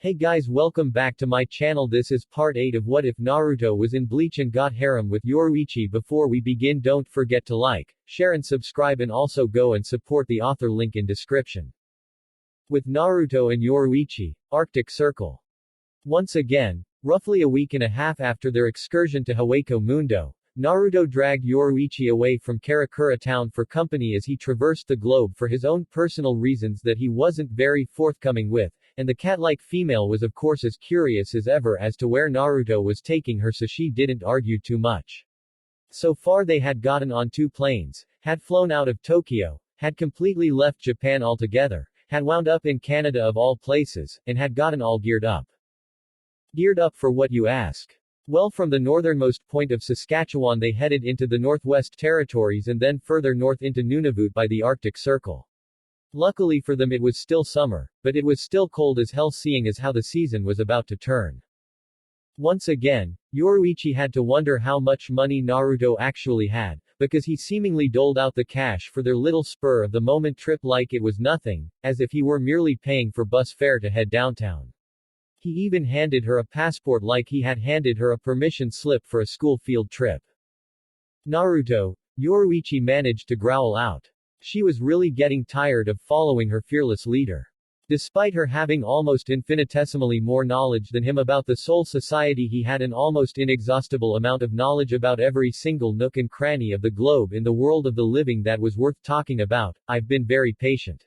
Hey guys, welcome back to my channel. This is part 8 of What If Naruto Was in Bleach and Got Harem with Yoruichi. Before we begin, don't forget to like, share and subscribe, and also go and support the author, link in description. With Naruto and Yoruichi, Arctic Circle. Once again, roughly a week and a half after their excursion to Hueco Mundo, Naruto dragged Yoruichi away from Karakura town for company as he traversed the globe for his own personal reasons that he wasn't very forthcoming with, and the cat-like female was of course as curious as ever as to where Naruto was taking her, so she didn't argue too much. So far they had gotten on 2 planes, had flown out of Tokyo, had completely left Japan altogether, had wound up in Canada of all places, and had gotten all geared up. Geared up for what, you ask? Well, from the northernmost point of Saskatchewan they headed into the Northwest Territories and then further north into Nunavut by the Arctic Circle. Luckily for them it was still summer, but it was still cold as hell, seeing as how the season was about to turn. Once again, Yoruichi had to wonder how much money Naruto actually had, because he seemingly doled out the cash for their little spur-of-the-moment trip like it was nothing, as if he were merely paying for bus fare to head downtown. He even handed her a passport like he had handed her a permission slip for a school field trip. Naruto, Yoruichi managed to growl out. She was really getting tired of following her fearless leader. Despite her having almost infinitesimally more knowledge than him about the Soul Society, he had an almost inexhaustible amount of knowledge about every single nook and cranny of the globe in the world of the living that was worth talking about. I've been very patient.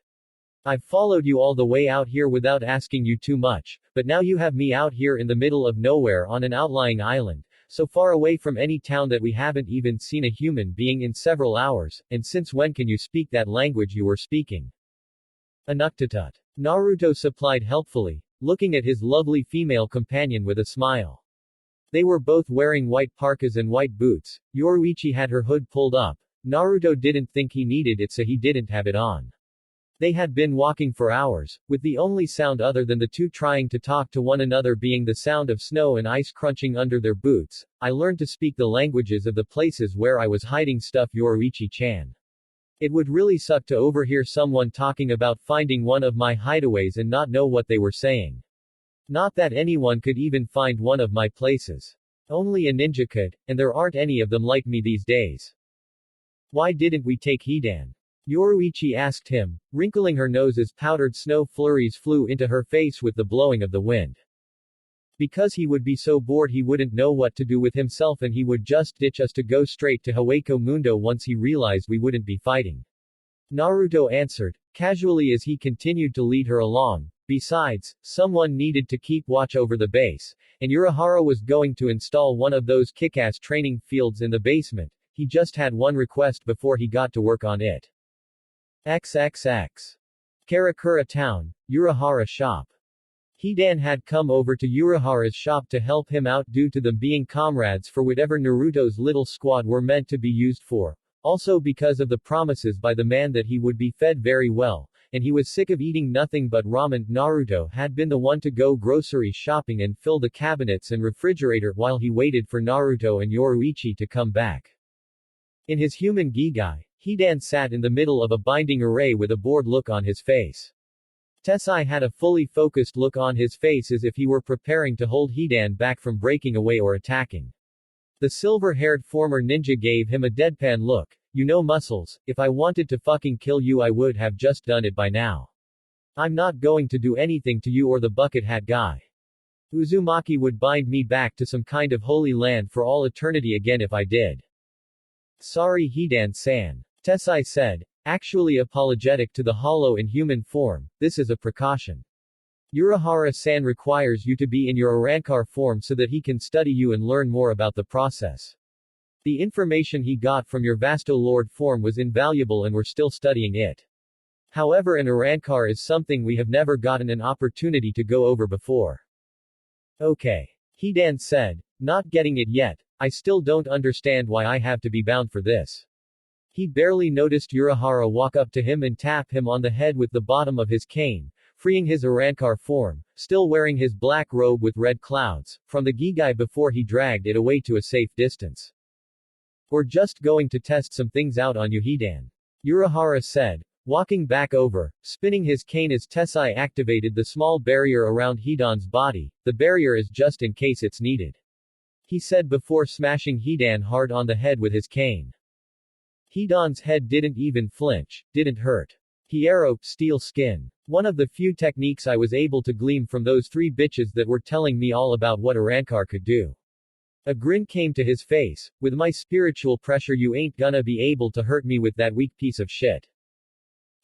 I've followed you all the way out here without asking you too much, but now you have me out here in the middle of nowhere on an outlying island, so far away from any town that we haven't even seen a human being in several hours, and since when can you speak that language you were speaking? Anuktitut. Naruto supplied helpfully, looking at his lovely female companion with a smile. They were both wearing white parkas and white boots. Yoruichi had her hood pulled up. Naruto didn't think he needed it, so he didn't have it on. They had been walking for hours, with the only sound other than the two trying to talk to one another being the sound of snow and ice crunching under their boots. I learned to speak the languages of the places where I was hiding stuff, Yoruichi-chan. It would really suck to overhear someone talking about finding one of my hideaways and not know what they were saying. Not that anyone could even find one of my places. Only a ninja could, and there aren't any of them like me these days. Why didn't we take Hidan? Yoruichi asked him, wrinkling her nose as powdered snow flurries flew into her face with the blowing of the wind. Because he would be so bored he wouldn't know what to do with himself, and he would just ditch us to go straight to Hueco Mundo once he realized we wouldn't be fighting. Naruto answered, casually as he continued to lead her along. Besides, someone needed to keep watch over the base, and Urahara was going to install one of those kick-ass training fields in the basement. He just had one request before he got to work on it. XXX. Karakura town, Urahara shop. Hidan had come over to Urahara's shop to help him out due to them being comrades for whatever Naruto's little squad were meant to be used for. Also because of the promises by the man that he would be fed very well, and he was sick of eating nothing but ramen. Naruto had been the one to go grocery shopping and fill the cabinets and refrigerator while he waited for Naruto and Yoruichi to come back. In his human gigai, Hidan sat in the middle of a binding array with a bored look on his face. Tessai had a fully focused look on his face as if he were preparing to hold Hidan back from breaking away or attacking. The silver-haired former ninja gave him a deadpan look. You know, Muscles, if I wanted to fucking kill you I would have just done it by now. I'm not going to do anything to you or the bucket hat guy. Uzumaki would bind me back to some kind of holy land for all eternity again if I did. Sorry, Hidan-san. Tessai said, actually apologetic to the hollow in human form. This is a precaution. Urahara-san requires you to be in your Arankar form so that he can study you and learn more about the process. The information he got from your Vasto Lord form was invaluable and we're still studying it. However, an Arankar is something we have never gotten an opportunity to go over before. Okay. Hidan said, not getting it yet. I still don't understand why I have to be bound for this. He barely noticed Urahara walk up to him and tap him on the head with the bottom of his cane, freeing his Arankar form, still wearing his black robe with red clouds, from the gigai before he dragged it away to a safe distance. We're just going to test some things out on you, Hidan. Urahara said, Walking back over, spinning his cane as Tessai activated the small barrier around Hidan's body. The barrier is just in case it's needed, he said before smashing Hidan hard on the head with his cane. Hidan's head didn't even flinch, didn't hurt. Hiero, steel skin. One of the few techniques I was able to glean from those three bitches that were telling me all about what Arrancar could do. A grin came to his face. With my spiritual pressure you ain't gonna be able to hurt me with that weak piece of shit.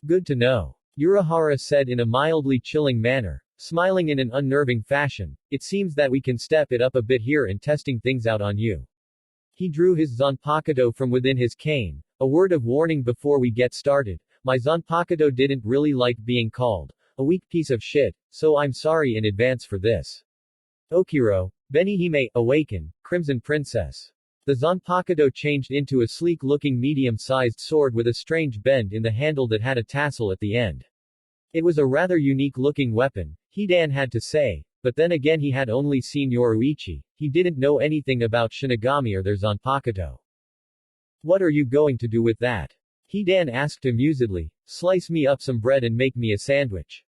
Good to know, Urahara said in a mildly chilling manner, smiling in an unnerving fashion. It seems that we can step it up a bit here in testing things out on you. He drew his Zanpakuto from within his cane. A word of warning before we get started. My Zanpakuto didn't really like being called a weak piece of shit, so I'm sorry in advance for this. Okiro, Benihime, awaken, Crimson Princess. The Zanpakuto changed into a sleek-looking medium-sized sword with a strange bend in the handle that had a tassel at the end. It was a rather unique-looking weapon, Hidan had to say, but then again he had only seen Yoruichi. He didn't know anything about Shinigami or their Zanpakuto. What are you going to do with that? Hidan asked amusedly. Slice me up some bread and make me a sandwich.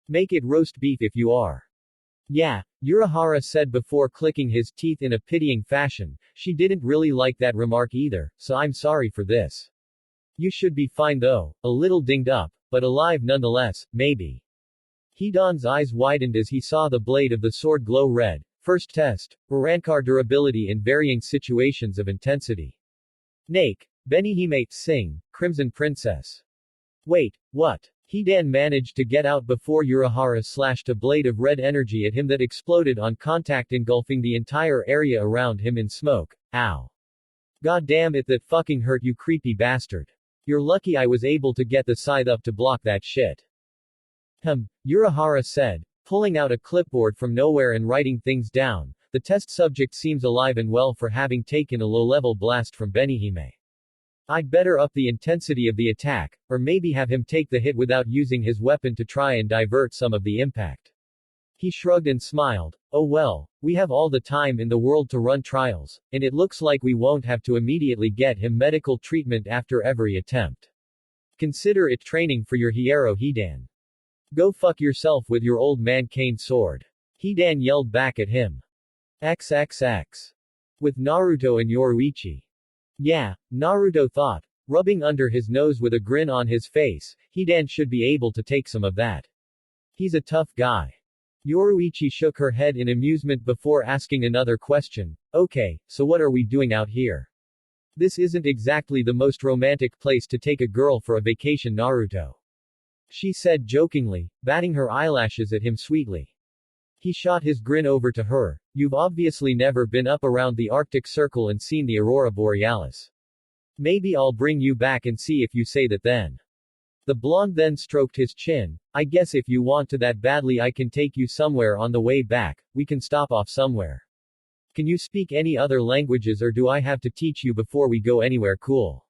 Make it roast beef if you are. Yeah, Urahara said before clicking his teeth in a pitying fashion. She didn't really like that remark either, so I'm sorry for this. You should be fine though, a little dinged up, but alive nonetheless, maybe. Hidan's eyes widened as he saw the blade of the sword glow red. First test, Arrancar durability in varying situations of intensity. Nake, Benihime, sing, Crimson Princess. Wait, what? Hidan managed to get out before Urahara slashed a blade of red energy at him that exploded on contact, engulfing the entire area around him in smoke. Ow. God damn it, that fucking hurt, you creepy bastard. You're lucky I was able to get the scythe up to block that shit. Urahara said, pulling out a clipboard from nowhere and writing things down. The test subject seems alive and well for having taken a low-level blast from Benihime. I'd better up the intensity of the attack, or maybe have him take the hit without using his weapon to try and divert some of the impact. He shrugged and smiled. Oh well, we have all the time in the world to run trials, and it looks like we won't have to immediately get him medical treatment after every attempt. Consider it training for your Hiero Hidan. Go fuck yourself with your old man cane sword. Hidan yelled back at him. XXX. With Naruto and Yoruichi. Yeah, Naruto thought, rubbing under his nose with a grin on his face. Hidan should be able to take some of that. He's a tough guy. Yoruichi shook her head in amusement before asking another question. Okay, so what are we doing out here? This isn't exactly the most romantic place to take a girl for a vacation, Naruto. She said jokingly, batting her eyelashes at him sweetly. He shot his grin over to her. You've obviously never been up around the Arctic Circle and seen the Aurora Borealis. Maybe I'll bring you back and see if you say that then. The blonde then stroked his chin. I guess if you want to that badly I can take you somewhere on the way back, we can stop off somewhere. Can you speak any other languages or do I have to teach you before we go anywhere cool?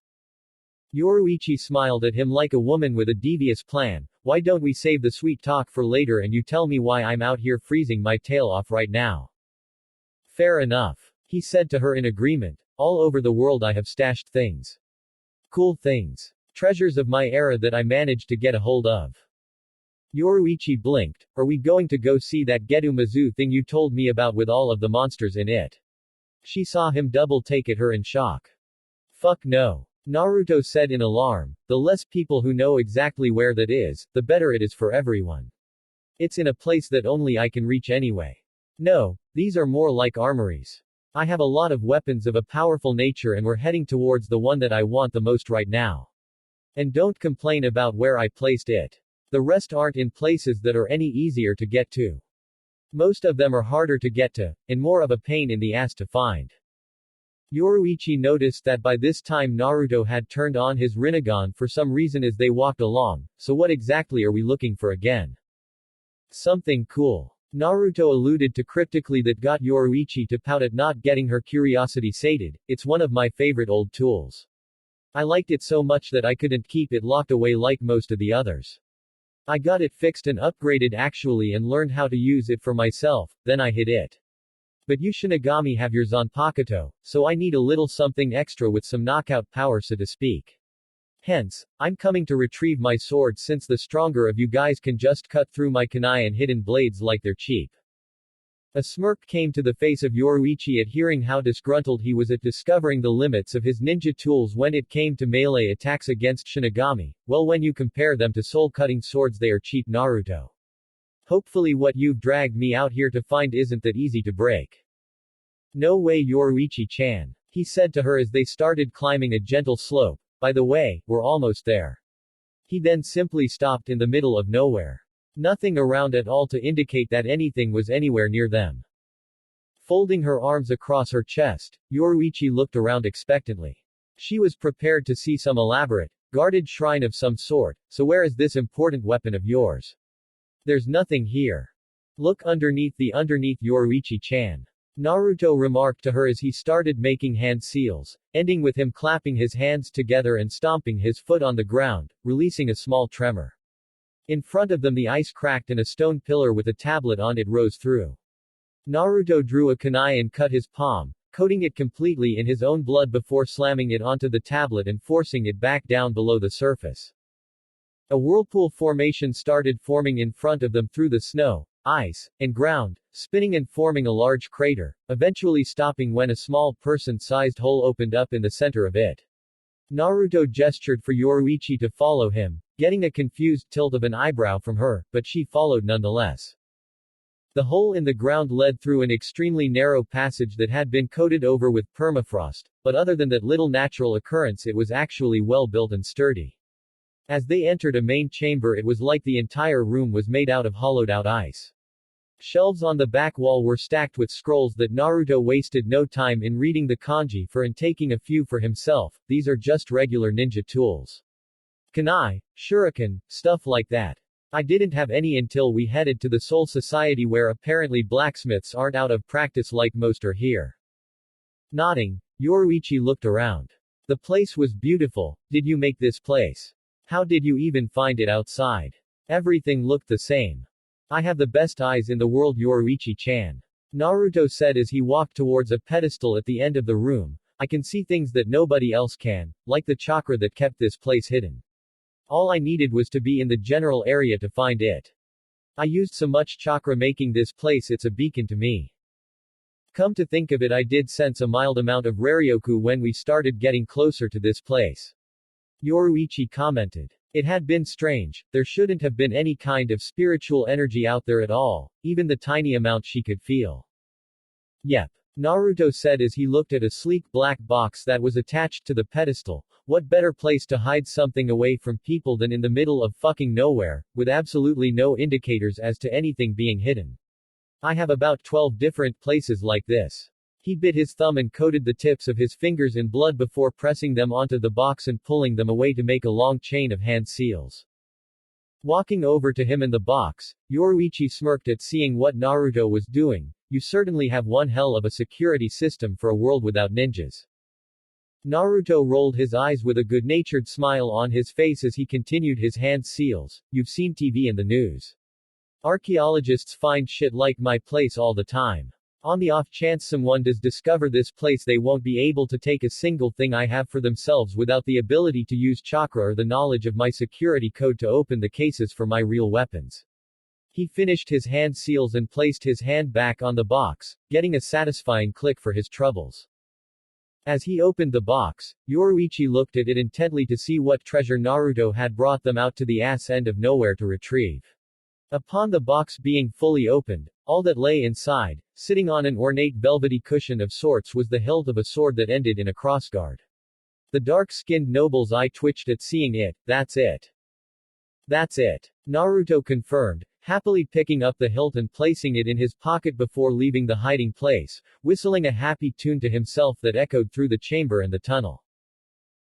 Yoruichi smiled at him like a woman with a devious plan. Why don't we save the sweet talk for later and you tell me why I'm out here freezing my tail off right now? Fair enough. He said to her in agreement. All over the world I have stashed things. Cool things. Treasures of my era that I managed to get a hold of. Yoruichi blinked. Are we going to go see that Getu Mizu thing you told me about with all of the monsters in it? She saw him double take at her in shock. Fuck no. Naruto said in alarm. The less people who know exactly where that is, the better it is for everyone. It's in a place that only I can reach anyway. No, these are more like armories. I have a lot of weapons of a powerful nature and we're heading towards the one that I want the most right now. And don't complain about where I placed it. The rest aren't in places that are any easier to get to. Most of them are harder to get to, and more of a pain in the ass to find. Yoruichi noticed that by this time Naruto had turned on his Rinnegan for some reason as they walked along. So what exactly are we looking for again? Something cool. Naruto alluded to cryptically that got Yoruichi to pout at not getting her curiosity sated. It's one of my favorite old tools. I liked it so much that I couldn't keep it locked away like most of the others. I got it fixed and upgraded actually and learned how to use it for myself, then I hid it. But you Shinigami have your Zanpakuto, so I need a little something extra with some knockout power so to speak. Hence, I'm coming to retrieve my sword since the stronger of you guys can just cut through my kunai and hidden blades like they're cheap. A smirk came to the face of Yoruichi at hearing how disgruntled he was at discovering the limits of his ninja tools when it came to melee attacks against Shinigami. Well, when you compare them to soul-cutting swords, they are cheap, Naruto. Hopefully what you've dragged me out here to find isn't that easy to break. No way, Yoruichi-chan, he said to her as they started climbing a gentle slope. By the way, we're almost there. He then simply stopped in the middle of nowhere. Nothing around at all to indicate that anything was anywhere near them. Folding her arms across her chest, Yoruichi looked around expectantly. She was prepared to see some elaborate, guarded shrine of some sort, so where is this important weapon of yours? There's nothing here. Look underneath Yoruichi-chan. Naruto remarked to her as he started making hand seals, ending with him clapping his hands together and stomping his foot on the ground, releasing a small tremor. In front of them the ice cracked and a stone pillar with a tablet on it rose through. Naruto drew a kunai and cut his palm, coating it completely in his own blood before slamming it onto the tablet and forcing it back down below the surface. A whirlpool formation started forming in front of them through the snow, ice, and ground, spinning and forming a large crater, eventually stopping when a small person-sized hole opened up in the center of it. Naruto gestured for Yoruichi to follow him, getting a confused tilt of an eyebrow from her, but she followed nonetheless. The hole in the ground led through an extremely narrow passage that had been coated over with permafrost, but other than that little natural occurrence it was actually well built and sturdy. As they entered a main chamber, it was like the entire room was made out of hollowed-out ice. Shelves on the back wall were stacked with scrolls that Naruto wasted no time in reading the kanji for and taking a few for himself. These are just regular ninja tools. Kunai, shuriken, stuff like that. I didn't have any until we headed to the Soul Society where apparently blacksmiths aren't out of practice like most are here. Nodding, Yoruichi looked around. The place was beautiful. Did you make this place? How did you even find it outside? Everything looked the same. I have the best eyes in the world, Yoruichi-chan. Naruto said as he walked towards a pedestal at the end of the room. I can see things that nobody else can, like the chakra that kept this place hidden. All I needed was to be in the general area to find it. I used so much chakra making this place, it's a beacon to me. Come to think of it, I did sense a mild amount of Raryoku when we started getting closer to this place. Yoruichi commented. It had been strange, there shouldn't have been any kind of spiritual energy out there at all, even the tiny amount she could feel. Yep. Naruto said as he looked at a sleek black box that was attached to the pedestal. What better place to hide something away from people than in the middle of fucking nowhere, with absolutely no indicators as to anything being hidden. I have about 12 different places like this. He bit his thumb and coated the tips of his fingers in blood before pressing them onto the box and pulling them away to make a long chain of hand seals. Walking over to him in the box, Yoruichi smirked at seeing what Naruto was doing. You certainly have one hell of a security system for a world without ninjas. Naruto rolled his eyes with a good-natured smile on his face as he continued his hand seals. You've seen TV and the news. Archaeologists find shit like my place all the time. On the off chance someone does discover this place, they won't be able to take a single thing I have for themselves without the ability to use chakra or the knowledge of my security code to open the cases for my real weapons. He finished his hand seals and placed his hand back on the box, getting a satisfying click for his troubles. As he opened the box, Yoruichi looked at it intently to see what treasure Naruto had brought them out to the ass end of nowhere to retrieve. Upon the box being fully opened, all that lay inside, sitting on an ornate velvety cushion of sorts, was the hilt of a sword that ended in a crossguard. The dark-skinned noble's eye twitched at seeing it. That's it. That's it. Naruto confirmed, happily picking up the hilt and placing it in his pocket before leaving the hiding place, whistling a happy tune to himself that echoed through the chamber and the tunnel.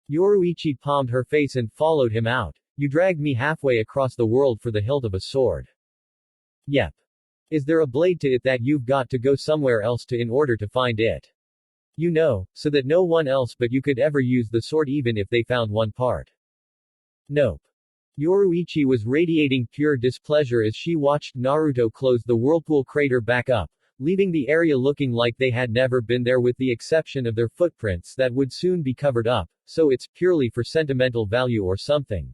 Yoruichi palmed her face and followed him out. You dragged me halfway across the world for the hilt of a sword. Yep. Is there a blade to it that you've got to go somewhere else to in order to find it? You know, so that no one else but you could ever use the sword even if they found one part. Nope. Yoruichi was radiating pure displeasure as she watched Naruto close the whirlpool crater back up, leaving the area looking like they had never been there with the exception of their footprints that would soon be covered up, so it's purely for sentimental value or something.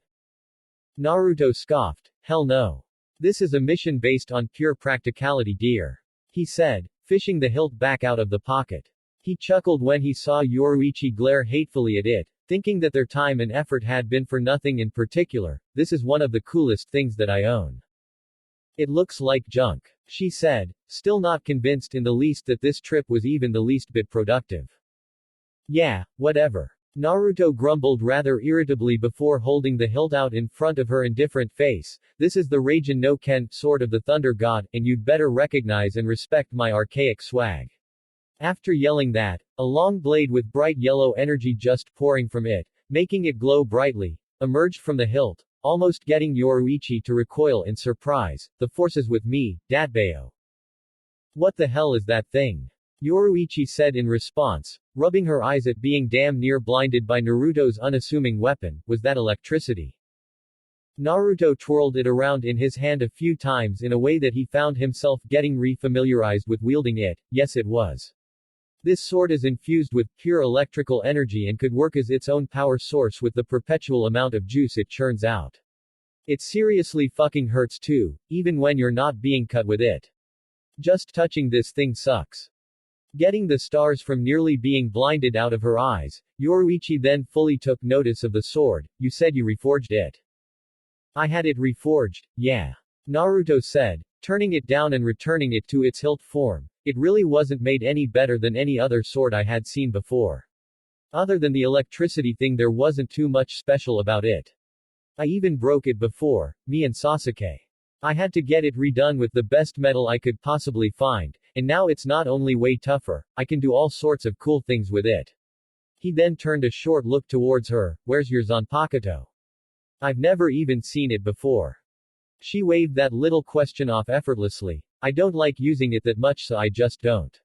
Naruto scoffed. Hell no. This is a mission based on pure practicality, dear. He said, fishing the hilt back out of the pocket. He chuckled when he saw Yoruichi glare hatefully at it, thinking that their time and effort had been for nothing in particular. This is one of the coolest things that I own. It looks like junk, she said, still not convinced in the least that this trip was even the least bit productive. Yeah, whatever. Naruto grumbled rather irritably before holding the hilt out in front of her indifferent face. This is the Raijin no Ken, sword of the Thunder God, and you'd better recognize and respect my archaic swag. After yelling that, a long blade with bright yellow energy just pouring from it, making it glow brightly, emerged from the hilt, almost getting Yoruichi to recoil in surprise. The force is with me, Datbeo. What the hell is that thing? Yoruichi said in response, rubbing her eyes at being damn near blinded by Naruto's unassuming weapon. Was that electricity? Naruto twirled it around in his hand a few times in a way that he found himself getting re-familiarized with wielding it. Yes, it was. This sword is infused with pure electrical energy and could work as its own power source with the perpetual amount of juice it churns out. It seriously fucking hurts too, even when you're not being cut with it. Just touching this thing sucks. Getting the stars from nearly being blinded out of her eyes, Yoruichi then fully took notice of the sword. You said you reforged it. I had it reforged, yeah. Naruto said, turning it down and returning it to its hilt form. It really wasn't made any better than any other sword I had seen before. Other than the electricity thing, there wasn't too much special about it. I even broke it before, me and Sasuke. I had to get it redone with the best metal I could possibly find, and now it's not only way tougher, I can do all sorts of cool things with it. He then turned a short look towards her. Where's your Zanpakuto? I've never even seen it before. She waved that little question off effortlessly. I don't like using it that much, so I just don't.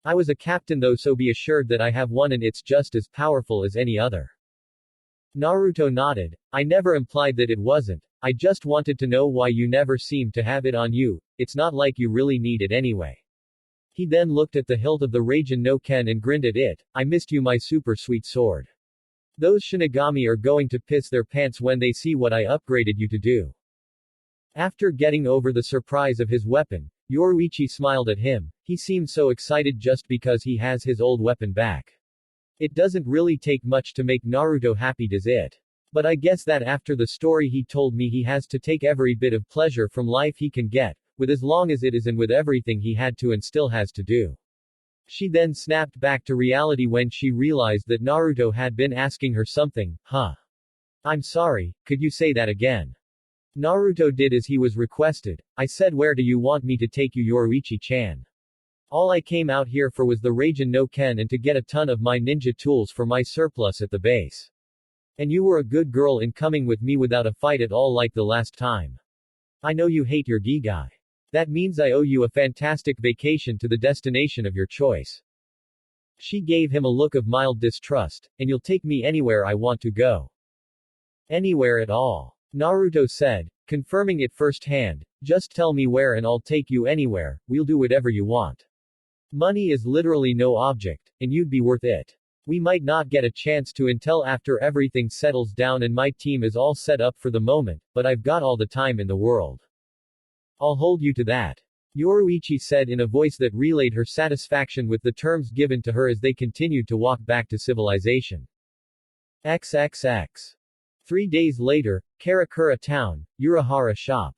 I was a captain though, so be assured that I have one and it's just as powerful as any other. Naruto nodded. I never implied that it wasn't. I just wanted to know why you never seemed to have it on you. It's not like you really need it anyway. He then looked at the hilt of the Raijin no Ken and grinned at it. I missed you, my super sweet sword. Those Shinigami are going to piss their pants when they see what I upgraded you to do. After getting over the surprise of his weapon, Yoruichi smiled at him. He seemed so excited just because he has his old weapon back. It doesn't really take much to make Naruto happy, does it? But I guess that after the story he told me, he has to take every bit of pleasure from life he can get, with as long as it is and with everything he had to and still has to do. She then snapped back to reality when she realized that Naruto had been asking her something. Huh? I'm sorry, could you say that again? Naruto did as he was requested. I said, where do you want me to take you, Yoruichi-chan? All I came out here for was the Raijin no Ken and to get a ton of my ninja tools for my surplus at the base. And you were a good girl in coming with me without a fight at all like the last time. I know you hate your Gigai. That means I owe you a fantastic vacation to the destination of your choice. She gave him a look of mild distrust. And you'll take me anywhere I want to go. Anywhere at all. Naruto said, confirming it firsthand. Just tell me where and I'll take you anywhere, we'll do whatever you want. Money is literally no object, and you'd be worth it. We might not get a chance to until after everything settles down and my team is all set up for the moment, but I've got all the time in the world. I'll hold you to that. Yoruichi said in a voice that relayed her satisfaction with the terms given to her as they continued to walk back to civilization. XXX. 3 days later, Karakura Town, Urahara Shop.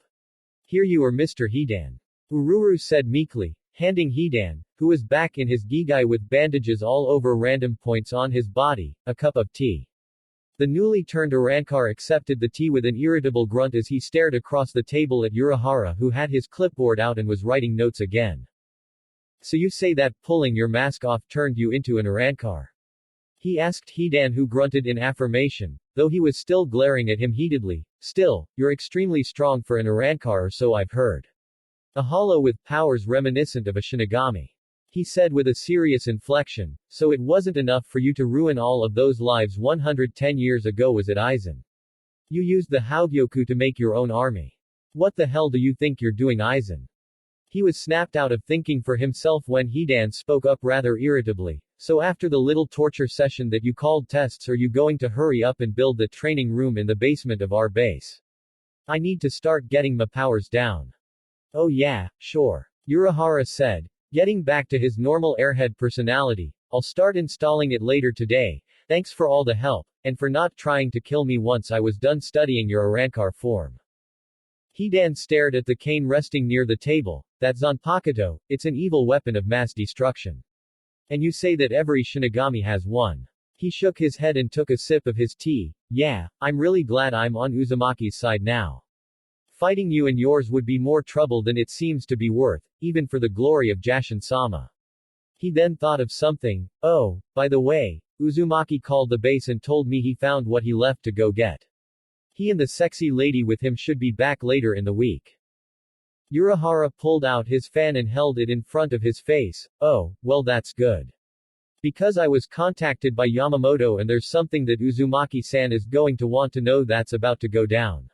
Here you are, Mr. Hidan. Ururu said meekly, handing Hidan, who was back in his Gigai with bandages all over random points on his body, a cup of tea. The newly turned Arankar accepted the tea with an irritable grunt as he stared across the table at Urahara, who had his clipboard out and was writing notes again. So you say that pulling your mask off turned you into an Arankar? He asked Hidan, who grunted in affirmation, though he was still glaring at him heatedly. Still, you're extremely strong for an Arankar, or so I've heard. A hollow with powers reminiscent of a Shinigami. He said with a serious inflection, so it wasn't enough for you to ruin all of those lives 110 years ago, was it, Aizen? You used the Haugyoku to make your own army. What the hell do you think you're doing, Aizen? He was snapped out of thinking for himself when Hidan spoke up rather irritably. So after the little torture session that you called tests, are you going to hurry up and build the training room in the basement of our base? I need to start getting my powers down. Oh yeah, sure. Urahara said, getting back to his normal airhead personality. I'll start installing it later today. Thanks for all the help, and for not trying to kill me once I was done studying your Arankar form. Hidan stared at the cane resting near the table. That Zanpakuto, it's an evil weapon of mass destruction. And you say that every Shinigami has one. He shook his head and took a sip of his tea. Yeah, I'm really glad I'm on Uzumaki's side now. Fighting you and yours would be more trouble than it seems to be worth, even for the glory of Jashin-sama. He then thought of something. Oh, by the way, Uzumaki called the base and told me he found what he left to go get. He and the sexy lady with him should be back later in the week. Urahara pulled out his fan and held it in front of his face. Oh, well that's good. Because I was contacted by Yamamoto and there's something that Uzumaki-san is going to want to know that's about to go down.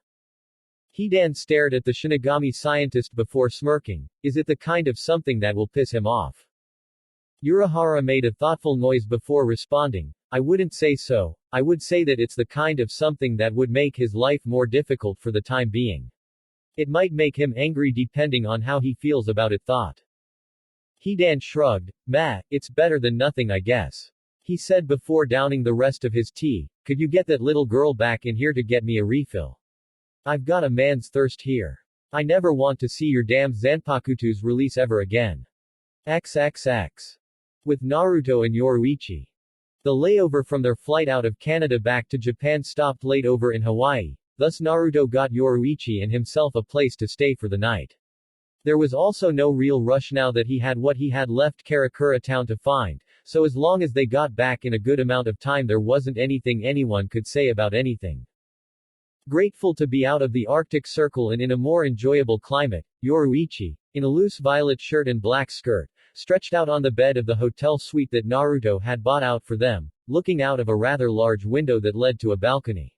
Hidan stared at the Shinigami scientist before smirking. Is it the kind of something that will piss him off? Urahara made a thoughtful noise before responding. I wouldn't say so. I would say that it's the kind of something that would make his life more difficult for the time being. It might make him angry depending on how he feels about it. Thought. Hidan shrugged. Meh, it's better than nothing I guess. He said before downing the rest of his tea. Could you get that little girl back in here to get me a refill? I've got a man's thirst here. I never want to see your damn Zanpakuto's release ever again. XXX. With Naruto and Yoruichi. The layover from their flight out of Canada back to Japan stopped late over in Hawaii, thus Naruto got Yoruichi and himself a place to stay for the night. There was also no real rush now that he had what he had left Karakura town to find, so as long as they got back in a good amount of time there wasn't anything anyone could say about anything. Grateful to be out of the Arctic Circle and in a more enjoyable climate, Yoruichi, in a loose violet shirt and black skirt, stretched out on the bed of the hotel suite that Naruto had bought out for them, looking out of a rather large window that led to a balcony.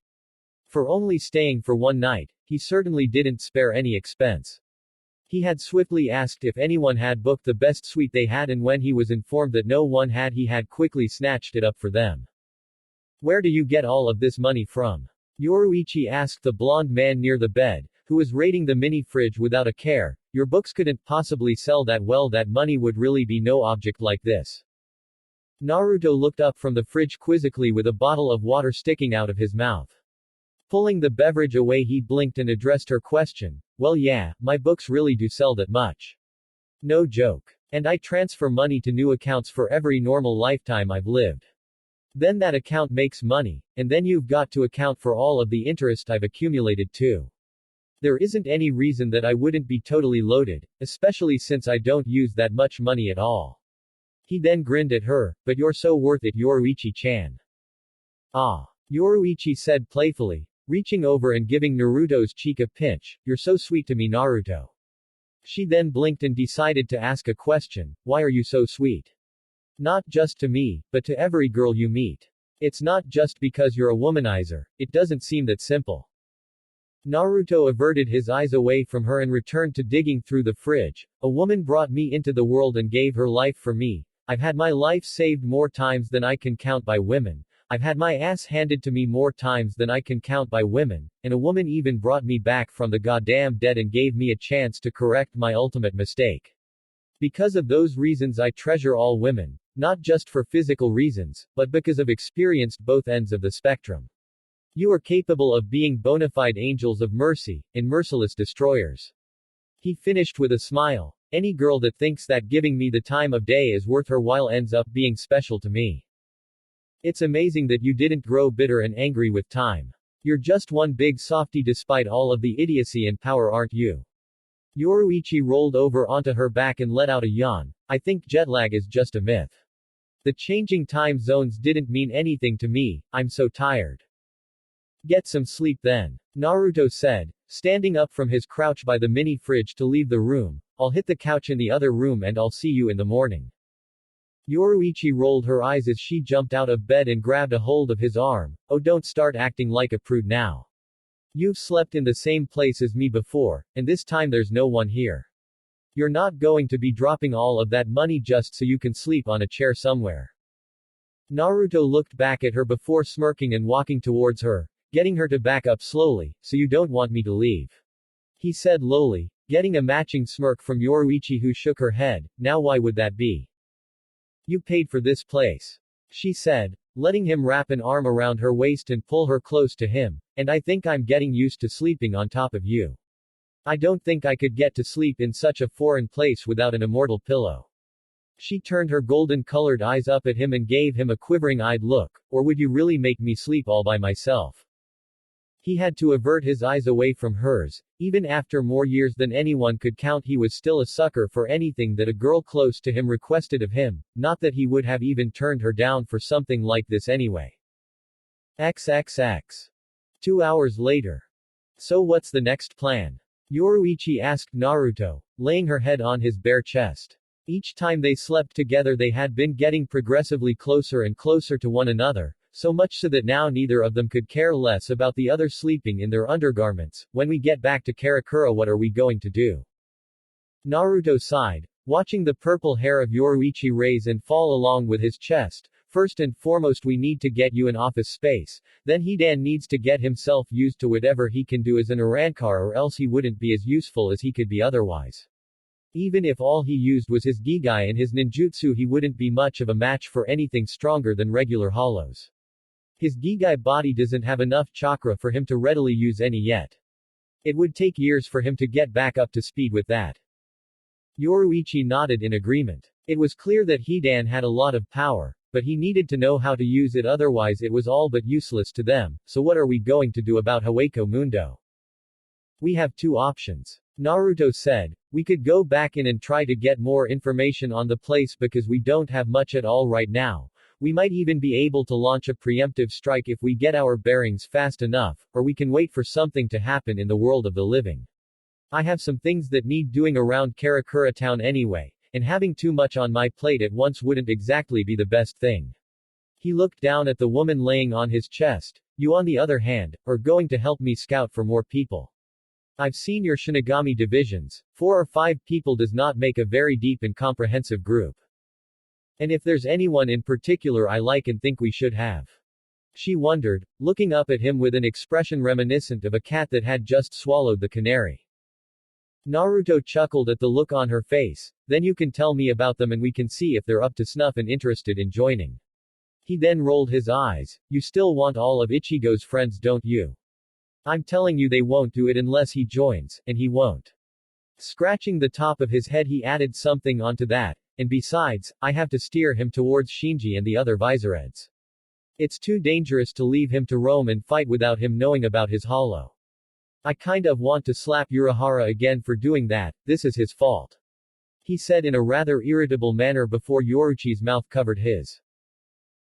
For only staying for one night, he certainly didn't spare any expense. He had swiftly asked if anyone had booked the best suite they had, and when he was informed that no one had, he had quickly snatched it up for them. Where do you get all of this money from? Yoruichi asked the blonde man near the bed, who was raiding the mini-fridge without a care. Your books couldn't possibly sell that well, that money would really be no object like this. Naruto looked up from the fridge quizzically with a bottle of water sticking out of his mouth. Pulling the beverage away he blinked and addressed her question. Well yeah, my books really do sell that much. No joke. And I transfer money to new accounts for every normal lifetime I've lived. Then that account makes money, and then you've got to account for all of the interest I've accumulated too. There isn't any reason that I wouldn't be totally loaded, especially since I don't use that much money at all. He then grinned at her. But you're so worth it, Yoruichi-chan. Ah. Yoruichi said playfully, reaching over and giving Naruto's cheek a pinch. You're so sweet to me, Naruto. She then blinked and decided to ask a question. Why are you so sweet? Not just to me, but to every girl you meet. It's not just because you're a womanizer. It doesn't seem that simple. Naruto averted his eyes away from her and returned to digging through the fridge. A woman brought me into the world and gave her life for me. I've had my life saved more times than I can count by women. I've had my ass handed to me more times than I can count by women, and a woman even brought me back from the goddamn dead and gave me a chance to correct my ultimate mistake. Because of those reasons I treasure all women, not just for physical reasons, but because I've experienced both ends of the spectrum. You are capable of being bona fide angels of mercy, and merciless destroyers. He finished with a smile. Any girl that thinks that giving me the time of day is worth her while ends up being special to me. It's amazing that you didn't grow bitter and angry with time. You're just one big softie despite all of the idiocy and power, aren't you? Yoruichi rolled over onto her back and let out a yawn. I think jet lag is just a myth. The changing time zones didn't mean anything to me. I'm so tired. Get some sleep then. Naruto said, standing up from his crouch by the mini fridge to leave the room. I'll hit the couch in the other room and I'll see you in the morning. Yoruichi rolled her eyes as she jumped out of bed and grabbed a hold of his arm. Oh, don't start acting like a prude now. You've slept in the same place as me before, and this time there's no one here. You're not going to be dropping all of that money just so you can sleep on a chair somewhere. Naruto looked back at her before smirking and walking towards her, getting her to back up slowly, so you don't want me to leave. He said lowly, getting a matching smirk from Yoruichi, who shook her head. Now why would that be? You paid for this place, she said, letting him wrap an arm around her waist and pull her close to him, and I think I'm getting used to sleeping on top of you. I don't think I could get to sleep in such a foreign place without an immortal pillow. She turned her golden-colored eyes up at him and gave him a quivering-eyed look. Or would you really make me sleep all by myself? He had to avert his eyes away from hers. Even after more years than anyone could count, he was still a sucker for anything that a girl close to him requested of him, not that he would have even turned her down for something like this anyway. XXX. 2 hours later. So what's the next plan? Yoruichi asked Naruto, laying her head on his bare chest. Each time they slept together they had been getting progressively closer and closer to one another, so much so that now neither of them could care less about the other sleeping in their undergarments. When we get back to Karakura, what are we going to do? Naruto sighed, watching the purple hair of Yoruichi raise and fall along with his chest. First and foremost, we need to get you an office space, then Hidan needs to get himself used to whatever he can do as an Arankar, or else he wouldn't be as useful as he could be otherwise. Even if all he used was his Gigai and his ninjutsu, he wouldn't be much of a match for anything stronger than regular hollows. His Gigai body doesn't have enough chakra for him to readily use any yet. It would take years for him to get back up to speed with that. Yoruichi nodded in agreement. It was clear that Hidan had a lot of power, but he needed to know how to use it, otherwise it was all but useless to them. So what are we going to do about Hueco Mundo? We have two options, Naruto said. We could go back in and try to get more information on the place because we don't have much at all right now. We might even be able to launch a preemptive strike if we get our bearings fast enough, or we can wait for something to happen in the world of the living. I have some things that need doing around Karakura town anyway, and having too much on my plate at once wouldn't exactly be the best thing. He looked down at the woman laying on his chest. You, on the other hand, are going to help me scout for more people. I've seen your Shinigami divisions. 4 or 5 people does not make a very deep and comprehensive group. And if there's anyone in particular I like and think we should have. She wondered, looking up at him with an expression reminiscent of a cat that had just swallowed the canary. Naruto chuckled at the look on her face. Then you can tell me about them and we can see if they're up to snuff and interested in joining. He then rolled his eyes. You still want all of Ichigo's friends, don't you? I'm telling you they won't do it unless he joins, and he won't. Scratching the top of his head, he added something onto that, and besides, I have to steer him towards Shinji and the other Visoreds. It's too dangerous to leave him to roam and fight without him knowing about his hollow. I kind of want to slap Urahara again for doing that. This is his fault, he said in a rather irritable manner before Yoruichi's mouth covered his.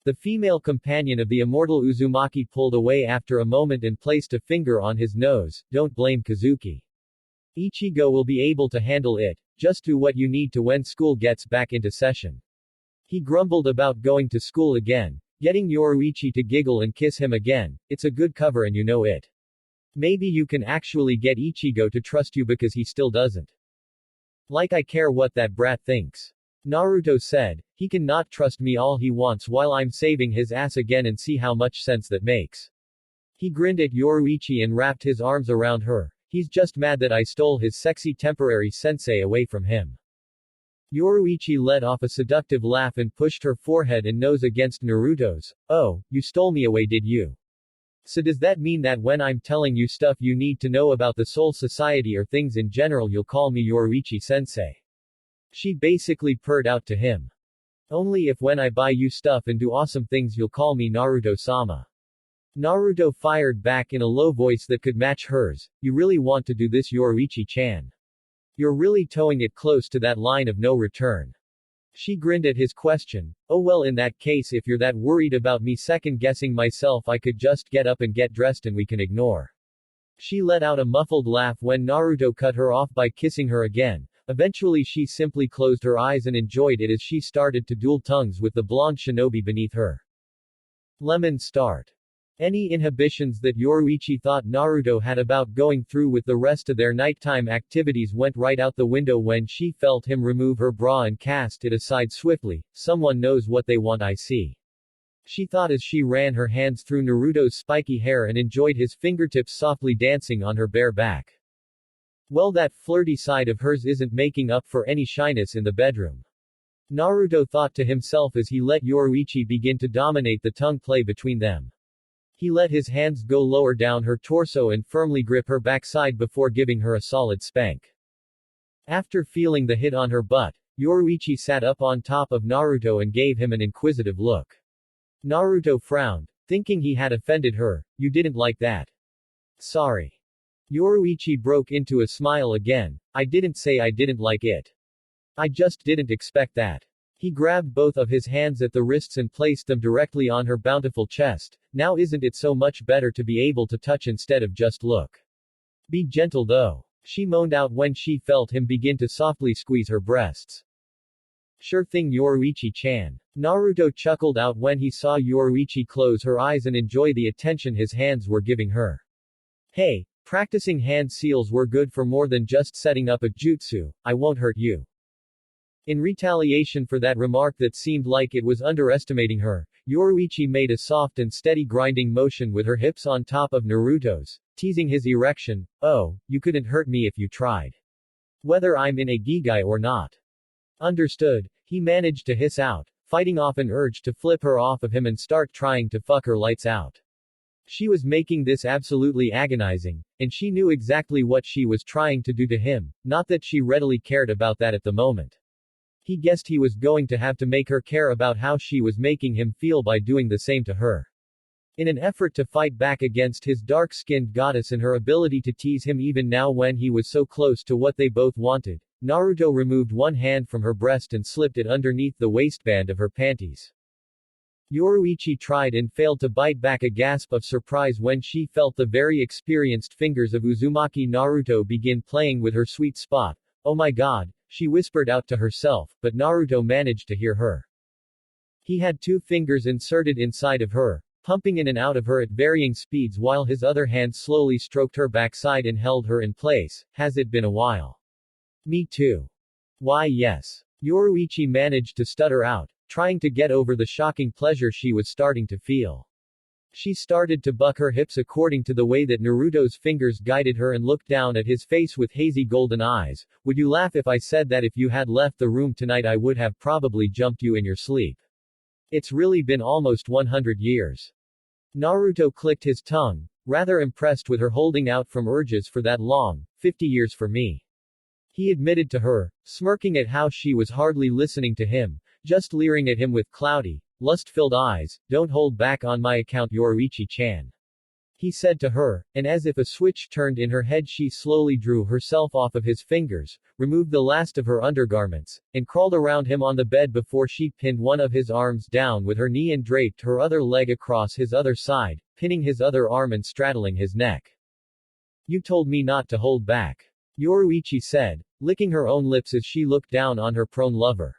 The female companion of the immortal Uzumaki pulled away after a moment and placed a finger on his nose. Don't blame Kazuki. Ichigo will be able to handle it. Just do what you need to when school gets back into session. He grumbled about going to school again, getting Yoruichi to giggle and kiss him again. It's a good cover and you know it. Maybe you can actually get Ichigo to trust you because he still doesn't. Like I care what that brat thinks. Naruto said, he can not trust me all he wants while I'm saving his ass again, and see how much sense that makes. He grinned at Yoruichi and wrapped his arms around her. He's just mad that I stole his sexy temporary sensei away from him. Yoruichi let off a seductive laugh and pushed her forehead and nose against Naruto's. Oh, you stole me away, did you? So does that mean that when I'm telling you stuff you need to know about the Soul Society or things in general you'll call me Yoruichi-sensei? She basically purred out to him. Only if when I buy you stuff and do awesome things you'll call me Naruto-sama. Naruto fired back in a low voice that could match hers. You really want to do this, Yoruichi-chan? You're really towing it close to that line of no return. She grinned at his question. Oh well, in that case, if you're that worried about me second-guessing myself, I could just get up and get dressed and we can ignore. She let out a muffled laugh when Naruto cut her off by kissing her again. Eventually she simply closed her eyes and enjoyed it as she started to duel tongues with the blonde shinobi beneath her. Lemon start. Any inhibitions that Yoruichi thought Naruto had about going through with the rest of their nighttime activities went right out the window when she felt him remove her bra and cast it aside swiftly. Someone knows what they want, I see. She thought as she ran her hands through Naruto's spiky hair and enjoyed his fingertips softly dancing on her bare back. Well, that flirty side of hers isn't making up for any shyness in the bedroom. Naruto thought to himself as he let Yoruichi begin to dominate the tongue play between them. He let his hands go lower down her torso and firmly grip her backside before giving her a solid spank. After feeling the hit on her butt, Yoruichi sat up on top of Naruto and gave him an inquisitive look. Naruto frowned, thinking he had offended her. You didn't like that? Sorry. Yoruichi broke into a smile again. I didn't say I didn't like it. I just didn't expect that. He grabbed both of his hands at the wrists and placed them directly on her bountiful chest. Now isn't it so much better to be able to touch instead of just look? Be gentle though. She moaned out when she felt him begin to softly squeeze her breasts. Sure thing, Yoruichi-chan. Naruto chuckled out when he saw Yoruichi close her eyes and enjoy the attention his hands were giving her. Hey, practicing hand seals were good for more than just setting up a jutsu. I won't hurt you. In retaliation for that remark that seemed like it was underestimating her, Yoruichi made a soft and steady grinding motion with her hips on top of Naruto's, teasing his erection. Oh, you couldn't hurt me if you tried. Whether I'm in a gigai or not. Understood, he managed to hiss out, fighting off an urge to flip her off of him and start trying to fuck her lights out. She was making this absolutely agonizing, and she knew exactly what she was trying to do to him, not that she readily cared about that at the moment. He guessed he was going to have to make her care about how she was making him feel by doing the same to her. In an effort to fight back against his dark-skinned goddess and her ability to tease him even now when he was so close to what they both wanted, Naruto removed one hand from her breast and slipped it underneath the waistband of her panties. Yoruichi tried and failed to bite back a gasp of surprise when she felt the very experienced fingers of Uzumaki Naruto begin playing with her sweet spot. Oh my god, she whispered out to herself, but Naruto managed to hear her. He had two fingers inserted inside of her, pumping in and out of her at varying speeds while his other hand slowly stroked her backside and held her in place. Has it been a while? Me too. Why yes. Yoruichi managed to stutter out, trying to get over the shocking pleasure she was starting to feel. She started to buck her hips according to the way that Naruto's fingers guided her and looked down at his face with hazy golden eyes. Would you laugh if I said that if you had left the room tonight I would have probably jumped you in your sleep? It's really been almost 100 years. Naruto clicked his tongue, rather impressed with her holding out from urges for that long. 50 years for me. He admitted to her, smirking at how she was hardly listening to him, just leering at him with cloudy, lust-filled eyes. Don't hold back on my account, Yoruichi-chan. He said to her, and as if a switch turned in her head she slowly drew herself off of his fingers, removed the last of her undergarments, and crawled around him on the bed before she pinned one of his arms down with her knee and draped her other leg across his other side, pinning his other arm and straddling his neck. You told me not to hold back. Yoruichi said, licking her own lips as she looked down on her prone lover.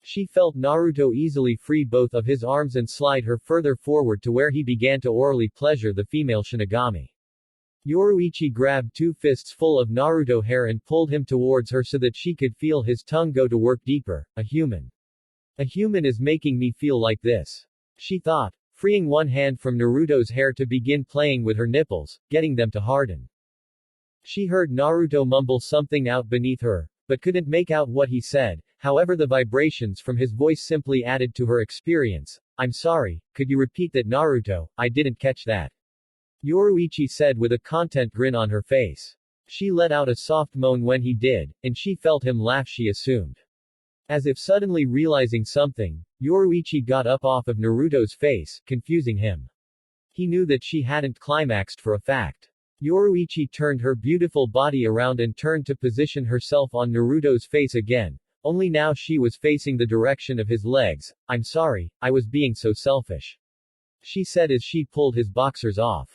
She felt Naruto easily free both of his arms and slide her further forward to where he began to orally pleasure the female Shinigami. Yoruichi grabbed two fists full of Naruto hair and pulled him towards her so that she could feel his tongue go to work deeper. A human. A human is making me feel like this. She thought, freeing one hand from Naruto's hair to begin playing with her nipples, getting them to harden. She heard Naruto mumble something out beneath her, but couldn't make out what he said. However, the vibrations from his voice simply added to her experience. I'm sorry, could you repeat that, Naruto? I didn't catch that. Yoruichi said with a content grin on her face. She let out a soft moan when he did, and she felt him laugh, she assumed. As if suddenly realizing something, Yoruichi got up off of Naruto's face, confusing him. He knew that she hadn't climaxed for a fact. Yoruichi turned her beautiful body around and turned to position herself on Naruto's face again, only now she was facing the direction of his legs. I'm sorry, I was being so selfish. She said as she pulled his boxers off.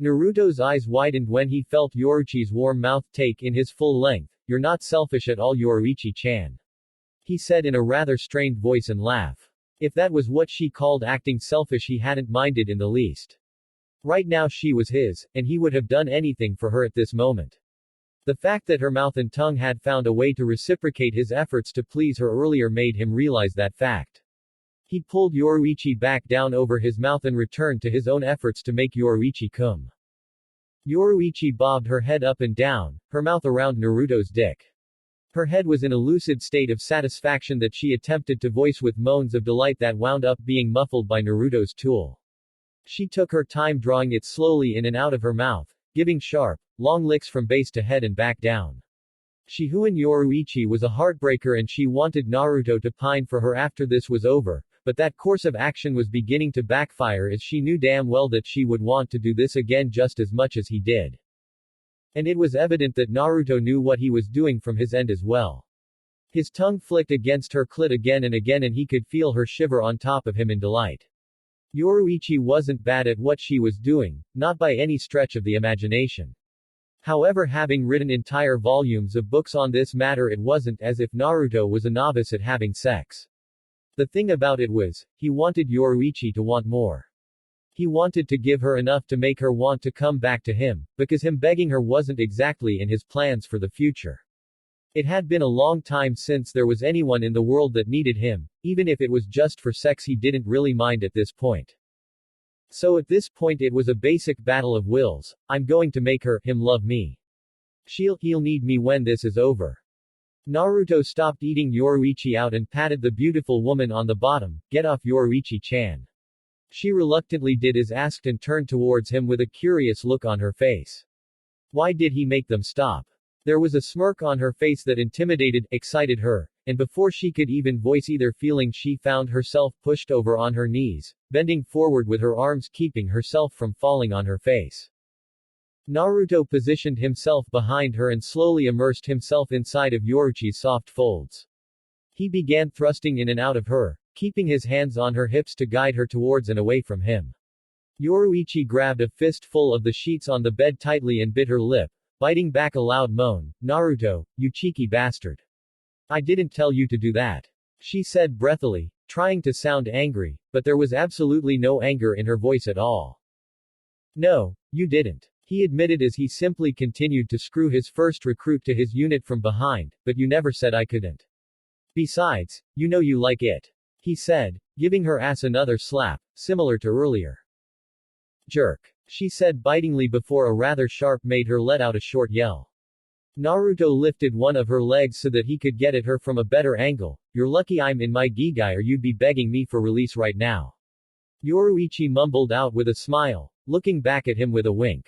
Naruto's eyes widened when he felt Yoruichi's warm mouth take in his full length. You're not selfish at all, Yoruichi-chan. He said in a rather strained voice and laugh. If that was what she called acting selfish, he hadn't minded in the least. Right now she was his, and he would have done anything for her at this moment. The fact that her mouth and tongue had found a way to reciprocate his efforts to please her earlier made him realize that fact. He pulled Yoruichi back down over his mouth and returned to his own efforts to make Yoruichi come. Yoruichi bobbed her head up and down, her mouth around Naruto's dick. Her head was in a lucid state of satisfaction that she attempted to voice with moans of delight that wound up being muffled by Naruto's tool. She took her time drawing it slowly in and out of her mouth, giving sharp, long licks from base to head and back down. Shihuan Yoruichi was a heartbreaker and she wanted Naruto to pine for her after this was over, but that course of action was beginning to backfire as she knew damn well that she would want to do this again just as much as he did. And it was evident that Naruto knew what he was doing from his end as well. His tongue flicked against her clit again and he could feel her shiver on top of him in delight. Yoruichi wasn't bad at what she was doing, not by any stretch of the imagination. However, having written entire volumes of books on this matter, it wasn't as if Naruto was a novice at having sex. The thing about it was, he wanted Yoruichi to want more. He wanted to give her enough to make her want to come back to him, because him begging her wasn't exactly in his plans for the future. It had been a long time since there was anyone in the world that needed him, even if it was just for sex he didn't really mind at this point. So at this point it was a basic battle of wills. I'm going to make him love me. He'll need me when this is over. Naruto stopped eating Yoruichi out and patted the beautiful woman on the bottom. Get off Yoruichi-chan. She reluctantly did as asked and turned towards him with a curious look on her face. Why did he make them stop? There was a smirk on her face that intimidated, excited her, and before she could even voice either feeling she found herself pushed over on her knees, bending forward with her arms keeping herself from falling on her face. Naruto positioned himself behind her and slowly immersed himself inside of Yoruichi's soft folds. He began thrusting in and out of her, keeping his hands on her hips to guide her towards and away from him. Yoruichi grabbed a fistful of the sheets on the bed tightly and bit her lip, biting back a loud moan. Naruto, you cheeky bastard. I didn't tell you to do that. She said breathily, trying to sound angry, but there was absolutely no anger in her voice at all. No, you didn't. He admitted as he simply continued to screw his first recruit to his unit from behind, but you never said I couldn't. Besides, you know you like it. He said, giving her ass another slap, similar to earlier. Jerk. She said bitingly before a rather sharp made her let out a short yell. Naruto lifted one of her legs so that he could get at her from a better angle. You're lucky I'm in my gigai or you'd be begging me for release right now. Yoruichi mumbled out with a smile, looking back at him with a wink.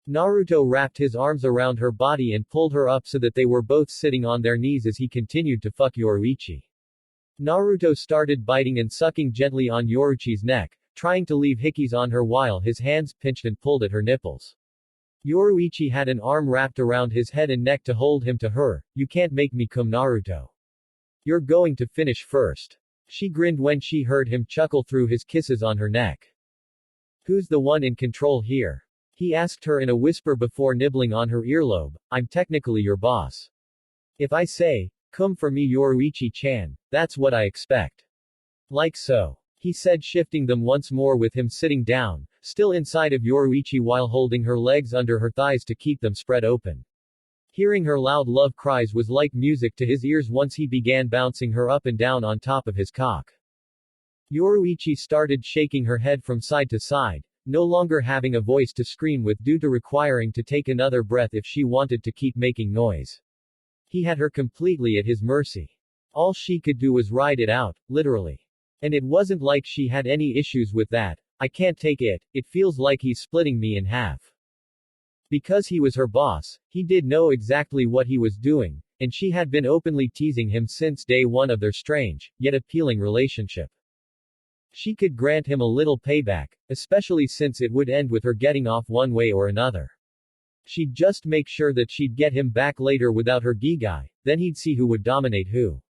Naruto wrapped his arms around her body and pulled her up so that they were both sitting on their knees as he continued to fuck Yoruichi. Naruto started biting and sucking gently on Yoruichi's neck, trying to leave hickeys on her while his hands pinched and pulled at her nipples. Yoruichi had an arm wrapped around his head and neck to hold him to her. You can't make me come, Naruto. You're going to finish first. She grinned when she heard him chuckle through his kisses on her neck. Who's the one in control here? He asked her in a whisper before nibbling on her earlobe. I'm technically your boss. If I say, come for me Yoruichi-chan, that's what I expect. Like so. He said, shifting them once more with him sitting down, still inside of Yoruichi while holding her legs under her thighs to keep them spread open. Hearing her loud love cries was like music to his ears once he began bouncing her up and down on top of his cock. Yoruichi started shaking her head from side to side, no longer having a voice to scream with due to requiring to take another breath if she wanted to keep making noise. He had her completely at his mercy. All she could do was ride it out, literally. And it wasn't like she had any issues with that. I can't take it, it feels like he's splitting me in half. Because he was her boss, he did know exactly what he was doing, and she had been openly teasing him since day one of their strange, yet appealing relationship. She could grant him a little payback, especially since it would end with her getting off one way or another. She'd just make sure that she'd get him back later without her gigai, then he'd see who would dominate who.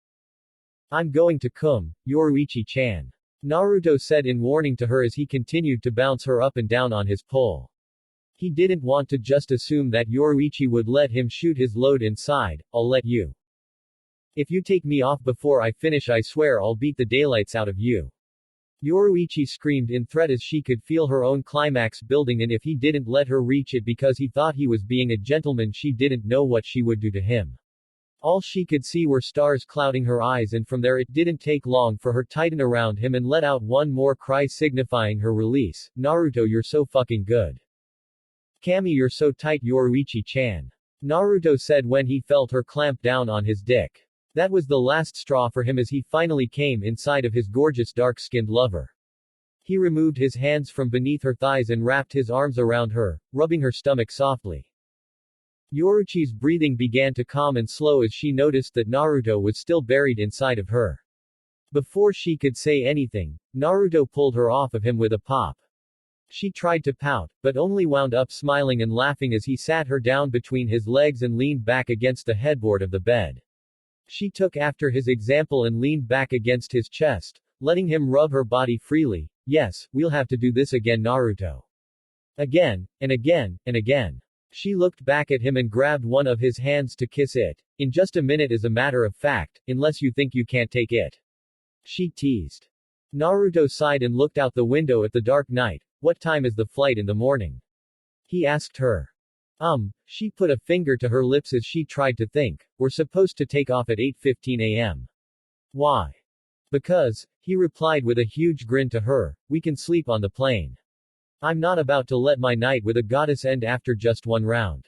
I'm going to come, Yoruichi-chan. Naruto said in warning to her as he continued to bounce her up and down on his pole. He didn't want to just assume that Yoruichi would let him shoot his load inside. I'll let you. If you take me off before I finish, I swear I'll beat the daylights out of you. Yoruichi screamed in threat as she could feel her own climax building, and if he didn't let her reach it because he thought he was being a gentleman, she didn't know what she would do to him. All she could see were stars clouding her eyes, and from there it didn't take long for her to tighten around him and let out one more cry signifying her release. Naruto, you're so fucking good. Kami, you're so tight, Yoruichi-chan. Naruto said when he felt her clamp down on his dick. That was the last straw for him as he finally came inside of his gorgeous dark-skinned lover. He removed his hands from beneath her thighs and wrapped his arms around her, rubbing her stomach softly. Yoruichi's breathing began to calm and slow as she noticed that Naruto was still buried inside of her. Before she could say anything, Naruto pulled her off of him with a pop. She tried to pout, but only wound up smiling and laughing as he sat her down between his legs and leaned back against the headboard of the bed. She took after his example and leaned back against his chest, letting him rub her body freely. Yes, we'll have to do this again, Naruto. Again, and again, and again. She looked back at him and grabbed one of his hands to kiss it. In just a minute, as a matter of fact, unless you think you can't take it. She teased. Naruto sighed and looked out the window at the dark night. What time is the flight in the morning? He asked her. She put a finger to her lips as she tried to think. We're supposed to take off at 8:15 a.m. Why? Because, he replied with a huge grin to her, we can sleep on the plane. I'm not about to let my night with a goddess end after just one round.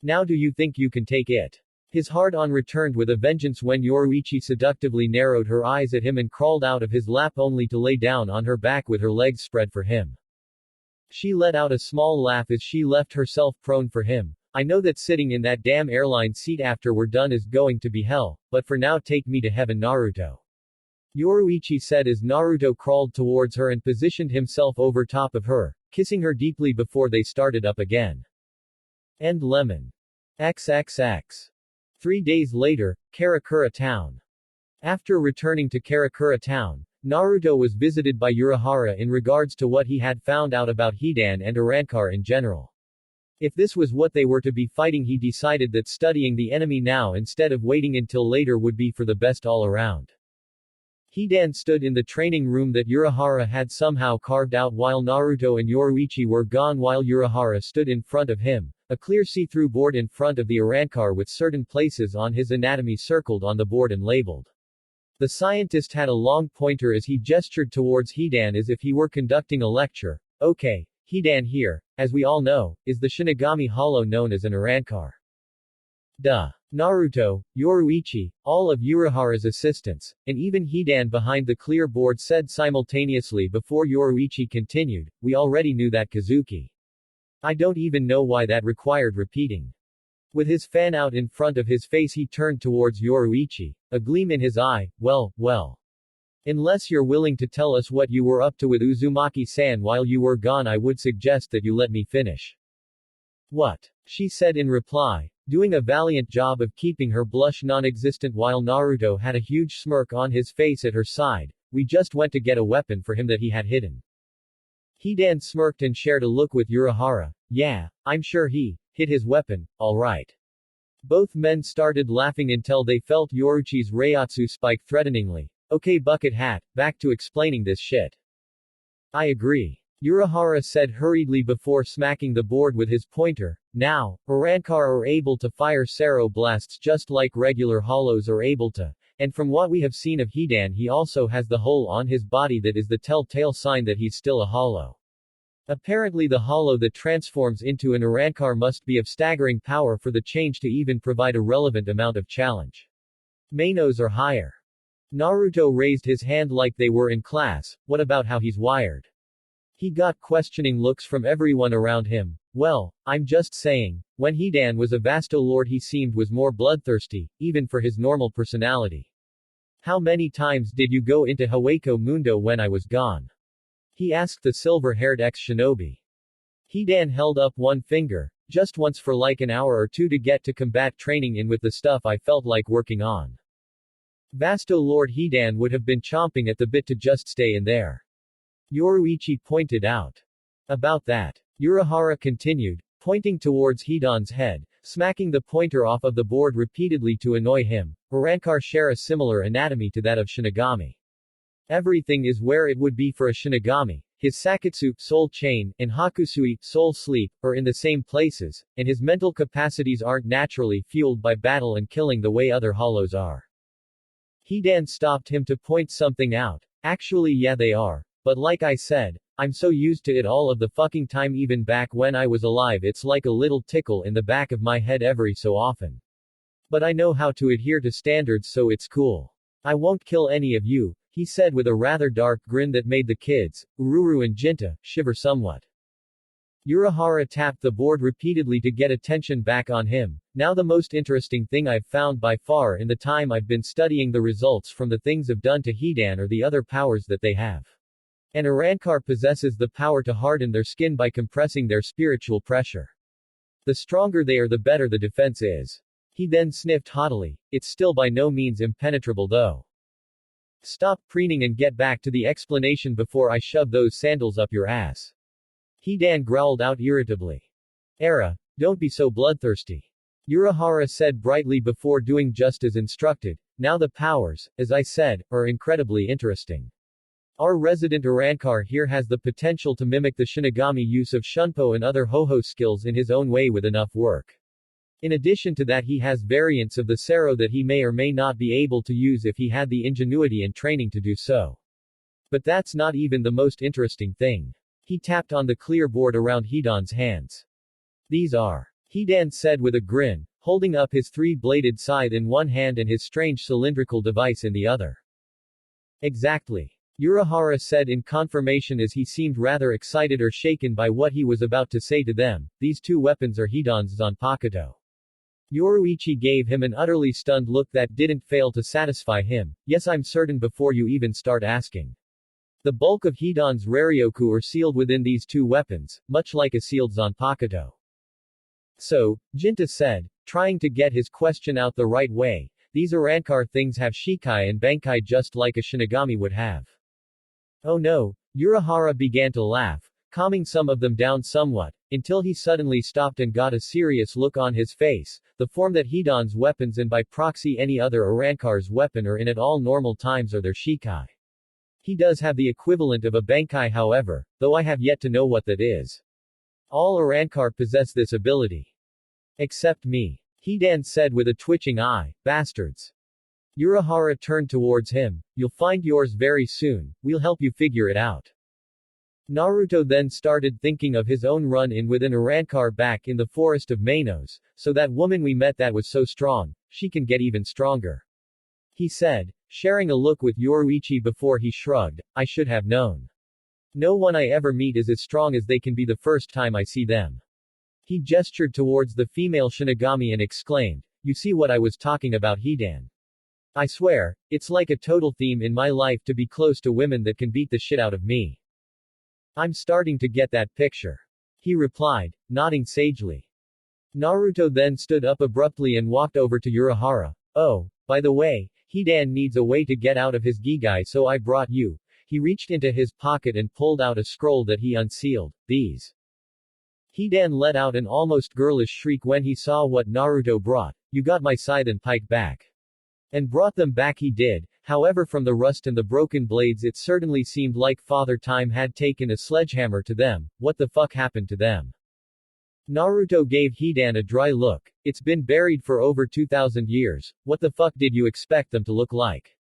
Now do you think you can take it? His hard-on returned with a vengeance when Yoruichi seductively narrowed her eyes at him and crawled out of his lap only to lay down on her back with her legs spread for him. She let out a small laugh as she left herself prone for him. I know that sitting in that damn airline seat after we're done is going to be hell, but for now take me to heaven, Naruto. Yoruichi said as Naruto crawled towards her and positioned himself over top of her, kissing her deeply before they started up again. End lemon. XXX. 3 days later, Karakura Town. After returning to Karakura Town, Naruto was visited by Urahara in regards to what he had found out about Hidan and Arrancar in general. If this was what they were to be fighting, he decided that studying the enemy now instead of waiting until later would be for the best all around. Hidan stood in the training room that Urahara had somehow carved out while Naruto and Yoruichi were gone, while Urahara stood in front of him, a clear see-through board in front of the Arrancar with certain places on his anatomy circled on the board and labeled. The scientist had a long pointer as he gestured towards Hidan as if he were conducting a lecture. Okay, Hidan here, as we all know, is the Shinigami Hollow known as an Arrancar. Duh. Naruto, Yoruichi, all of Urahara's assistants, and even Hidan behind the clear board said simultaneously before Yoruichi continued, we already knew that, Kazuki. I don't even know why that required repeating. With his fan out in front of his face he turned towards Yoruichi, a gleam in his eye. Well. Unless you're willing to tell us what you were up to with Uzumaki-san while you were gone, I would suggest that you let me finish. What? She said in reply, doing a valiant job of keeping her blush non-existent while Naruto had a huge smirk on his face at her side. We just went to get a weapon for him that he had hidden. Hidan smirked and shared a look with Urahara. Yeah, I'm sure he hid his weapon, alright. Both men started laughing until they felt Yoruichi's Reiatsu spike threateningly. Okay, bucket hat, back to explaining this shit. I agree. Urahara said hurriedly before smacking the board with his pointer. Now, Arrancar are able to fire Sero blasts just like regular hollows are able to, and from what we have seen of Hidan, he also has the hole on his body that is the telltale sign that he's still a hollow. Apparently the hollow that transforms into an Arrancar must be of staggering power for the change to even provide a relevant amount of challenge. Manos are higher. Naruto raised his hand like they were in class. What about how he's wired? He got questioning looks from everyone around him. Well, I'm just saying, when Hidan was a Vasto Lord he seemed was more bloodthirsty, even for his normal personality. How many times did you go into Hueco Mundo when I was gone? He asked the silver-haired ex-shinobi. Hidan held up one finger. Just once for like an hour or two to get to combat training in with the stuff I felt like working on. Vasto Lord Hidan would have been chomping at the bit to just stay in there. Yoruichi pointed out. About that. Urahara continued, pointing towards Hidan's head, smacking the pointer off of the board repeatedly to annoy him. Arrancar share a similar anatomy to that of Shinigami. Everything is where it would be for a Shinigami. His Sakatsu, soul chain, and Hakusui, soul sleep, are in the same places, and his mental capacities aren't naturally fueled by battle and killing the way other hollows are. Hidan stopped him to point something out. Actually yeah they are. But like I said, I'm so used to it all of the fucking time even back when I was alive it's like a little tickle in the back of my head every so often. But I know how to adhere to standards so it's cool. I won't kill any of you, he said with a rather dark grin that made the kids, Ururu and Jinta, shiver somewhat. Urahara tapped the board repeatedly to get attention back on him. Now the most interesting thing I've found by far in the time I've been studying the results from the things I've done to Hidan or the other powers that they have. An Arankar possesses the power to harden their skin by compressing their spiritual pressure. The stronger they are the better the defense is. He then sniffed haughtily. It's still by no means impenetrable though. Stop preening and get back to the explanation before I shove those sandals up your ass. Hidan growled out irritably. Era, don't be so bloodthirsty. Urahara said brightly before doing just as instructed. Now the powers, as I said, are incredibly interesting. Our resident Arankar here has the potential to mimic the Shinigami use of Shunpo and other Ho-Ho skills in his own way with enough work. In addition to that he has variants of the Sero that he may or may not be able to use if he had the ingenuity and training to do so. But that's not even the most interesting thing. He tapped on the clear board around Hidan's hands. These are. Hidan said with a grin, holding up his three-bladed scythe in one hand and his strange cylindrical device in the other. Exactly. Urahara said in confirmation as he seemed rather excited or shaken by what he was about to say to them. These two weapons are Hidan's Zanpakuto. Yoruichi gave him an utterly stunned look that didn't fail to satisfy him. Yes, I'm certain before you even start asking. The bulk of Hidan's Raryoku are sealed within these two weapons, much like a sealed Zanpakuto. So, Jinta said, trying to get his question out the right way, these Arankar things have Shikai and Bankai just like a Shinigami would have. Oh no, Urahara began to laugh, calming some of them down somewhat, until he suddenly stopped and got a serious look on his face, the form that Hidan's weapons and by proxy any other Arankar's weapon are in at all normal times are their Shikai. He does have the equivalent of a Bankai however, though I have yet to know what that is. All Arankar possess this ability. Except me. Hidan said with a twitching eye, bastards. Urahara turned towards him, you'll find yours very soon, we'll help you figure it out. Naruto then started thinking of his own run-in with an Arankar back in the forest of Manos, so that woman we met that was so strong, she can get even stronger. He said, sharing a look with Yoruichi before he shrugged, I should have known. No one I ever meet is as strong as they can be the first time I see them. He gestured towards the female Shinigami and exclaimed, you see what I was talking about Hidan. I swear, it's like a total theme in my life to be close to women that can beat the shit out of me. I'm starting to get that picture. He replied, nodding sagely. Naruto then stood up abruptly and walked over to Urahara. Oh, by the way, Hidan needs a way to get out of his Gigai so I brought you. He reached into his pocket and pulled out a scroll that he unsealed. These. Hidan let out an almost girlish shriek when he saw what Naruto brought. You got my scythe and pike back. And brought them back he did, however from the rust and the broken blades it certainly seemed like Father Time had taken a sledgehammer to them. What the fuck happened to them? Naruto gave Hidan a dry look. It's been buried for over 2,000 years, what the fuck did you expect them to look like?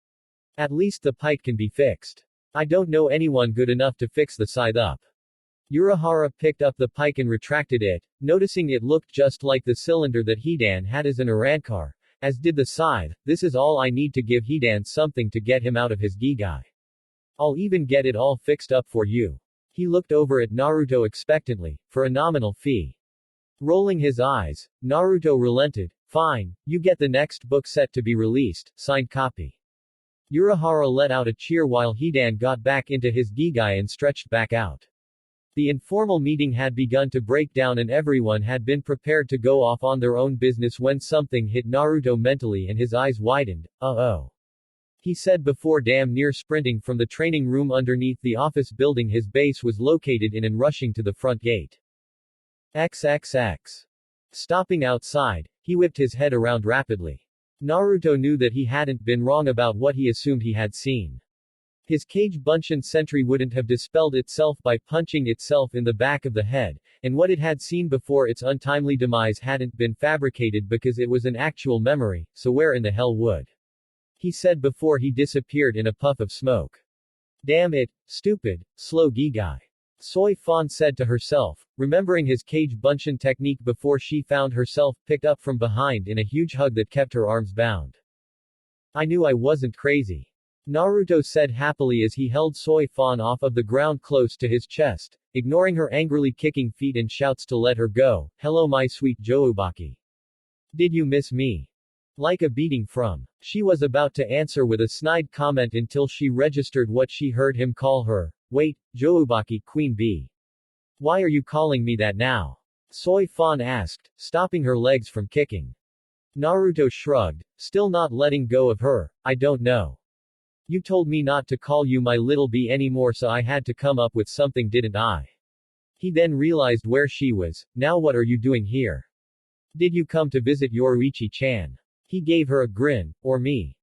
At least the pike can be fixed. I don't know anyone good enough to fix the scythe up. Urahara picked up the pike and retracted it, noticing it looked just like the cylinder that Hidan had as an Arankar. As did the scythe. This is all I need to give Hidan something to get him out of his Gigai. I'll even get it all fixed up for you. He looked over at Naruto expectantly, for a nominal fee. Rolling his eyes, Naruto relented. Fine, you get the next book set to be released, signed copy. Urahara let out a cheer while Hidan got back into his Gigai and stretched back out. The informal meeting had begun to break down and everyone had been prepared to go off on their own business when something hit Naruto mentally and his eyes widened. Uh-oh. He said before damn near sprinting from the training room underneath the office building his base was located in and rushing to the front gate. XXX. Stopping outside, he whipped his head around rapidly. Naruto knew that he hadn't been wrong about what he assumed he had seen. His cage bunshin sentry wouldn't have dispelled itself by punching itself in the back of the head, and what it had seen before its untimely demise hadn't been fabricated because it was an actual memory, so where in the hell would he said before he disappeared in a puff of smoke. Damn it, stupid, slow Gigai. Soy Fan said to herself, remembering his cage bunshin technique before she found herself picked up from behind in a huge hug that kept her arms bound. I knew I wasn't crazy. Naruto said happily as he held Soy Fan off of the ground close to his chest, ignoring her angrily kicking feet and shouts to let her go. Hello my sweet Joubaki. Did you miss me? Like a beating from. She was about to answer with a snide comment until she registered what she heard him call her. Wait, Joubaki Queen Bee. Why are you calling me that now? Soy Fan asked, stopping her legs from kicking. Naruto shrugged, still not letting go of her. I don't know. You told me not to call you my little bee anymore, so I had to come up with something, didn't I? He then realized where she was. Now what are you doing here? Did you come to visit Yoruichi-chan? He gave her a grin. Or me?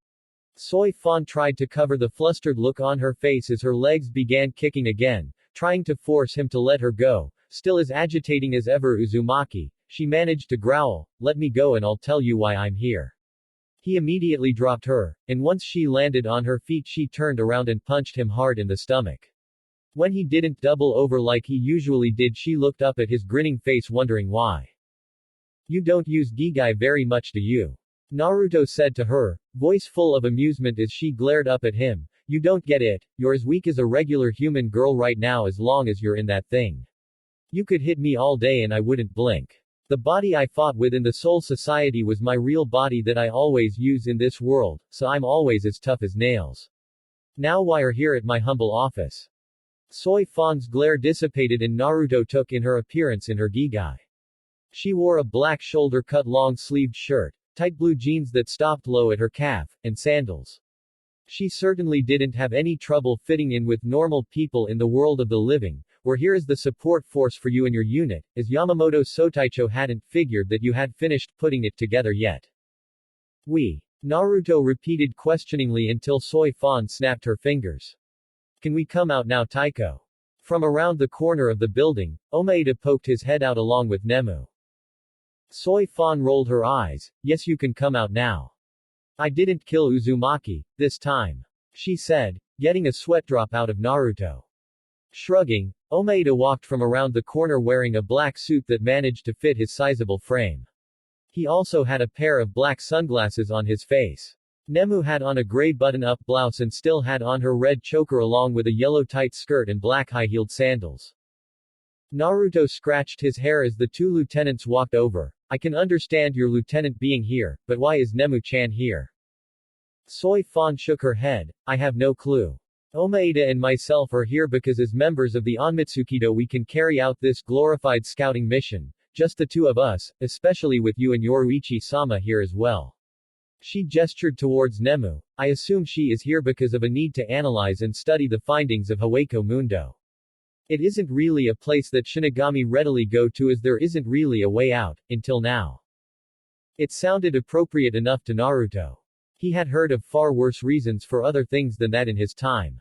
Soy Fan tried to cover the flustered look on her face as her legs began kicking again, trying to force him to let her go. Still as agitating as ever Uzumaki, she managed to growl, let me go and I'll tell you why I'm here. He immediately dropped her, and once she landed on her feet she turned around and punched him hard in the stomach. When he didn't double over like he usually did, she looked up at his grinning face wondering why. You don't use Gigai very much, do you? Naruto said to her, voice full of amusement as she glared up at him. You don't get it, you're as weak as a regular human girl right now as long as you're in that thing. You could hit me all day and I wouldn't blink. The body I fought with in the Soul Society was my real body that I always use in this world, so I'm always as tough as nails. Now why are here at my humble office? Soy Fan's glare dissipated and Naruto took in her appearance in her Gigai. She wore a black shoulder-cut long-sleeved shirt, tight blue jeans that stopped low at her calf, and sandals. She certainly didn't have any trouble fitting in with normal people in the world of the living. We're here as the support force for you and your unit, as Yamamoto Sotaicho hadn't figured that you had finished putting it together yet. We. Naruto repeated questioningly until Soy Fan snapped her fingers. Can we come out now, Taiko? From around the corner of the building, Omaeda poked his head out along with Nemu. Soy Fan rolled her eyes. Yes, you can come out now. I didn't kill Uzumaki, this time. She said, getting a sweat drop out of Naruto. Shrugging, Omaeda walked from around the corner wearing a black suit that managed to fit his sizable frame. He also had a pair of black sunglasses on his face. Nemu had on a gray button-up blouse and still had on her red choker along with a yellow tight skirt and black high-heeled sandals. Naruto scratched his hair as the two lieutenants walked over. I can understand your lieutenant being here, but why is Nemu-chan here? Soy Fan shook her head. I have no clue. Omaeda and myself are here because as members of the Onmitsukido we can carry out this glorified scouting mission, just the two of us, especially with you and Yoruichi-sama here as well. She gestured towards Nemu. I assume she is here because of a need to analyze and study the findings of Hawako Mundo. It isn't really a place that Shinigami readily go to as there isn't really a way out, until now. It sounded appropriate enough to Naruto. He had heard of far worse reasons for other things than that in his time.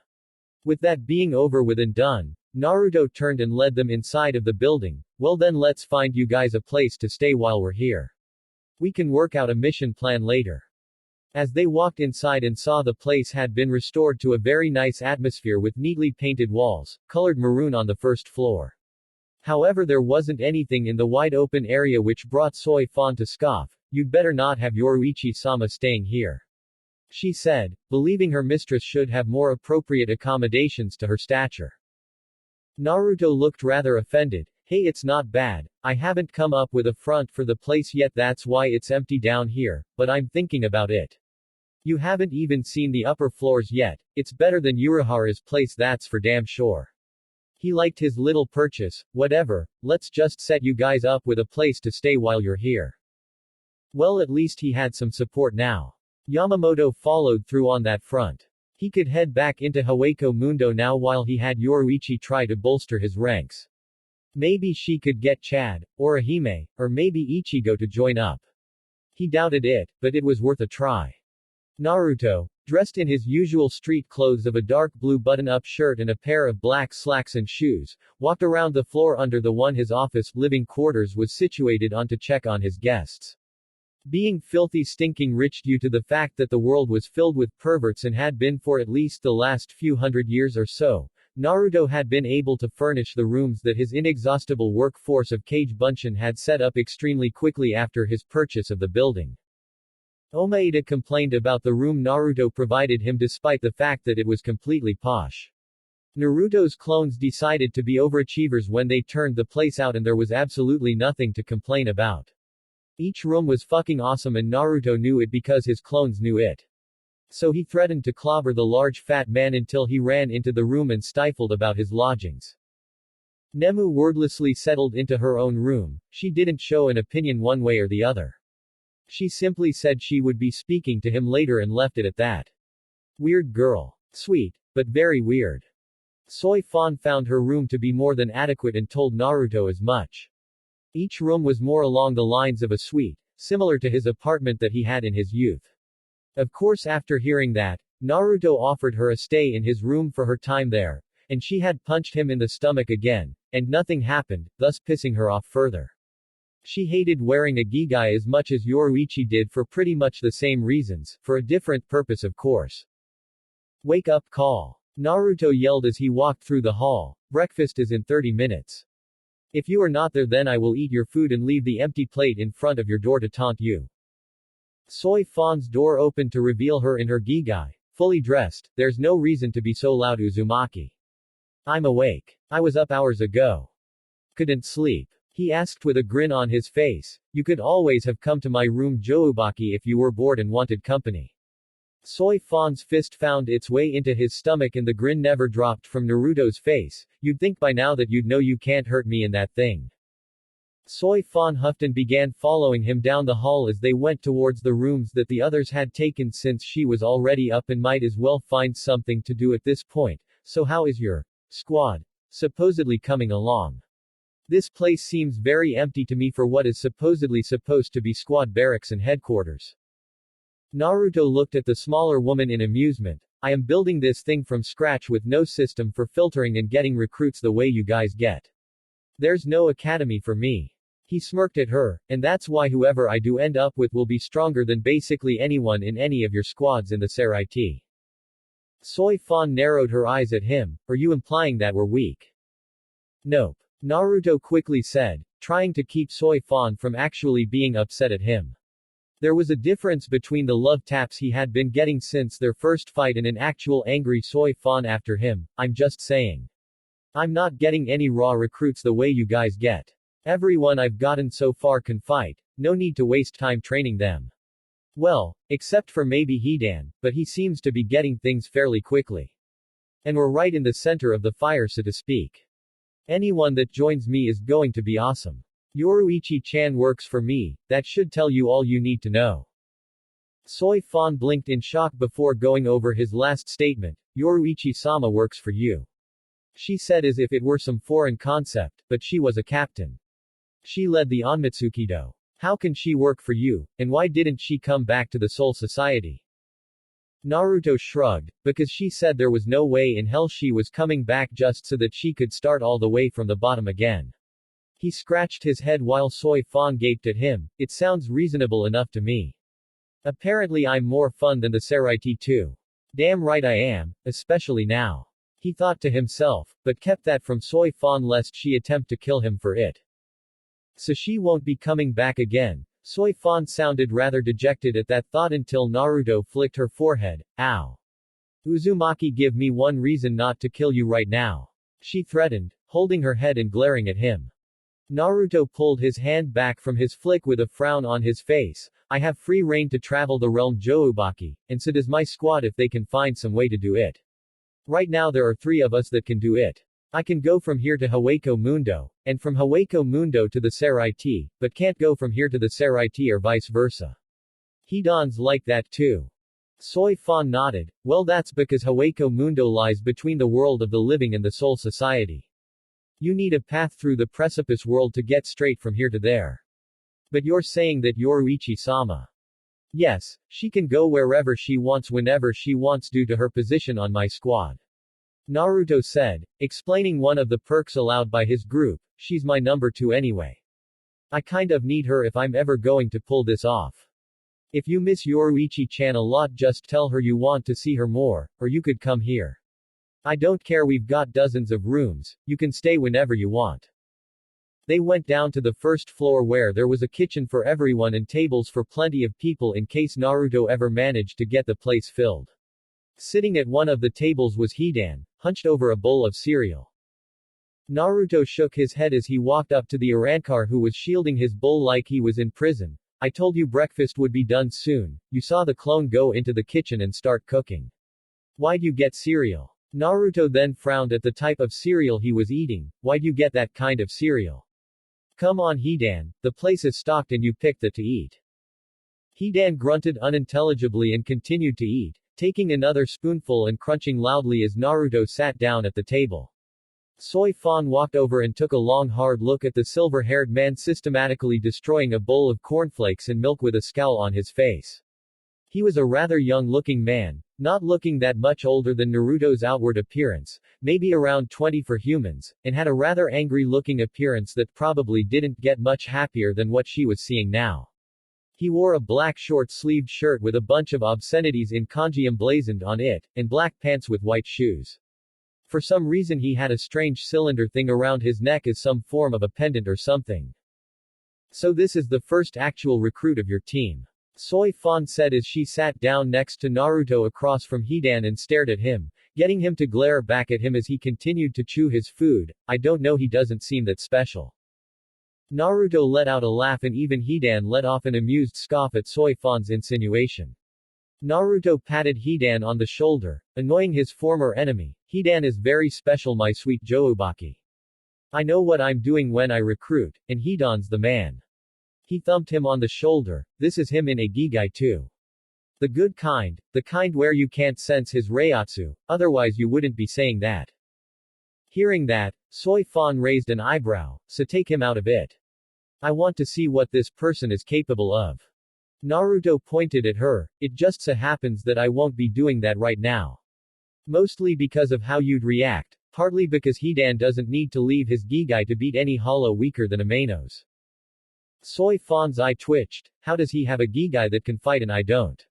With that being over with and done, Naruto turned and led them inside of the building. Well then let's find you guys a place to stay while we're here. We can work out a mission plan later. As they walked inside and saw the place had been restored to a very nice atmosphere with neatly painted walls, colored maroon on the first floor. However, there wasn't anything in the wide open area which brought Soy Fan to scoff. You'd better not have Yoruichi-sama staying here. She said, believing her mistress should have more appropriate accommodations to her stature. Naruto looked rather offended. Hey, it's not bad. I haven't come up with a front for the place yet, that's why it's empty down here, but I'm thinking about it. You haven't even seen the upper floors yet. It's better than Urahara's place, that's for damn sure. He liked his little purchase. Whatever, let's just set you guys up with a place to stay while you're here. Well, at least he had some support now. Yamamoto followed through on that front. He could head back into Hawako Mundo now while he had Yoruichi try to bolster his ranks. Maybe she could get Chad, or Ahime, or maybe Ichigo to join up. He doubted it, but it was worth a try. Naruto, Dressed in his usual street clothes of a dark blue button-up shirt and a pair of black slacks and shoes, walked around the floor under the one his office, living quarters was situated on to check on his guests. Being filthy stinking rich due to the fact that the world was filled with perverts and had been for at least the last few hundred years or so, Naruto had been able to furnish the rooms that his inexhaustible workforce of Kage Bunshin had set up extremely quickly after his purchase of the building. Omaeda complained about the room Naruto provided him despite the fact that it was completely posh. Naruto's clones decided to be overachievers when they turned the place out and there was absolutely nothing to complain about. Each room was fucking awesome and Naruto knew it because his clones knew it. So he threatened to clobber the large fat man until he ran into the room and stifled about his lodgings. Nemu wordlessly settled into her own room. She didn't show an opinion one way or the other. She simply said she would be speaking to him later and left it at that. Weird girl. Sweet, but very weird. Soi Fan found her room to be more than adequate and told Naruto as much. Each room was more along the lines of a suite, similar to his apartment that he had in his youth. Of course, after hearing that, Naruto offered her a stay in his room for her time there, and she had punched him in the stomach again, and nothing happened, thus pissing her off further. She hated wearing a gigai as much as Yoruichi did for pretty much the same reasons, for a different purpose of course. Wake up call. Naruto yelled as he walked through the hall. Breakfast is in 30 minutes. If you are not there, then I will eat your food and leave the empty plate in front of your door to taunt you. Soi Fan's door opened to reveal her in her gigai, fully dressed. There's no reason to be so loud, Uzumaki. I'm awake. I was up hours ago. Couldn't sleep. He asked with a grin on his face. You could always have come to my room, Joubaki, if you were bored and wanted company. Soi Fan's fist found its way into his stomach and the grin never dropped from Naruto's face. You'd think by now that you'd know you can't hurt me in that thing. Soi Fan huffed and began following him down the hall as they went towards the rooms that the others had taken since she was already up and might as well find something to do at this point. So how is your squad supposedly coming along? This place seems very empty to me for what is supposedly supposed to be squad barracks and headquarters. Naruto looked at the smaller woman in amusement. I am building this thing from scratch with no system for filtering and getting recruits the way you guys get. There's no academy for me. He smirked at her, and that's why whoever I do end up with will be stronger than basically anyone in any of your squads in the Seraiti. Soi Fan narrowed her eyes at him. Are you implying that we're weak? Nope. Naruto quickly said, trying to keep Soi Fan from actually being upset at him. There was a difference between the love taps he had been getting since their first fight and an actual angry Soi Fan after him. I'm just saying. I'm not getting any raw recruits the way you guys get. Everyone I've gotten so far can fight, no need to waste time training them. Well, except for maybe Hidan, but he seems to be getting things fairly quickly. And we're right in the center of the fire, so to speak. Anyone that joins me is going to be awesome. Yoruichi-chan works for me, that should tell you all you need to know. Soi Fan blinked in shock before going over his last statement. Yoruichi-sama works for you. She said as if it were some foreign concept, but she was a captain. She led the Onmitsukido. How can she work for you, and why didn't she come back to the Soul Society? Naruto shrugged, because she said there was no way in hell she was coming back just so that she could start all the way from the bottom again. He scratched his head while Soi Fan gaped at him. It sounds reasonable enough to me. Apparently I'm more fun than the Seraiti too. Damn right I am, especially now. He thought to himself, but kept that from Soi Fan lest she attempt to kill him for it. So she won't be coming back again. Soi Fan sounded rather dejected at that thought until Naruto flicked her forehead. Ow. Uzumaki, give me one reason not to kill you right now. She threatened, holding her head and glaring at him. Naruto pulled his hand back from his flick with a frown on his face. I have free reign to travel the realm Joubaki, and so does my squad if they can find some way to do it. Right now there are 3 of us that can do it. I can go from here to Hueco Mundo, and from Hueco Mundo to the Seraiti, but can't go from here to the Seraiti or vice versa. Hidan's like that too. Soi Fan nodded. Well, that's because Hueco Mundo lies between the world of the living and the Soul Society. You need a path through the precipice world to get straight from here to there. But you're saying that Yoruichi-sama Yes, she can go wherever she wants whenever she wants due to her position on my squad. Naruto said, explaining one of the perks allowed by his group. She's my number 2 anyway. I kind of need her if I'm ever going to pull this off. If you miss Yoruichi-chan a lot, just tell her you want to see her more, or you could come here. I don't care, we've got dozens of rooms, you can stay whenever you want. They went down to the first floor where there was a kitchen for everyone and tables for plenty of people in case Naruto ever managed to get the place filled. Sitting at one of the tables was Hidan, hunched over a bowl of cereal. Naruto shook his head as he walked up to the Arankar who was shielding his bowl like he was in prison. I told you breakfast would be done soon, you saw the clone go into the kitchen and start cooking. Why'd you get cereal? Naruto then frowned at the type of cereal he was eating. Why'd you get that kind of cereal? Come on Hidan, the place is stocked and you picked it to eat. Hidan grunted unintelligibly and continued to eat, taking another spoonful and crunching loudly as Naruto sat down at the table. Soy Fan walked over and took a long hard look at the silver-haired man systematically destroying a bowl of cornflakes and milk with a scowl on his face. He was a rather young-looking man, not looking that much older than Naruto's outward appearance, maybe around 20 for humans, and had a rather angry-looking appearance that probably didn't get much happier than what she was seeing now. He wore a black short-sleeved shirt with a bunch of obscenities in kanji emblazoned on it, and black pants with white shoes. For some reason he had a strange cylinder thing around his neck as some form of a pendant or something. So this is the first actual recruit of your team. Soy Fan said as she sat down next to Naruto across from Hidan and stared at him, getting him to glare back at him as he continued to chew his food. I don't know, he doesn't seem that special. Naruto let out a laugh and even Hidan let off an amused scoff at Soy Fan's insinuation. Naruto patted Hidan on the shoulder, annoying his former enemy. Hidan is very special, my sweet Joubaki. I know what I'm doing when I recruit, and Hidan's the man. He thumped him on the shoulder. This is him in a Gigai too. The good kind, the kind where you can't sense his Reiatsu, otherwise you wouldn't be saying that. Hearing that, Soy Fan raised an eyebrow, so take him out of it. I want to see what this person is capable of. Naruto pointed at her. It just so happens that I won't be doing that right now. Mostly because of how you'd react, partly because Hidan doesn't need to leave his Gigai to beat any hollow weaker than Ameno's. Soy Fan's eye twitched. How does he have a Gigai that can fight and I don't?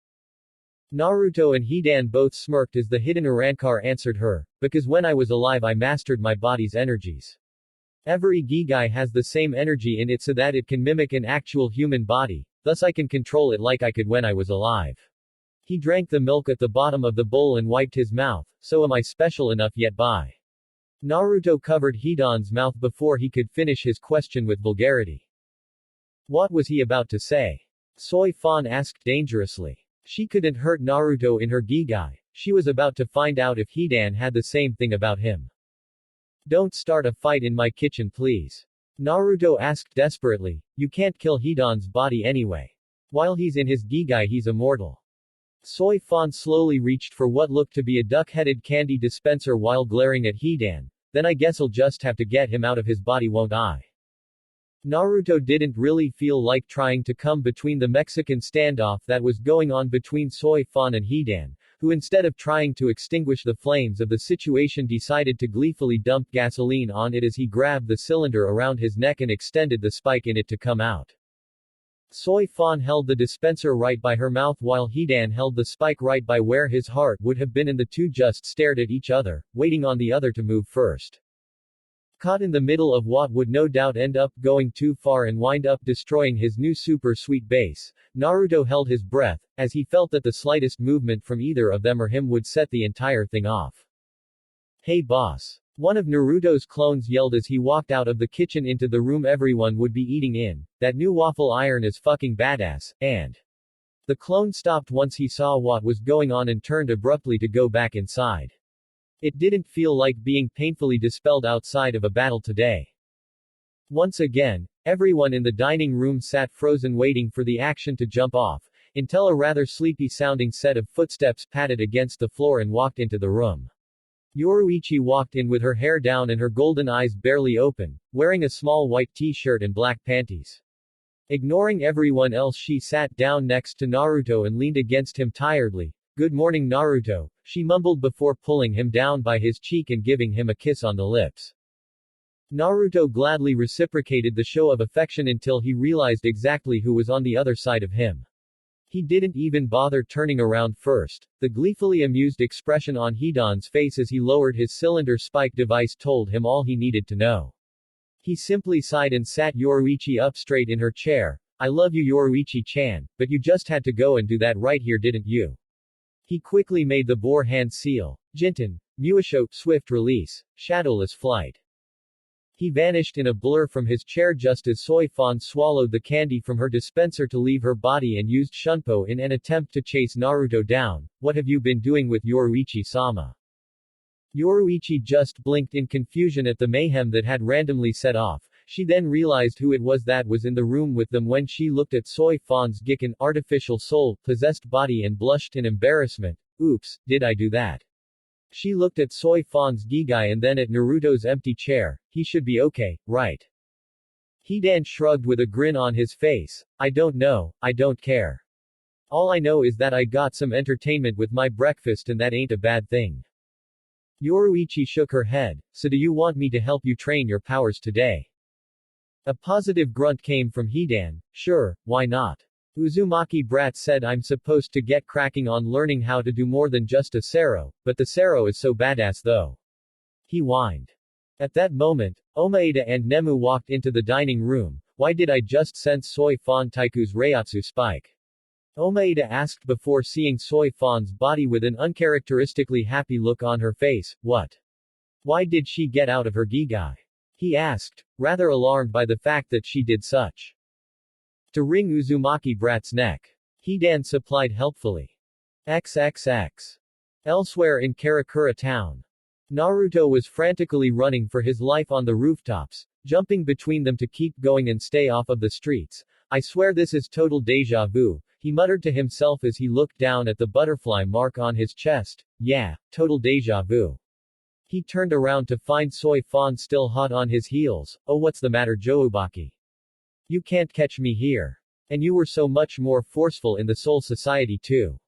Naruto and Hidan both smirked as the hidden Arankar answered her, because when I was alive I mastered my body's energies. Every Gigai has the same energy in it so that it can mimic an actual human body, thus I can control it like I could when I was alive. He drank the milk at the bottom of the bowl and wiped his mouth. So am I special enough yet? Bye. Naruto covered Hidan's mouth before he could finish his question with vulgarity. What was he about to say? Soy Fan asked dangerously. She couldn't hurt Naruto in her Gigai. She was about to find out if Hidan had the same thing about him. Don't start a fight in my kitchen please. Naruto asked desperately. You can't kill Hidan's body anyway. While he's in his Gigai he's immortal. Soy Fan slowly reached for what looked to be a duck-headed candy dispenser while glaring at Hidan. Then I guess I'll just have to get him out of his body, won't I? Naruto didn't really feel like trying to come between the Mexican standoff that was going on between Soy Fan and Hidan, who instead of trying to extinguish the flames of the situation decided to gleefully dump gasoline on it as he grabbed the cylinder around his neck and extended the spike in it to come out. Soy Fan held the dispenser right by her mouth while Hidan held the spike right by where his heart would have been, and the two just stared at each other, waiting on the other to move first. Caught in the middle of what would no doubt end up going too far and wind up destroying his new super sweet base, Naruto held his breath, as he felt that the slightest movement from either of them or him would set the entire thing off. Hey boss. One of Naruto's clones yelled as he walked out of the kitchen into the room everyone would be eating in. That new waffle iron is fucking badass, and... The clone stopped once he saw what was going on and turned abruptly to go back inside. It didn't feel like being painfully dispelled outside of a battle today. Once again, everyone in the dining room sat frozen waiting for the action to jump off, until a rather sleepy-sounding set of footsteps patted against the floor and walked into the room. Yoruichi walked in with her hair down and her golden eyes barely open, wearing a small white t-shirt and black panties. Ignoring everyone else, she sat down next to Naruto and leaned against him tiredly. "Good morning, Naruto," she mumbled before pulling him down by his cheek and giving him a kiss on the lips. Naruto gladly reciprocated the show of affection until he realized exactly who was on the other side of him. He didn't even bother turning around first. The gleefully amused expression on Hidan's face as he lowered his cylinder spike device told him all he needed to know. He simply sighed and sat Yoruichi up straight in her chair. "I love you, Yoruichi-chan, but you just had to go and do that right here, didn't you?" He quickly made the boar hand seal. Jinten, Muisho, swift release, shadowless flight. He vanished in a blur from his chair just as Soifan swallowed the candy from her dispenser to leave her body and used Shunpo in an attempt to chase Naruto down. "What have you been doing with Yoruichi-sama?" Yoruichi just blinked in confusion at the mayhem that had randomly set off. She then realized who it was that was in the room with them when she looked at Soifan's Gikken, artificial soul, possessed body and blushed in embarrassment. "Oops, did I do that?" She looked at Soifan's Gigai and then at Naruto's empty chair. "He should be okay, right?" Hidan shrugged with a grin on his face. "I don't know, I don't care. All I know is that I got some entertainment with my breakfast and that ain't a bad thing." Yoruichi shook her head. "So do you want me to help you train your powers today?" A positive grunt came from Hidan. "Sure, why not? Uzumaki brat said I'm supposed to get cracking on learning how to do more than just a Sero, but the Sero is so badass though." He whined. At that moment, Omaeda and Nemu walked into the dining room. "Why did I just sense Soifan Taiku's Reiatsu spike?" Omaeda asked before seeing Soifan's body with an uncharacteristically happy look on her face. "What? Why did she get out of her Gigai?" he asked, rather alarmed by the fact that she did such. "To wring Uzumaki brat's neck." Hidan supplied helpfully. XXX. Elsewhere in Karakura town. Naruto was frantically running for his life on the rooftops, jumping between them to keep going and stay off of the streets. "I swear this is total deja vu," he muttered to himself as he looked down at the butterfly mark on his chest. "Yeah, total deja vu." He turned around to find Soifan still hot on his heels. "Oh, what's the matter, Joubaki? You can't catch me here. And you were so much more forceful in the Soul Society too.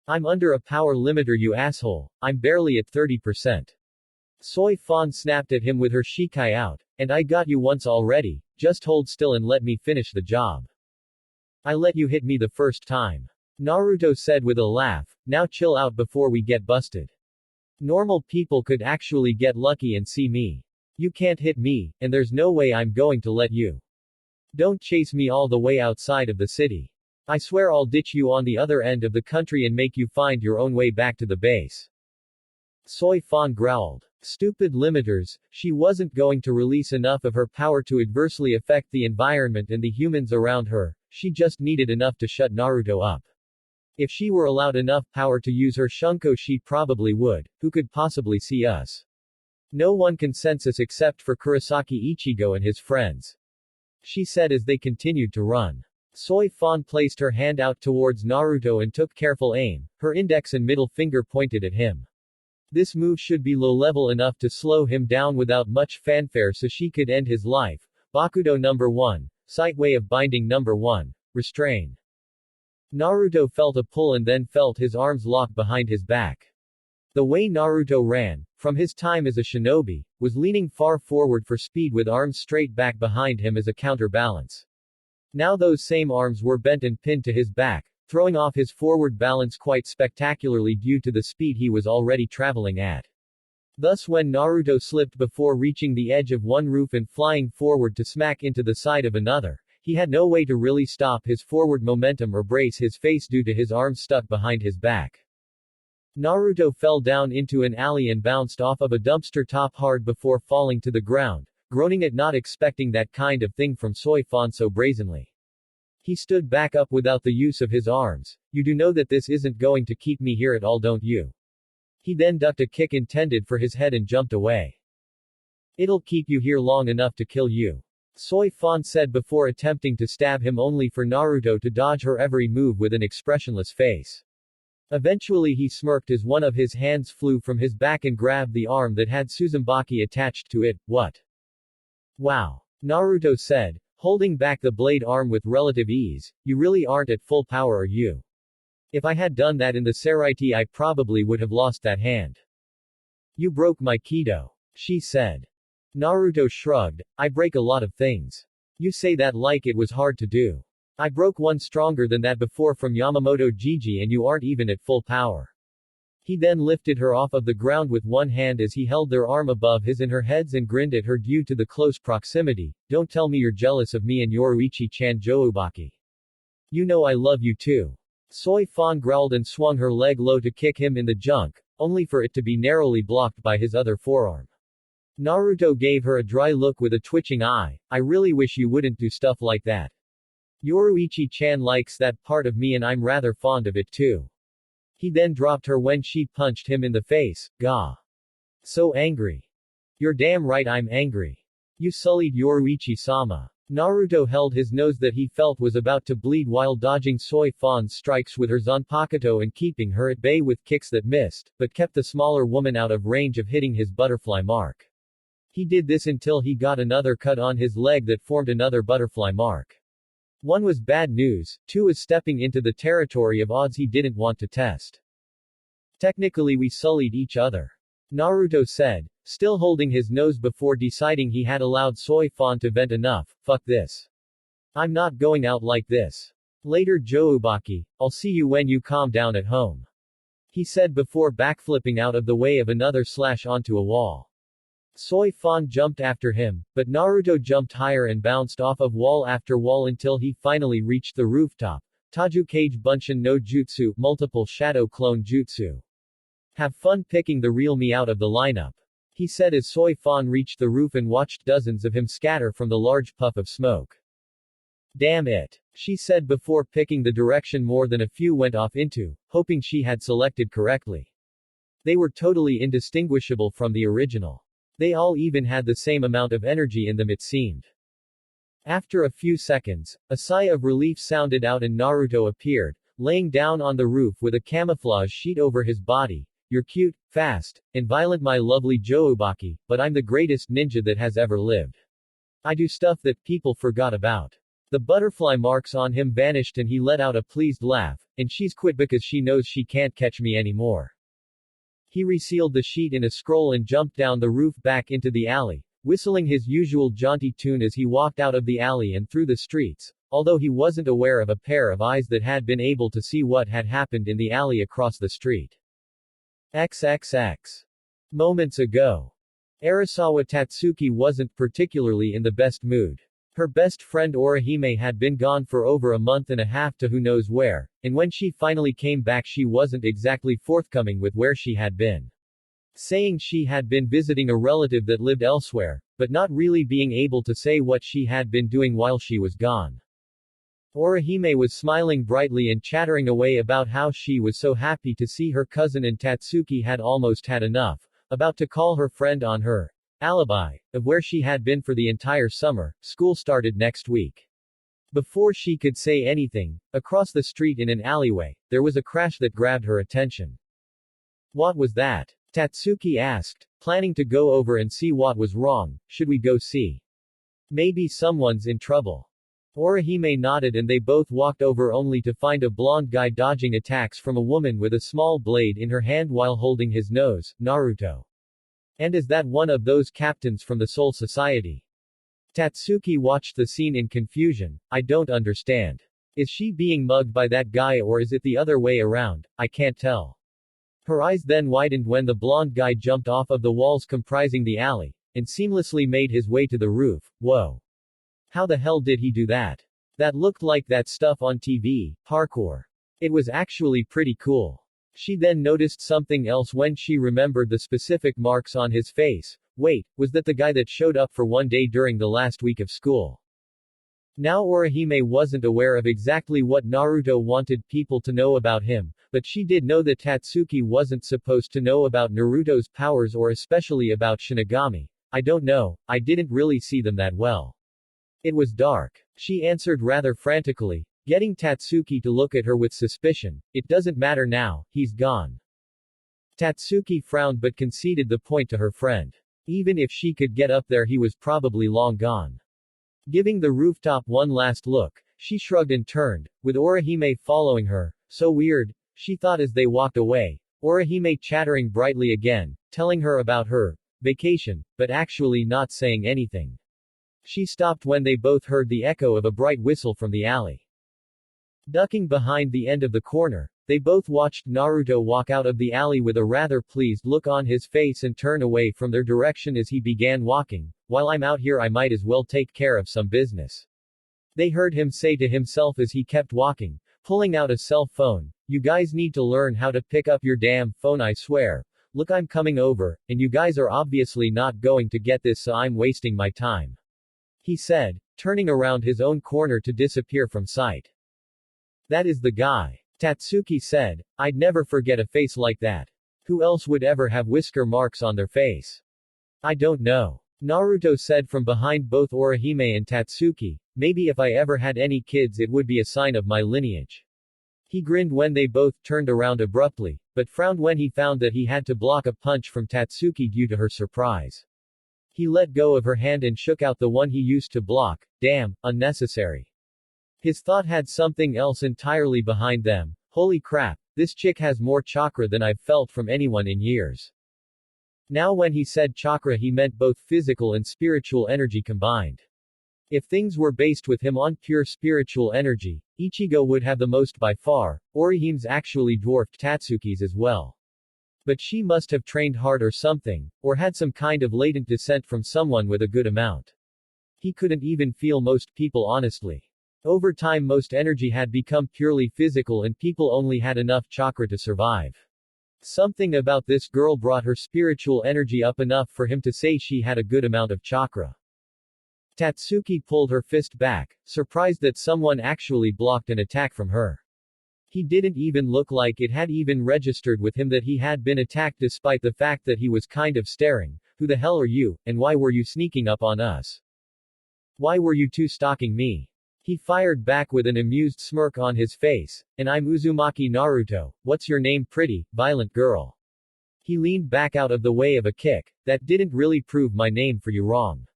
I'm under a power limiter, you asshole. I'm barely at 30%. Soifan snapped at him with her shikai out. "And I got you once already, just hold still and let me finish the job." "I let you hit me the first time," Naruto said with a laugh. "Now chill out before we get busted. Normal people could actually get lucky and see me. You can't hit me, and there's no way I'm going to let you. Don't chase me all the way outside of the city. I swear I'll ditch you on the other end of the country and make you find your own way back to the base." Soifan growled. Stupid limiters, she wasn't going to release enough of her power to adversely affect the environment and the humans around her, she just needed enough to shut Naruto up. If she were allowed enough power to use her Shunko, she probably would. Who could possibly see us? No one consensus except for Kurosaki Ichigo and his friends, she said as they continued to run. Soifan placed her hand out towards Naruto and took careful aim, her index and middle finger pointed at him. This move should be low-level enough to slow him down without much fanfare so she could end his life. Bakudo number 1. Sight way of binding number 1. Restrain. Naruto felt a pull and then felt his arms lock behind his back. The way Naruto ran, from his time as a shinobi, was leaning far forward for speed with arms straight back behind him as a counterbalance. Now those same arms were bent and pinned to his back, throwing off his forward balance quite spectacularly due to the speed he was already traveling at. Thus when Naruto slipped before reaching the edge of one roof and flying forward to smack into the side of another, he had no way to really stop his forward momentum or brace his face due to his arms stuck behind his back. Naruto fell down into an alley and bounced off of a dumpster top hard before falling to the ground, groaning at not expecting that kind of thing from Soifan so brazenly. He stood back up without the use of his arms. "You do know that this isn't going to keep me here at all, don't you?" He then ducked a kick intended for his head and jumped away. "It'll keep you here long enough to kill you," Soifan said before attempting to stab him, only for Naruto to dodge her every move with an expressionless face. Eventually he smirked as one of his hands flew from his back and grabbed the arm that had Suzumaki attached to it. "What? Wow," Naruto said. holding back the blade arm with relative ease. You really aren't at full power, are you? If I had done that in the Seraiti, I probably would have lost that hand. You broke my Kido, she said. Naruto shrugged. I break a lot of things. You say that like it was hard to do. I broke one stronger than that before from Yamamoto Gigi and you aren't even at full power. He then lifted her off of the ground with one hand as he held their arm above his and her heads and grinned at her due to the close proximity. Don't tell me you're jealous of me and Yoruichi-chan Joubaki. You know I love you too. Soy Fan growled and swung her leg low to kick him in the junk, only for it to be narrowly blocked by his other forearm. Naruto gave her a dry look with a twitching eye. I really wish you wouldn't do stuff like that. Yoruichi-chan likes that part of me and I'm rather fond of it too. He then dropped her when she punched him in the face. Gah. So angry. You're damn right I'm angry. You sullied Yoruichi-sama. Naruto held his nose that he felt was about to bleed while dodging Soy Fan's strikes with her Zanpakuto and keeping her at bay with kicks that missed, but kept the smaller woman out of range of hitting his butterfly mark. He did this until he got another cut on his leg that formed another butterfly mark. One was bad news, two was stepping into the territory of odds he didn't want to test. Technically we sullied each other. Naruto said, still holding his nose before deciding he had allowed Soy Fan to vent enough. Fuck this. I'm not going out like this. Later Joubaki, I'll see you when you calm down at home. He said before backflipping out of the way of another slash onto a wall. Soy Fan jumped after him, but Naruto jumped higher and bounced off of wall after wall until he finally reached the rooftop. Taju Kage Bunshin no Jutsu, multiple shadow clone jutsu. Have fun picking the real me out of the lineup. He said as Soy Fan reached the roof and watched dozens of him scatter from the large puff of smoke. Damn it. She said before picking the direction more than a few went off into, hoping she had selected correctly. They were totally indistinguishable from the original. They all even had the same amount of energy in them it seemed. After a few seconds, a sigh of relief sounded out and Naruto appeared, laying down on the roof with a camouflage sheet over his body. You're cute, fast, and violent my lovely Joubaki, but I'm the greatest ninja that has ever lived. I do stuff that people forgot about. The butterfly marks on him vanished and he let out a pleased laugh, and she's quit because she knows she can't catch me anymore. He resealed the sheet in a scroll and jumped down the roof back into the alley, whistling his usual jaunty tune as he walked out of the alley and through the streets, although he wasn't aware of a pair of eyes that had been able to see what had happened in the alley across the street. XXX. Moments ago. Arasawa Tatsuki wasn't particularly in the best mood. Her best friend Orihime had been gone for over a month and a half to who knows where, and when she finally came back she wasn't exactly forthcoming with where she had been. Saying she had been visiting a relative that lived elsewhere, but not really being able to say what she had been doing while she was gone. Orihime was smiling brightly and chattering away about how she was so happy to see her cousin and Tatsuki had almost had enough, about to call her friend on her alibi of where she had been for the entire summer. School started next week. Before she could say anything, across the street in an alleyway, there was a crash that grabbed her attention. What was that? Tatsuki asked, planning to go over and see what was wrong. Should we go see? Maybe someone's in trouble. Orihime nodded and they both walked over only to find a blonde guy dodging attacks from a woman with a small blade in her hand while holding his nose. Naruto. And is that one of those captains from the Soul Society? Tatsuki watched the scene in confusion. I don't understand. Is she being mugged by that guy or is it the other way around? I can't tell. Her eyes then widened when the blonde guy jumped off of the walls comprising the alley, and seamlessly made his way to the roof. Whoa. How the hell did he do that? That looked like that stuff on TV, parkour. It was actually pretty cool. She then noticed something else when she remembered the specific marks on his face. Wait, was that the guy that showed up for one day during the last week of school? Now Orihime wasn't aware of exactly what Naruto wanted people to know about him, but she did know that Tatsuki wasn't supposed to know about Naruto's powers or especially about Shinigami. I don't know, I didn't really see them that well. It was dark. She answered rather frantically, getting Tatsuki to look at her with suspicion. It doesn't matter now, he's gone. Tatsuki frowned but conceded the point to her friend. Even if she could get up there he was probably long gone. Giving the rooftop one last look, she shrugged and turned, with Orihime following her. So weird, she thought as they walked away. Orihime chattering brightly again, telling her about her vacation, but actually not saying anything. She stopped when they both heard the echo of a bright whistle from the alley. Ducking behind the end of the corner, they both watched Naruto walk out of the alley with a rather pleased look on his face and turn away from their direction as he began walking. While I'm out here, I might as well take care of some business. They heard him say to himself as he kept walking, pulling out a cell phone. You guys need to learn how to pick up your damn phone, I swear. Look, I'm coming over, and you guys are obviously not going to get this, so I'm wasting my time. He said, turning around his own corner to disappear from sight. That is the guy. Tatsuki said, I'd never forget a face like that. Who else would ever have whisker marks on their face? I don't know. Naruto said from behind both Orihime and Tatsuki, maybe if I ever had any kids it would be a sign of my lineage. He grinned when they both turned around abruptly, but frowned when he found that he had to block a punch from Tatsuki due to her surprise. He let go of her hand and shook out the one he used to block. Damn, unnecessary. His thought had something else entirely behind them. Holy crap, this chick has more chakra than I've felt from anyone in years. Now when he said chakra he meant both physical and spiritual energy combined. If things were based with him on pure spiritual energy, Ichigo would have the most by far. Orihime's actually dwarfed Tatsuki's as well. But she must have trained hard or something, or had some kind of latent descent from someone with a good amount. He couldn't even feel most people honestly. Over time most energy had become purely physical and people only had enough chakra to survive. Something about this girl brought her spiritual energy up enough for him to say she had a good amount of chakra. Tatsuki pulled her fist back, surprised that someone actually blocked an attack from her. He didn't even look like it had even registered with him that he had been attacked despite the fact that he was kind of staring. Who the hell are you, and why were you sneaking up on us? Why were you two stalking me? He fired back with an amused smirk on his face, and I'm Uzumaki Naruto, what's your name pretty, violent girl? He leaned back out of the way of a kick, that didn't really prove my name for you wrong.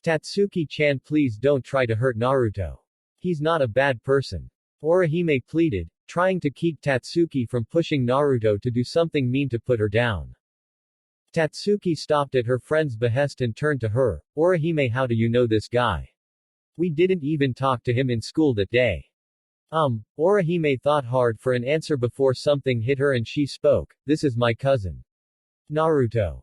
Tatsuki-chan please don't try to hurt Naruto. He's not a bad person. Orihime pleaded, trying to keep Tatsuki from pushing Naruto to do something mean to put her down. Tatsuki stopped at her friend's behest and turned to her, Orihime how do you know this guy? We didn't even talk to him in school that day. Orihime thought hard for an answer before something hit her and she spoke, this is my cousin. Naruto.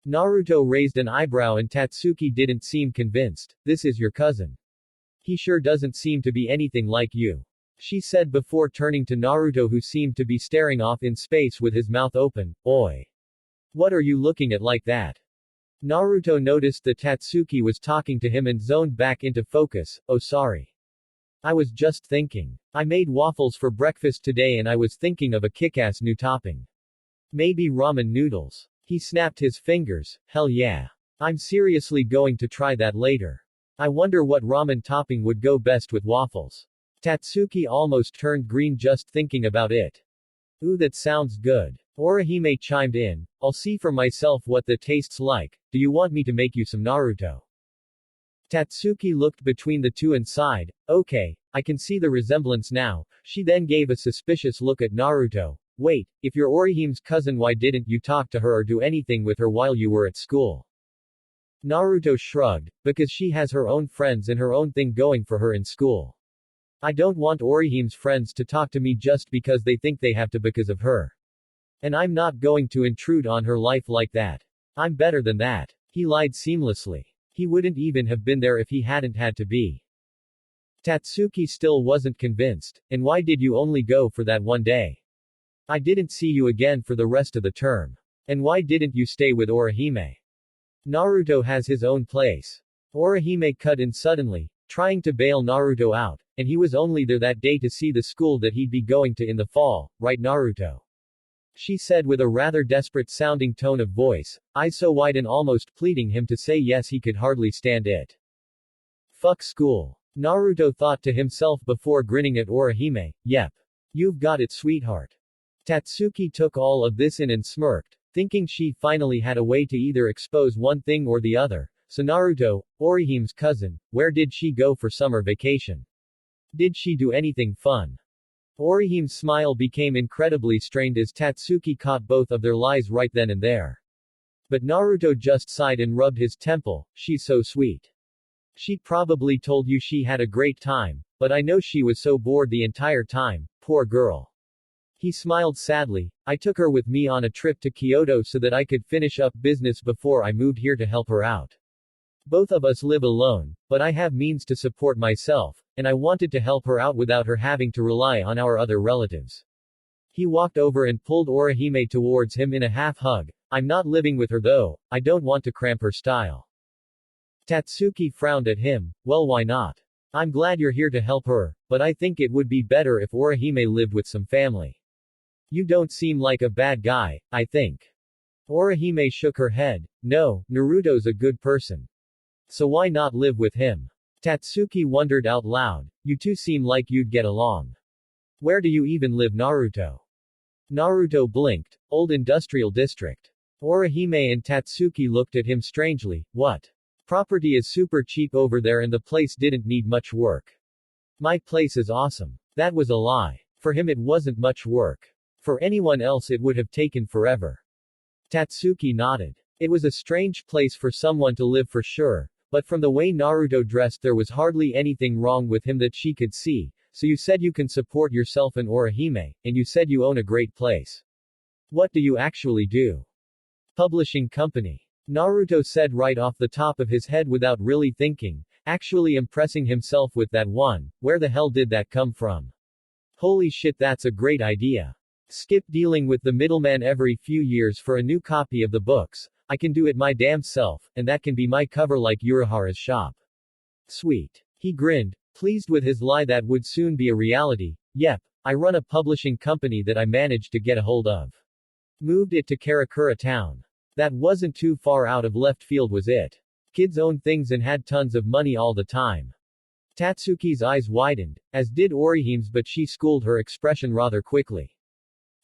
Naruto raised an eyebrow and Tatsuki didn't seem convinced, this is your cousin. He sure doesn't seem to be anything like you. She said before turning to Naruto who seemed to be staring off in space with his mouth open, Oi. What are you looking at like that? Naruto noticed that Tatsuki was talking to him and zoned back into focus, oh sorry. I was just thinking. I made waffles for breakfast today and I was thinking of a kick-ass new topping. Maybe ramen noodles. He snapped his fingers, hell yeah. I'm seriously going to try that later. I wonder what ramen topping would go best with waffles. Tatsuki almost turned green just thinking about it. Ooh that sounds good. Orihime chimed in, I'll see for myself what that tastes like, do you want me to make you some Naruto? Tatsuki looked between the two and sighed, okay, I can see the resemblance now. She then gave a suspicious look at Naruto. Wait, if you're Orihime's cousin why didn't you talk to her or do anything with her while you were at school? Naruto shrugged, because she has her own friends and her own thing going for her in school. I don't want Orihime's friends to talk to me just because they think they have to because of her. And I'm not going to intrude on her life like that. I'm better than that. He lied seamlessly. He wouldn't even have been there if he hadn't had to be. Tatsuki still wasn't convinced, and why did you only go for that one day? I didn't see you again for the rest of the term. And why didn't you stay with Orihime? Naruto has his own place. Orihime cut in suddenly, trying to bail Naruto out, and he was only there that day to see the school that he'd be going to in the fall, right Naruto? She said with a rather desperate-sounding tone of voice, eyes so wide and almost pleading him to say yes he could hardly stand it. Fuck school. Naruto thought to himself before grinning at Orihime, yep. You've got it sweetheart. Tatsuki took all of this in and smirked, thinking she finally had a way to either expose one thing or the other, So Naruto, Orihime's cousin, where did she go for summer vacation? Did she do anything fun? Orihime's smile became incredibly strained as Tatsuki caught both of their lies right then and there. But Naruto just sighed and rubbed his temple. She's so sweet. She probably told you she had a great time, but I know she was so bored the entire time, poor girl. He smiled sadly. I took her with me on a trip to Kyoto so that I could finish up business before I moved here to help her out. Both of us live alone, but I have means to support myself, and I wanted to help her out without her having to rely on our other relatives. He walked over and pulled Orihime towards him in a half hug. I'm not living with her though, I don't want to cramp her style. Tatsuki frowned at him. Well, why not? I'm glad you're here to help her, but I think it would be better if Orihime lived with some family. You don't seem like a bad guy, I think. Orihime shook her head. No, Naruto's a good person. So why not live with him? Tatsuki wondered out loud. You two seem like you'd get along. Where do you even live, Naruto? Naruto blinked. Old industrial district. Orihime and Tatsuki looked at him strangely. What? Property is super cheap over there and the place didn't need much work. My place is awesome. That was a lie. For him it wasn't much work. For anyone else it would have taken forever. Tatsuki nodded. It was a strange place for someone to live for sure. But from the way Naruto dressed there was hardly anything wrong with him that she could see. So you said you can support yourself and Orihime, and you said you own a great place. What do you actually do? Publishing company. Naruto said right off the top of his head without really thinking, actually impressing himself with that one. Where the hell did that come from? Holy shit, that's a great idea. Skip dealing with the middleman every few years for a new copy of the books. I can do it my damn self, and that can be my cover like Urahara's shop. Sweet. He grinned, pleased with his lie that would soon be a reality. Yep, I run a publishing company that I managed to get a hold of. Moved it to Karakura town. That wasn't too far out of left field, was it? Kids owned things and had tons of money all the time. Tatsuki's eyes widened, as did Orihime's, but she schooled her expression rather quickly.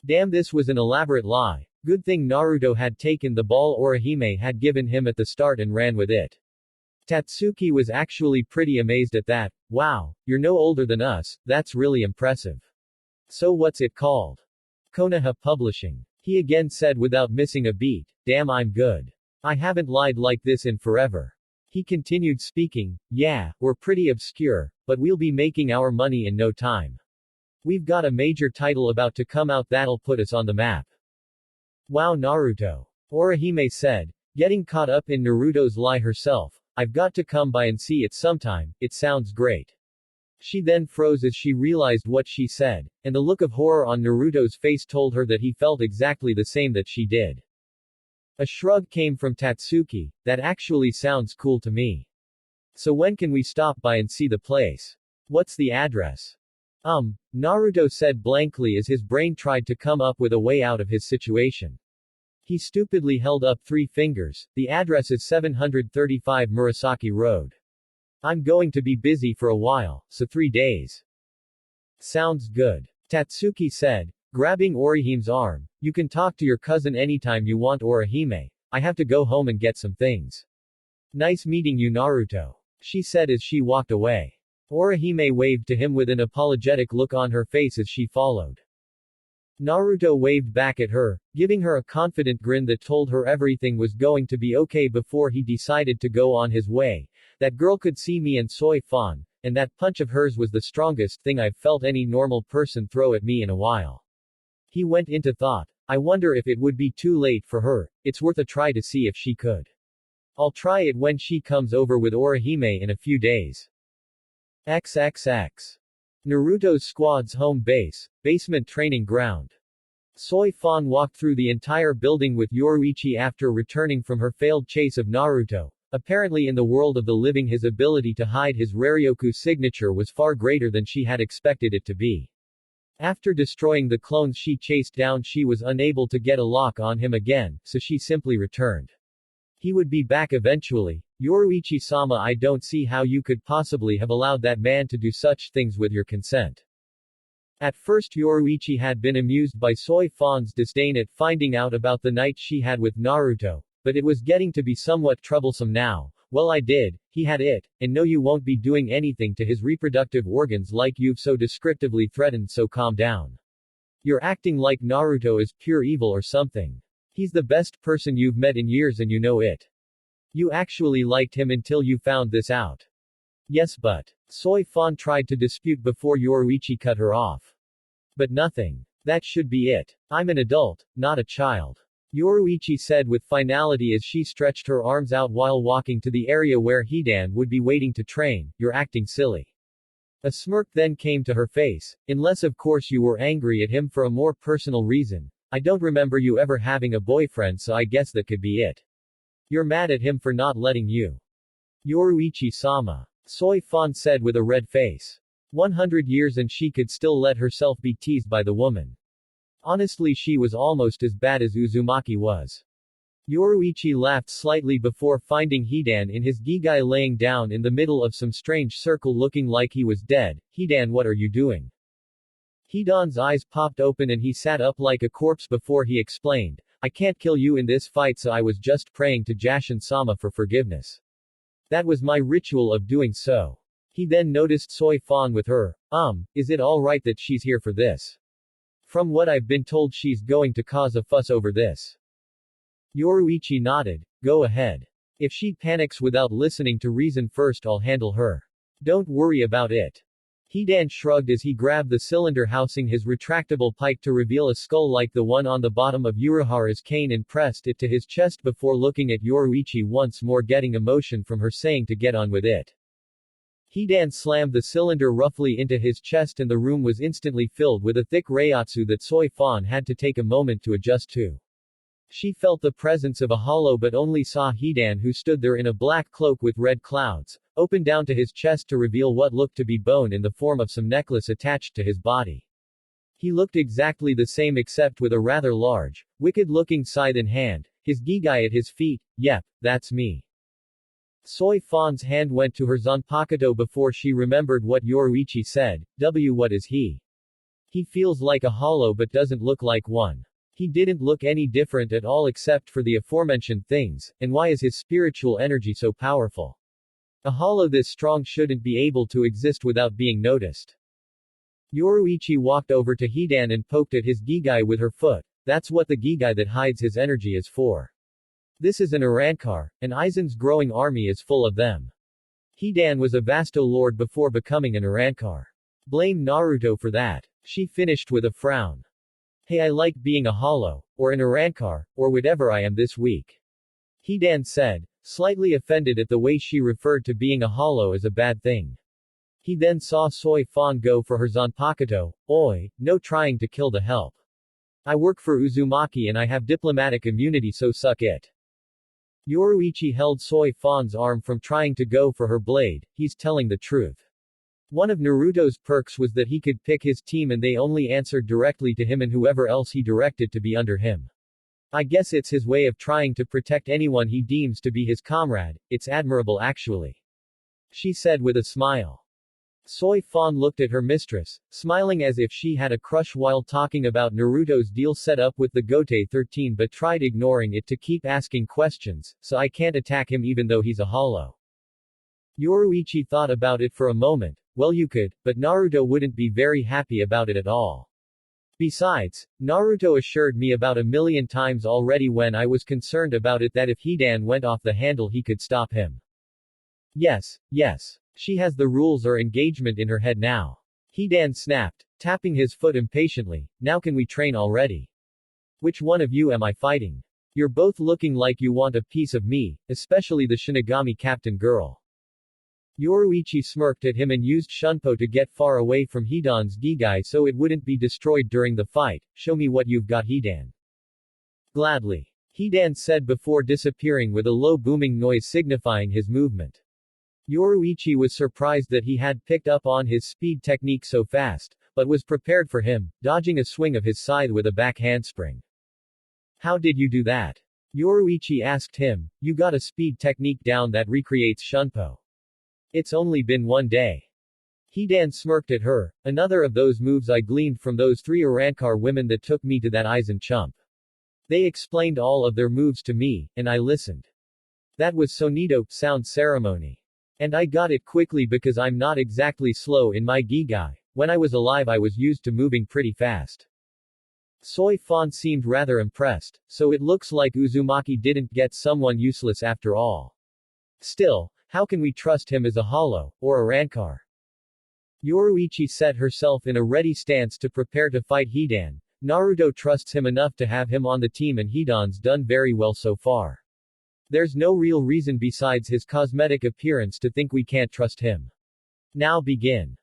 Damn, this was an elaborate lie. Good thing Naruto had taken the ball Orihime had given him at the start and ran with it. Tatsuki was actually pretty amazed at that. Wow, you're no older than us, that's really impressive. So what's it called? Konoha Publishing. He again said without missing a beat. Damn, I'm good. I haven't lied like this in forever. He continued speaking. Yeah, we're pretty obscure, but we'll be making our money in no time. We've got a major title about to come out that'll put us on the map. Wow, Naruto. Orihime said, getting caught up in Naruto's lie herself. I've got to come by and see it sometime, it sounds great. She then froze as she realized what she said, and the look of horror on Naruto's face told her that he felt exactly the same that she did. A shrug came from Tatsuki. That actually sounds cool to me. So when can we stop by and see the place? What's the address? Naruto said blankly as his brain tried to come up with a way out of his situation. He stupidly held up 3 fingers. The address is 735 Murasaki Road. I'm going to be busy for a while, so 3 days. Sounds good. Tatsuki said, grabbing Orihime's arm. You can talk to your cousin anytime you want, Orihime. I have to go home and get some things. Nice meeting you, Naruto. She said as she walked away. Orihime waved to him with an apologetic look on her face as she followed. Naruto waved back at her, giving her a confident grin that told her everything was going to be okay before he decided to go on his way. That girl could see me and Soy Fan, and that punch of hers was the strongest thing I've felt any normal person throw at me in a while. He went into thought. I wonder if it would be too late for her. It's worth a try to see if she could. I'll try it when she comes over with Orihime in a few days. XXX. Naruto's squad's home base, basement training ground. Soy Fan walked through the entire building with Yoruichi after returning from her failed chase of Naruto. Apparently in the world of the living his ability to hide his Raryoku signature was far greater than she had expected it to be. After destroying the clones she chased down, she was unable to get a lock on him again, so she simply returned. He would be back eventually. Yoruichi-sama, I don't see how you could possibly have allowed that man to do such things with your consent. At first Yoruichi had been amused by Soy Fan's disdain at finding out about the night she had with Naruto, but it was getting to be somewhat troublesome now. Well, I did, he had it, and no, you won't be doing anything to his reproductive organs like you've so descriptively threatened, so calm down. You're acting like Naruto is pure evil or something. He's the best person you've met in years and you know it. You actually liked him until you found this out. Yes, but. Soy Fan tried to dispute before Yoruichi cut her off. But nothing. That should be it. I'm an adult, not a child. Yoruichi said with finality as she stretched her arms out while walking to the area where Hidan would be waiting to train. You're acting silly. A smirk then came to her face, unless of course you were angry at him for a more personal reason. I don't remember you ever having a boyfriend, so I guess that could be it. You're mad at him for not letting you. Yoruichi-sama. Soy Fan said with a red face. 100 years and she could still let herself be teased by the woman. Honestly, she was almost as bad as Uzumaki was. Yoruichi laughed slightly before finding Hidan in his gigai laying down in the middle of some strange circle looking like he was dead. Hidan, what are you doing? Hidan's eyes popped open and he sat up like a corpse before he explained. I can't kill you in this fight, so I was just praying to Jashin-sama for forgiveness. That was my ritual of doing so. He then noticed Soy Fan with her. Is it alright that she's here for this? From what I've been told, she's going to cause a fuss over this. Yoruichi nodded. Go ahead. If she panics without listening to reason first, I'll handle her. Don't worry about it. Hidan shrugged as he grabbed the cylinder housing his retractable pike to reveal a skull like the one on the bottom of Urahara's cane and pressed it to his chest before looking at Yoruichi once more, getting emotion from her saying to get on with it. Hidan slammed the cylinder roughly into his chest and the room was instantly filled with a thick reiatsu that Soy Fan had to take a moment to adjust to. She felt the presence of a hollow but only saw Hidan, who stood there in a black cloak with red clouds, open down to his chest to reveal what looked to be bone in the form of some necklace attached to his body. He looked exactly the same except with a rather large, wicked-looking scythe in hand, his gigai at his feet. Yep, that's me. Soy Fan's hand went to her zanpakuto before she remembered what Yoruichi said. What is he? He feels like a hollow but doesn't look like one. He didn't look any different at all except for the aforementioned things, and why is his spiritual energy so powerful? A hollow this strong shouldn't be able to exist without being noticed. Yoruichi walked over to Hidan and poked at his gigai with her foot. That's what the gigai that hides his energy is for. This is an Arankar, and Aizen's growing army is full of them. Hidan was a Vasto Lord before becoming an Arankar. Blame Naruto for that. She finished with a frown. Hey, I like being a hollow, or an Arankar, or whatever I am this week. Hidan said, slightly offended at the way she referred to being a hollow as a bad thing. He then saw Soy Fan go for her zanpakuto. Oi, no trying to kill the help. I work for Uzumaki and I have diplomatic immunity, so suck it. Yoruichi held Soy Fan's arm from trying to go for her blade. He's telling the truth. One of Naruto's perks was that he could pick his team and they only answered directly to him and whoever else he directed to be under him. I guess it's his way of trying to protect anyone he deems to be his comrade. It's admirable actually. She said with a smile. Soy Fan looked at her mistress, smiling as if she had a crush while talking about Naruto's deal set up with the Gote 13 but tried ignoring it to keep asking questions, so I can't attack him even though he's a hollow. Yoruichi thought about it for a moment. Well, you could, but Naruto wouldn't be very happy about it at all. Besides, Naruto assured me about 1,000,000 times already when I was concerned about it that if Hidan went off the handle he could stop him. Yes. She has the rules or engagement in her head now. Hidan snapped, tapping his foot impatiently. Now can we train already? Which one of you am I fighting? You're both looking like you want a piece of me, especially the Shinigami captain girl. Yoruichi smirked at him and used Shunpo to get far away from Hidan's gigai so it wouldn't be destroyed during the fight. Show me what you've got, Hidan. Gladly. Hidan said before disappearing with a low booming noise signifying his movement. Yoruichi was surprised that he had picked up on his speed technique so fast, but was prepared for him, dodging a swing of his scythe with a back handspring. How did you do that? Yoruichi asked him. You got a speed technique down that recreates Shunpo. It's only been one day. Hidan smirked at her. Another of those moves I gleaned from those 3 Arankar women that took me to that Aizen chump. They explained all of their moves to me, and I listened. That was Sonito, sound ceremony. And I got it quickly because I'm not exactly slow in my gigai. When I was alive I was used to moving pretty fast. Soy Fan seemed rather impressed, so it looks like Uzumaki didn't get someone useless after all. Still, how can we trust him as a hollow, or a rancor? Yoruichi set herself in a ready stance to prepare to fight Hidan. Naruto trusts him enough to have him on the team and Hidan's done very well so far. There's no real reason besides his cosmetic appearance to think we can't trust him. Now begin.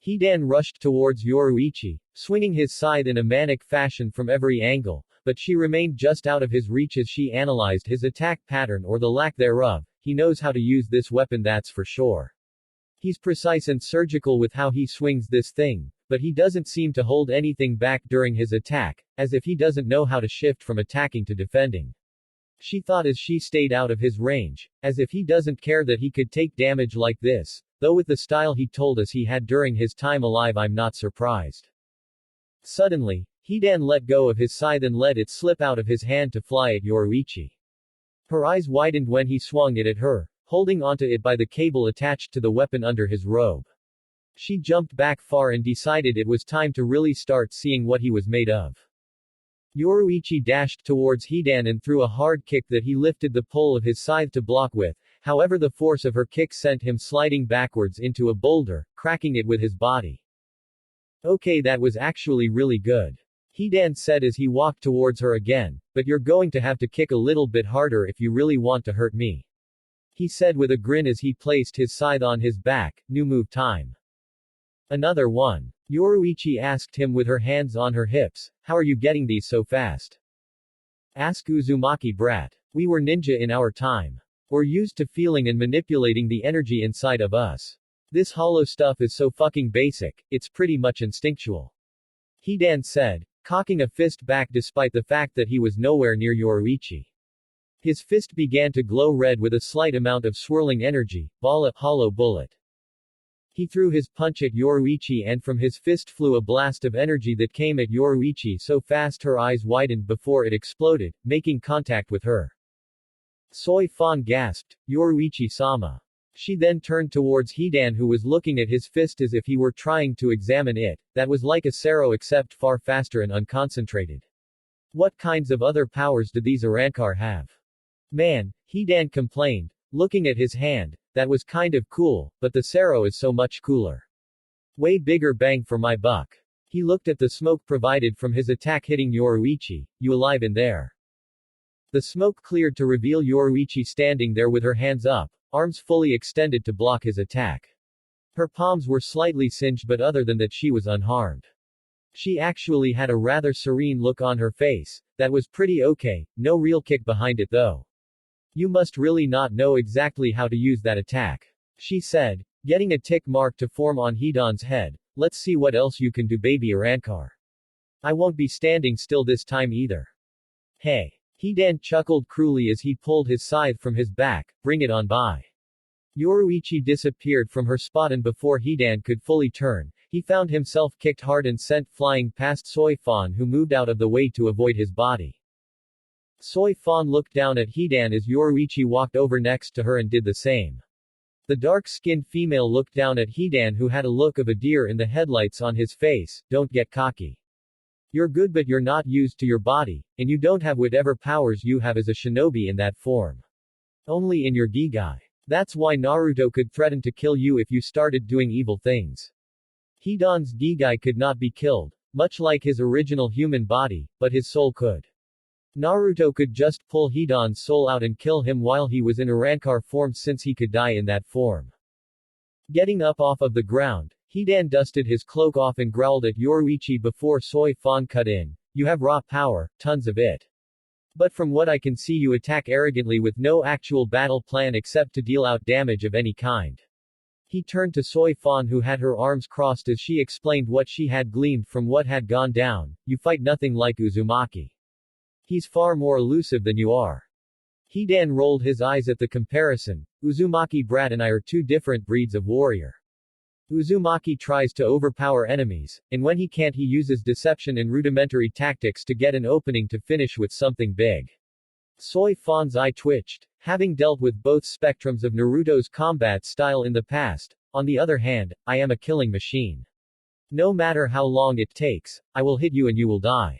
Hidan rushed towards Yoruichi, swinging his scythe in a manic fashion from every angle, but she remained just out of his reach as she analyzed his attack pattern or the lack thereof. He knows how to use this weapon, that's for sure. He's precise and surgical with how he swings this thing, but he doesn't seem to hold anything back during his attack, as if he doesn't know how to shift from attacking to defending. She thought as she stayed out of his range, as if he doesn't care that he could take damage like this, though with the style he told us he had during his time alive I'm not surprised. Suddenly, Hidan let go of his scythe and let it slip out of his hand to fly at Yoruichi. Her eyes widened when he swung it at her, holding onto it by the cable attached to the weapon under his robe. She jumped back far and decided it was time to really start seeing what he was made of. Yoruichi dashed towards Hidan and threw a hard kick that he lifted the pole of his scythe to block with, however the force of her kick sent him sliding backwards into a boulder, cracking it with his body. Okay, that was actually really good. Hidan said as he walked towards her again, but you're going to have to kick a little bit harder if you really want to hurt me. He said with a grin as he placed his scythe on his back. New move time. Another one. Yoruichi asked him with her hands on her hips, how are you getting these so fast? Ask Uzumaki, brat. We were ninja in our time. We're used to feeling and manipulating the energy inside of us. This hollow stuff is so fucking basic, it's pretty much instinctual. Hidan said, cocking a fist back despite the fact that he was nowhere near Yoruichi. His fist began to glow red with a slight amount of swirling energy, hollow bullet. He threw his punch at Yoruichi and from his fist flew a blast of energy that came at Yoruichi so fast her eyes widened before it exploded, making contact with her. Soy Fan gasped, Yoruichi-sama. She then turned towards Hidan who was looking at his fist as if he were trying to examine it, that was like a Sero except far faster and unconcentrated. What kinds of other powers do these Arankar have? Man, Hidan complained, looking at his hand, that was kind of cool, but the Sero is so much cooler. Way bigger bang for my buck. He looked at the smoke provided from his attack hitting Yoruichi, you alive in there? The smoke cleared to reveal Yoruichi standing there with her hands up, arms fully extended to block his attack. Her palms were slightly singed but other than that she was unharmed. She actually had a rather serene look on her face, that was pretty okay, no real kick behind it though. You must really not know exactly how to use that attack. She said, getting a tick mark to form on Hidan's head, let's see what else you can do baby Arankar. I won't be standing still this time either. Hey. Hidan chuckled cruelly as he pulled his scythe from his back, bring it on by. Yoruichi disappeared from her spot and before Hidan could fully turn, he found himself kicked hard and sent flying past Soy Fan who moved out of the way to avoid his body. Soy Fan looked down at Hidan as Yoruichi walked over next to her and did the same. The dark-skinned female looked down at Hidan who had a look of a deer in the headlights on his face, don't get cocky. You're good but you're not used to your body, and you don't have whatever powers you have as a shinobi in that form. Only in your gigai. That's why Naruto could threaten to kill you if you started doing evil things. Hidan's gigai could not be killed, much like his original human body, but his soul could. Naruto could just pull Hidan's soul out and kill him while he was in Arankar form since he could die in that form. Getting up off of the ground, Hidan dusted his cloak off and growled at Yoruichi before Soy Fan cut in. You have raw power, tons of it. But from what I can see you attack arrogantly with no actual battle plan except to deal out damage of any kind. He turned to Soy Fan who had her arms crossed as she explained what she had gleaned from what had gone down. You fight nothing like Uzumaki. He's far more elusive than you are. Hidan rolled his eyes at the comparison. Uzumaki brat and I are two different breeds of warrior. Uzumaki tries to overpower enemies, and when he can't he uses deception and rudimentary tactics to get an opening to finish with something big. Soy Fan's eye twitched. Having dealt with both spectrums of Naruto's combat style in the past, on the other hand, I am a killing machine. No matter how long it takes, I will hit you and you will die.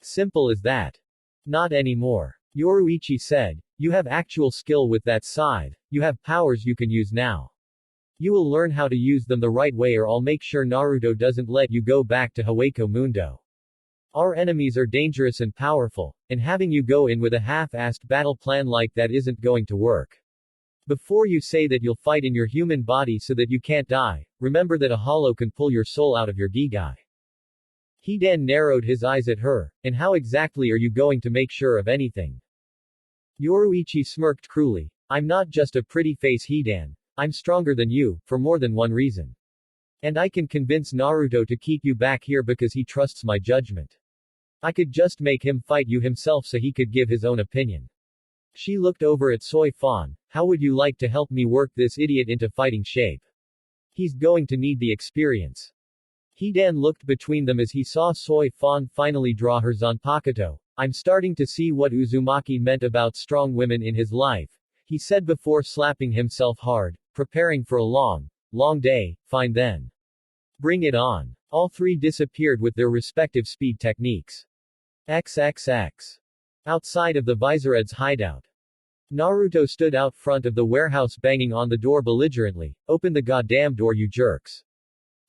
Simple as that. Not anymore. Yoruichi said. You have actual skill with that scythe, you have powers you can use now. You will learn how to use them the right way or I'll make sure Naruto doesn't let you go back to Hueco Mundo. Our enemies are dangerous and powerful, and having you go in with a half-assed battle plan like that isn't going to work. Before you say that you'll fight in your human body so that you can't die, remember that a hollow can pull your soul out of your Gigai. Hidan narrowed his eyes at her, and how exactly are you going to make sure of anything? Yoruichi smirked cruelly. I'm not just a pretty face Hidan. I'm stronger than you, for more than one reason. And I can convince Naruto to keep you back here because he trusts my judgment. I could just make him fight you himself so he could give his own opinion. She looked over at Soy Fan. How would you like to help me work this idiot into fighting shape? He's going to need the experience. Hidan looked between them as he saw Soy Fan finally draw her Zanpakuto. I'm starting to see what Uzumaki meant about strong women in his life, he said before slapping himself hard, preparing for a long day. Fine then. Bring it on. All three disappeared with their respective speed techniques. XXX. Outside of the Visored's hideout. Naruto stood out front of the warehouse banging on the door belligerently. Open the goddamn door you jerks.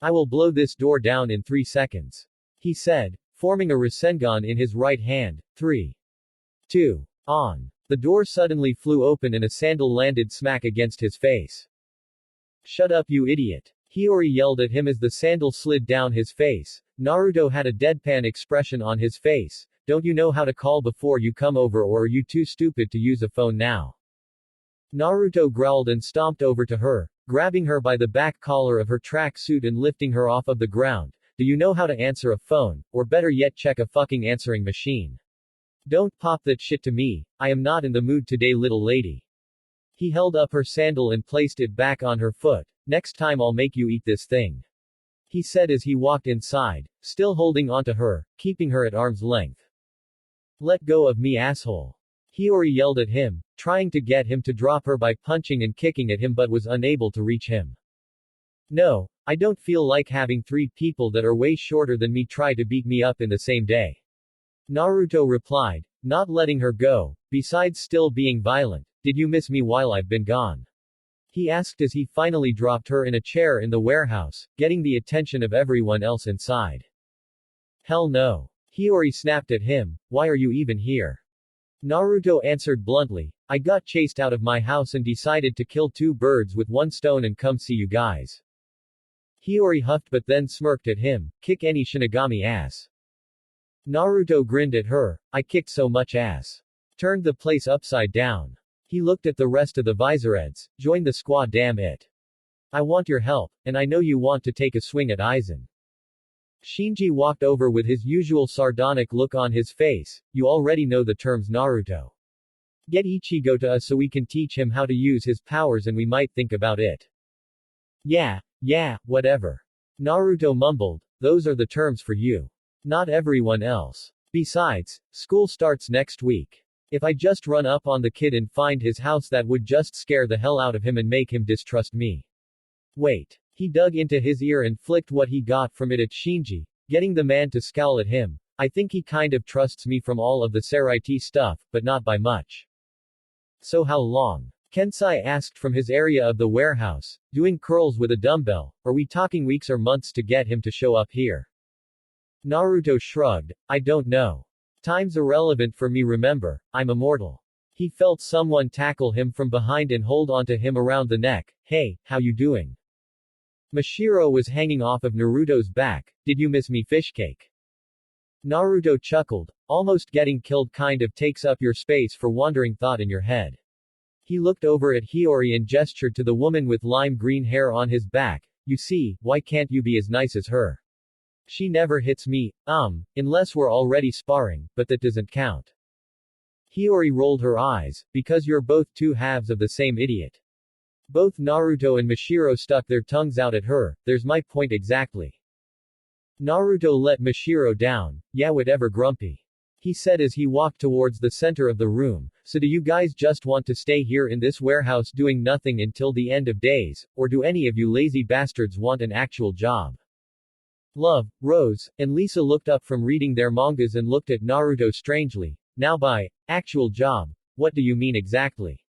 I will blow this door down in 3 seconds. He said, forming a Rasengan in his right hand. 3. 2. On. The door suddenly flew open and a sandal landed smack against his face. Shut up you idiot. Hiyori yelled at him as the sandal slid down his face. Naruto had a deadpan expression on his face. Don't you know how to call before you come over or are you too stupid to use a phone now? Naruto growled and stomped over to her, grabbing her by the back collar of her tracksuit and lifting her off of the ground. Do you know how to answer a phone, or better yet check a fucking answering machine? Don't pop that shit to me, I am not in the mood today little lady. He held up her sandal and placed it back on her foot. Next time I'll make you eat this thing. He said as he walked inside, still holding onto her, keeping her at arm's length. Let go of me asshole. Hiyori yelled at him, trying to get him to drop her by punching and kicking at him but was unable to reach him. No, I don't feel like having 3 people that are way shorter than me try to beat me up in the same day. Naruto replied, not letting her go. Besides still being violent, did you miss me while I've been gone? He asked as he finally dropped her in a chair in the warehouse, getting the attention of everyone else inside. Hell no. Hiyori snapped at him, why are you even here? Naruto answered bluntly, I got chased out of my house and decided to kill 2 birds with 1 stone and come see you guys. Hiyori huffed but then smirked at him, kick any Shinigami ass. Naruto grinned at her, I kicked so much ass. Turned the place upside down. He looked at the rest of the Visoreds, join the squad damn it. I want your help, and I know you want to take a swing at Aizen. Shinji walked over with his usual sardonic look on his face, you already know the terms Naruto. Get Ichigo to us so we can teach him how to use his powers and we might think about it. Yeah, whatever. Naruto mumbled, those are the terms for you. Not everyone else. Besides, school starts next week. If I just run up on the kid and find his house that would just scare the hell out of him and make him distrust me. Wait. He dug into his ear and flicked what he got from it at Shinji, getting the man to scowl at him. I think he kind of trusts me from all of the Saraiti stuff, but not by much. So how long? Kensai asked from his area of the warehouse, doing curls with a dumbbell, are we talking weeks or months to get him to show up here? Naruto shrugged, I don't know. Time's irrelevant for me remember, I'm immortal. He felt someone tackle him from behind and hold onto him around the neck, hey, how you doing? Mashiro was hanging off of Naruto's back, did you miss me fishcake? Naruto chuckled, almost getting killed kind of takes up your space for wandering thought in your head. He looked over at Hiyori and gestured to the woman with lime green hair on his back, you see, why can't you be as nice as her? She never hits me, unless we're already sparring, but that doesn't count. Hiyori rolled her eyes, because you're both 2 halves of the same idiot. Both Naruto and Mashiro stuck their tongues out at her, there's my point exactly. Naruto let Mashiro down, yeah whatever grumpy. he said as he walked towards the center of the room. So do you guys just want to stay here in this warehouse doing nothing until the end of days, or do any of you lazy bastards want an actual job? Love, Rose, and Lisa looked up from reading their mangas and looked at Naruto strangely. Now by actual job, what do you mean exactly?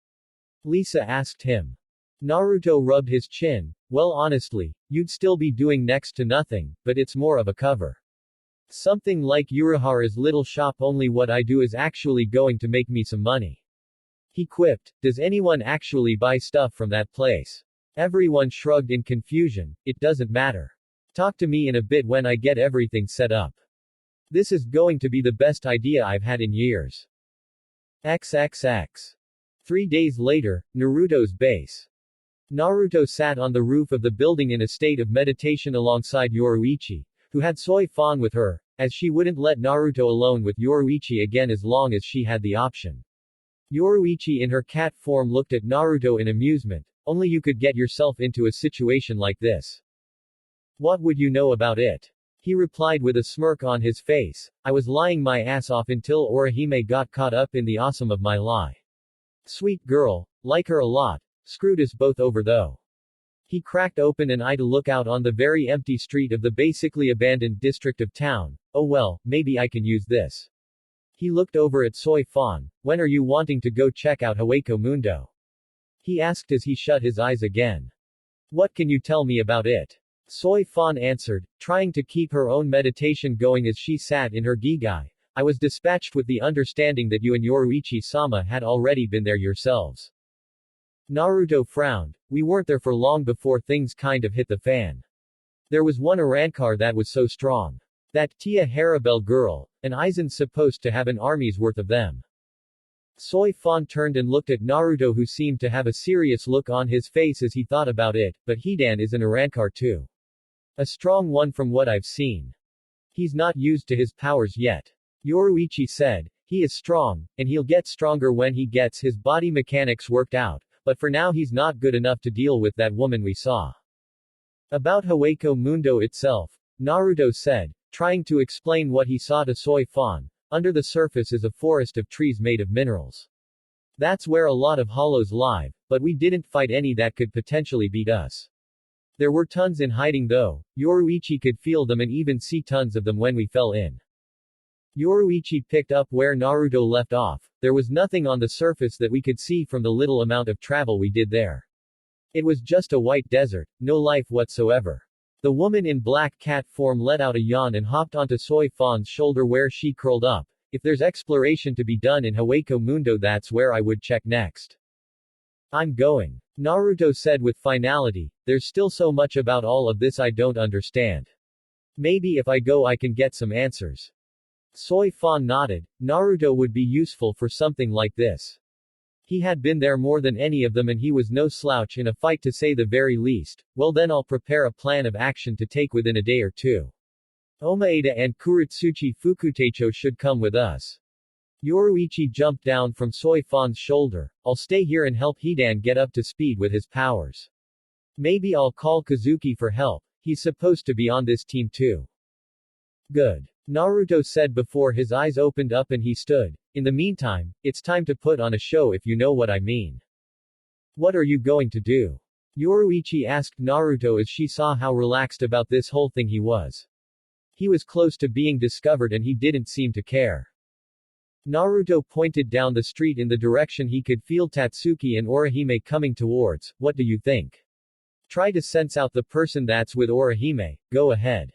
Lisa asked him. Naruto rubbed his chin. Well, honestly, you'd still be doing next to nothing, but it's more of a cover. Something like Urahara's little shop, only what I do is actually going to make me some money. He quipped. Does anyone actually buy stuff from that place? Everyone shrugged in confusion. It doesn't matter. Talk to me in a bit when I get everything set up. This is going to be the best idea I've had in years. XXX. 3 days later, Naruto's base. Naruto sat on the roof of the building in a state of meditation alongside Yoruichi, who had Soy Fan with her, as she wouldn't let Naruto alone with Yoruichi again as long as she had the option. Yoruichi in her cat form looked at Naruto in amusement. Only you could get yourself into a situation like this. What would you know about it? He replied with a smirk on his face. I was lying my ass off until Orihime got caught up in the awesome of my lie. Sweet girl, like her a lot, screwed us both over though. He cracked open an eye to look out on the very empty street of the basically abandoned district of town. Oh well, maybe I can use this. He looked over at Soy Fan. When are you wanting to go check out Hueco Mundo? He asked as he shut his eyes again. What can you tell me about it? Soy Fan answered, trying to keep her own meditation going as she sat in her gigai. I was dispatched with the understanding that you and Yoruichi-sama had already been there yourselves. Naruto frowned. We weren't there for long before things kind of hit the fan. There was one Arankar that was so strong. That Tia Harabel girl, and Aizen's supposed to have an army's worth of them. Soy Fan turned and looked at Naruto, who seemed to have a serious look on his face as he thought about it, but Hidan is an Arankar too. A strong one from what I've seen. He's not used to his powers yet. Yoruichi said. He is strong, and he'll get stronger when he gets his body mechanics worked out, but for now he's not good enough to deal with that woman we saw. About Hueco Mundo itself, Naruto said, trying to explain what he saw to Soy Fan. Under the surface is a forest of trees made of minerals. That's where a lot of hollows live, but we didn't fight any that could potentially beat us. There were tons in hiding though. Yoruichi could feel them and even see tons of them when we fell in. Yoruichi picked up where Naruto left off. There was nothing on the surface that we could see from the little amount of travel we did there. It was just a white desert, no life whatsoever. The woman in black cat form let out a yawn and hopped onto Soy Fan's shoulder where she curled up. If there's exploration to be done in Hueco Mundo, that's where I would check next. I'm going. Naruto said with finality. There's still so much about all of this I don't understand. Maybe if I go I can get some answers. Soy Fan nodded. Naruto would be useful for something like this. He had been there more than any of them and he was no slouch in a fight to say the very least. Well then I'll prepare a plan of action to take within a day or two. Omaeda and Kuritsuchi Fukutecho should come with us. Yoruichi jumped down from Soy Fan's shoulder. I'll stay here and help Hidan get up to speed with his powers. Maybe I'll call Kazuki for help. He's supposed to be on this team too. Good. Naruto said before his eyes opened up and he stood. In the meantime, it's time to put on a show if you know what I mean. What are you going to do? Yoruichi asked Naruto as she saw how relaxed about this whole thing he was. He was close to being discovered and he didn't seem to care. Naruto pointed down the street in the direction he could feel Tatsuki and Orihime coming towards. What do you think? Try to sense out the person that's with Orihime. Go ahead.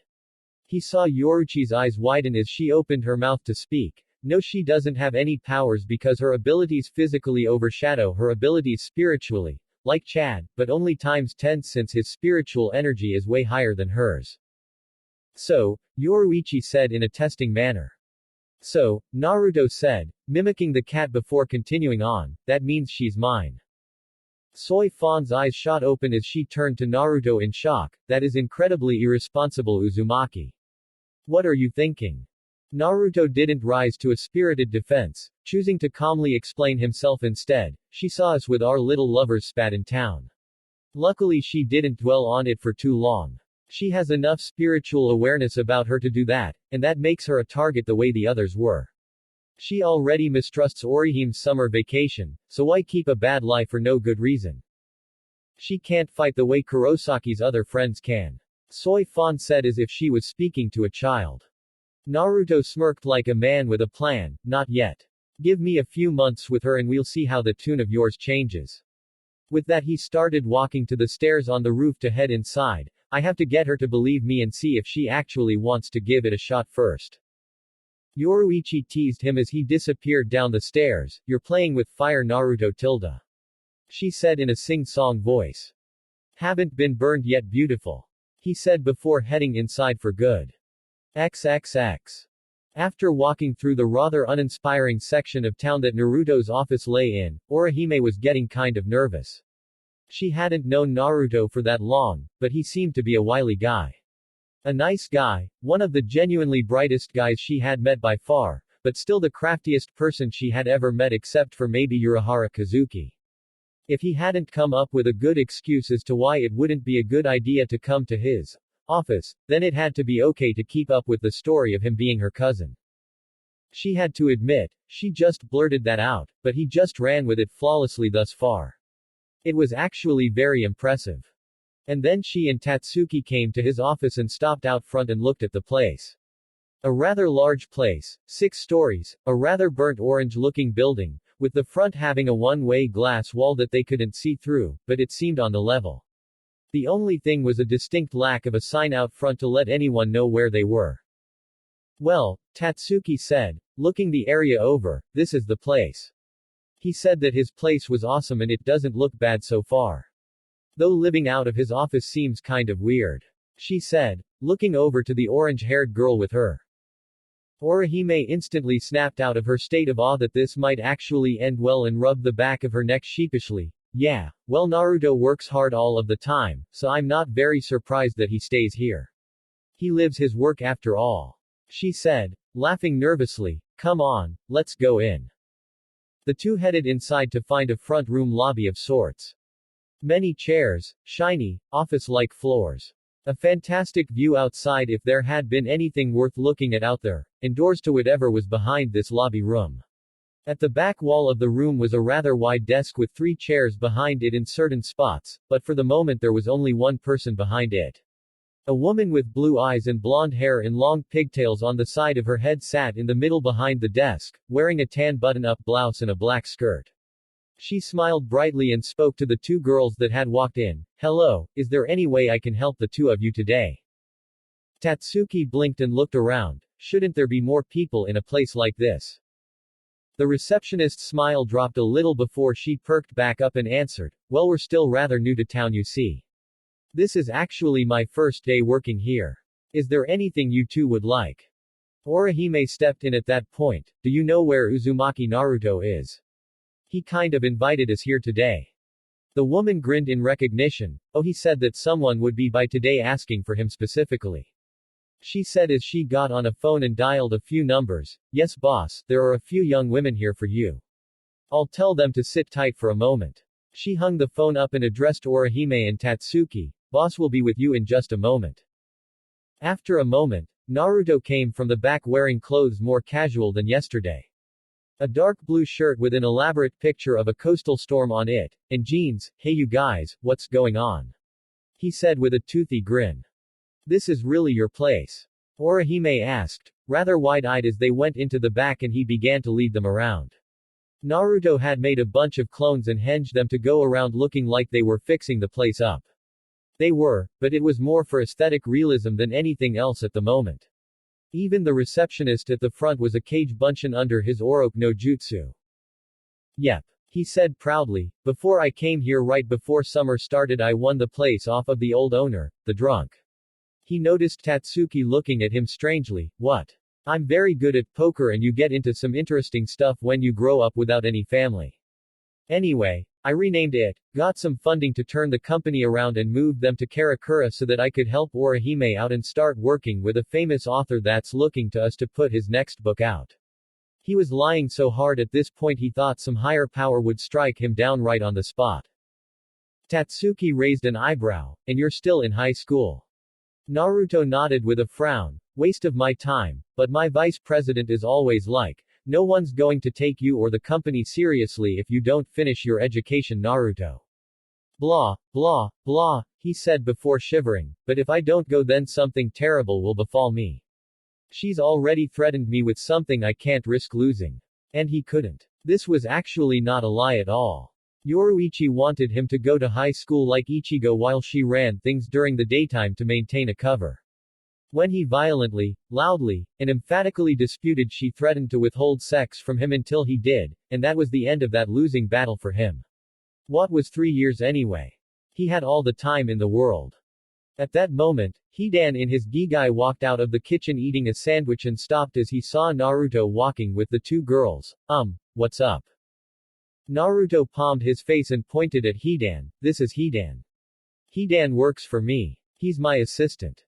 He saw Yoruichi's eyes widen as she opened her mouth to speak. No, she doesn't have any powers because her abilities physically overshadow her abilities spiritually, like Chad, but only times 10 since his spiritual energy is way higher than hers. So, Yoruichi said in a testing manner. So, Naruto said, mimicking the cat before continuing on, that means she's mine. Soy Fan's eyes shot open as she turned to Naruto in shock. That is incredibly irresponsible, Uzumaki. What are you thinking? Naruto didn't rise to a spirited defense, choosing to calmly explain himself instead. She saw us with our little lovers spat in town. Luckily she didn't dwell on it for too long. She has enough spiritual awareness about her to do that, and that makes her a target the way the others were. She already mistrusts Orihime's summer vacation, so why keep a bad lie for no good reason? She can't fight the way Kurosaki's other friends can. Soi Fan said as if she was speaking to a child. Naruto smirked like a man with a plan. Not yet. Give me a few months with her and we'll see how the tune of yours changes. With that he started walking to the stairs on the roof to head inside. I have to get her to believe me and see if she actually wants to give it a shot first. Yoruichi teased him as he disappeared down the stairs. You're playing with fire Naruto tilde. She said in a sing-song voice. Haven't been burned yet beautiful. He said before heading inside for good. XXX. After walking through the rather uninspiring section of town that Naruto's office lay in, Orihime was getting kind of nervous. She hadn't known Naruto for that long, but he seemed to be a wily guy. A nice guy, one of the genuinely brightest guys she had met by far, but still the craftiest person she had ever met except for maybe Urahara Kazuki. If he hadn't come up with a good excuse as to why it wouldn't be a good idea to come to his office, then it had to be okay to keep up with the story of him being her cousin. She had to admit, she just blurted that out, but he just ran with it flawlessly thus far. It was actually very impressive. And then she and Tatsuki came to his office and stopped out front and looked at the place. A rather large place, 6 stories, a rather burnt orange-looking building, with the front having a one-way glass wall that they couldn't see through, but it seemed on the level. The only thing was a distinct lack of a sign out front to let anyone know where they were. Well, Tatsuki said, looking the area over, this is the place. He said that his place was awesome and it doesn't look bad so far. Though living out of his office seems kind of weird. She said, looking over to the orange-haired girl with her. Orihime instantly snapped out of her state of awe that this might actually end well and rubbed the back of her neck sheepishly. Yeah, well Naruto works hard all of the time, so I'm not very surprised that he stays here. He lives his work after all. She said, laughing nervously. Come on, let's go in. The two headed inside to find a front room lobby of sorts. Many chairs, shiny, office-like floors. A fantastic view outside if there had been anything worth looking at out there, and doors to whatever was behind this lobby room. At the back wall of the room was a rather wide desk with 3 chairs behind it in certain spots, but for the moment there was only one person behind it. A woman with blue eyes and blonde hair in long pigtails on the side of her head sat in the middle behind the desk, wearing a tan button-up blouse and a black skirt. She smiled brightly and spoke to the 2 girls that had walked in. Hello, is there any way I can help the 2 of you today? Tatsuki blinked and looked around. Shouldn't there be more people in a place like this? The receptionist's smile dropped a little before she perked back up and answered, well we're still rather new to town you see. This is actually my first day working here. Is there anything you 2 would like? Orihime stepped in at that point. Do you know where Uzumaki Naruto is? He kind of invited us here today. The woman grinned in recognition. Oh, he said that someone would be by today asking for him specifically. She said as she got on a phone and dialed a few numbers. Yes boss, there are a few young women here for you. I'll tell them to sit tight for a moment. She hung the phone up and addressed Orihime and Tatsuki. Boss will be with you in just a moment. After a moment, Naruto came from the back wearing clothes more casual than yesterday. A dark blue shirt with an elaborate picture of a coastal storm on it, and jeans. Hey you guys, what's going on? He said with a toothy grin. This is really your place? Orihime asked, rather wide-eyed as they went into the back and he began to lead them around. Naruto had made a bunch of clones and henged them to go around looking like they were fixing the place up. They were, but it was more for aesthetic realism than anything else at the moment. Even the receptionist at the front was a Kage Bunshin under his Oroku no Jutsu. Yep. He said proudly, before I came here right before summer started I won the place off of the old owner, the drunk. He noticed Tatsuki looking at him strangely. What? I'm very good at poker and you get into some interesting stuff when you grow up without any family. Anyway, I renamed it, got some funding to turn the company around and moved them to Karakura so that I could help Orihime out and start working with a famous author that's looking to us to put his next book out. He was lying so hard at this point he thought some higher power would strike him down right on the spot. Tatsuki raised an eyebrow, and you're still in high school. Naruto nodded with a frown, waste of my time, but my vice president is always like, No one's going to take you or the company seriously if you don't finish your education, Naruto. Blah, blah, blah, he said before shivering, but if I don't go then something terrible will befall me. She's already threatened me with something I can't risk losing. And he couldn't. This was actually not a lie at all. Yoruichi wanted him to go to high school like Ichigo while she ran things during the daytime to maintain a cover. When he violently, loudly, and emphatically disputed, she threatened to withhold sex from him until he did, and that was the end of that losing battle for him. What was 3 years anyway? He had all the time in the world. At that moment, Hidan in his gigai walked out of the kitchen eating a sandwich and stopped as he saw Naruto walking with the two girls. What's up? Naruto palmed his face and pointed at Hidan. This is Hidan. Hidan works for me. He's my assistant.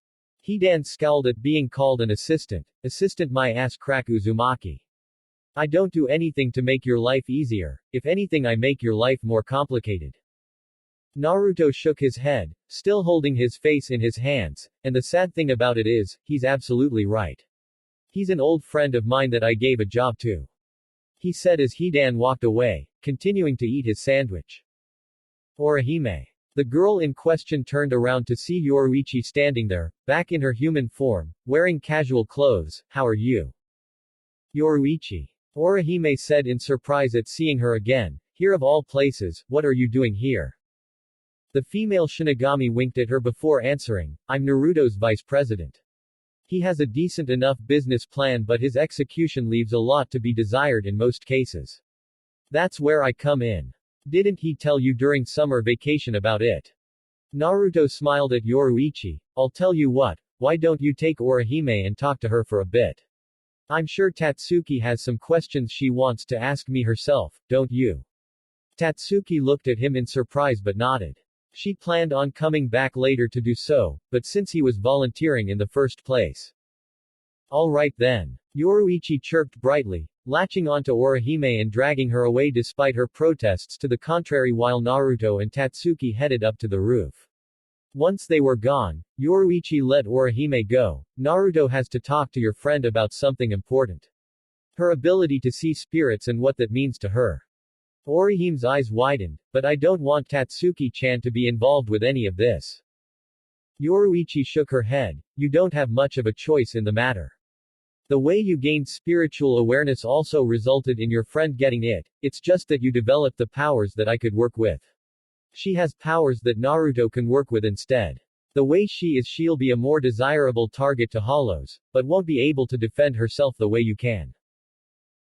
Hidan scowled at being called an assistant. Assistant my ass crack Uzumaki. I don't do anything to make your life easier, if anything I make your life more complicated. Naruto shook his head, still holding his face in his hands, and the sad thing about it is, he's absolutely right. He's an old friend of mine that I gave a job to. He said as Hidan walked away, continuing to eat his sandwich. Orihime. The girl in question turned around to see Yoruichi standing there, back in her human form, wearing casual clothes. How are you? Yoruichi. Orihime said in surprise at seeing her again. Here of all places, what are you doing here? The female Shinigami winked at her before answering, I'm Naruto's vice president. He has a decent enough business plan but his execution leaves a lot to be desired in most cases. That's where I come in. Didn't he tell you during summer vacation about it? Naruto smiled at Yoruichi. I'll tell you what, why don't you take Orihime and talk to her for a bit? I'm sure Tatsuki has some questions she wants to ask me herself, don't you? Tatsuki looked at him in surprise but nodded. She planned on coming back later to do so, but since he was volunteering in the first place. All right then. Yoruichi chirped brightly, latching onto Orihime and dragging her away despite her protests to the contrary while Naruto and Tatsuki headed up to the roof. Once they were gone, Yoruichi let Orihime go. Naruto has to talk to your friend about something important. Her ability to see spirits and what that means to her. Orihime's eyes widened, but I don't want Tatsuki-chan to be involved with any of this. Yoruichi shook her head. You don't have much of a choice in the matter. The way you gained spiritual awareness also resulted in your friend getting it, it's just that you developed the powers that I could work with. She has powers that Naruto can work with instead. The way she is, she'll be a more desirable target to hollows, but won't be able to defend herself the way you can.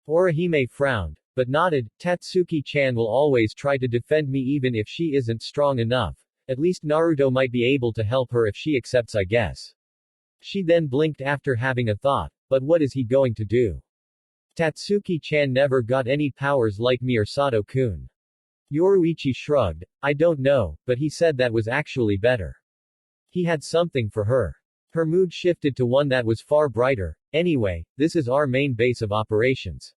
Orihime frowned, but nodded. Tatsuki-chan will always try to defend me even if she isn't strong enough. At least Naruto might be able to help her if she accepts, I guess. She then blinked after having a thought. But what is he going to do? Tatsuki-chan never got any powers like me or Sato-kun. Yoruichi shrugged. I don't know, but he said that was actually better. He had something for her. Her mood shifted to one that was far brighter. Anyway, this is our main base of operations.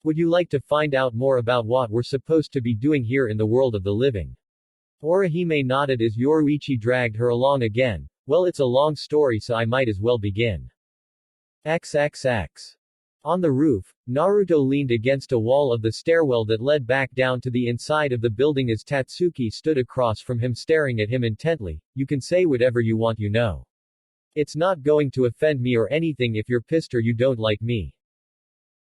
Would you like to find out more about what we're supposed to be doing here in the world of the living? Orihime nodded as Yoruichi dragged her along again. Well, it's a long story so I might as well begin. XXX. On the roof, Naruto leaned against a wall of the stairwell that led back down to the inside of the building as Tatsuki stood across from him staring at him intently. You can say whatever you want, you know. It's not going to offend me or anything if you're pissed or you don't like me.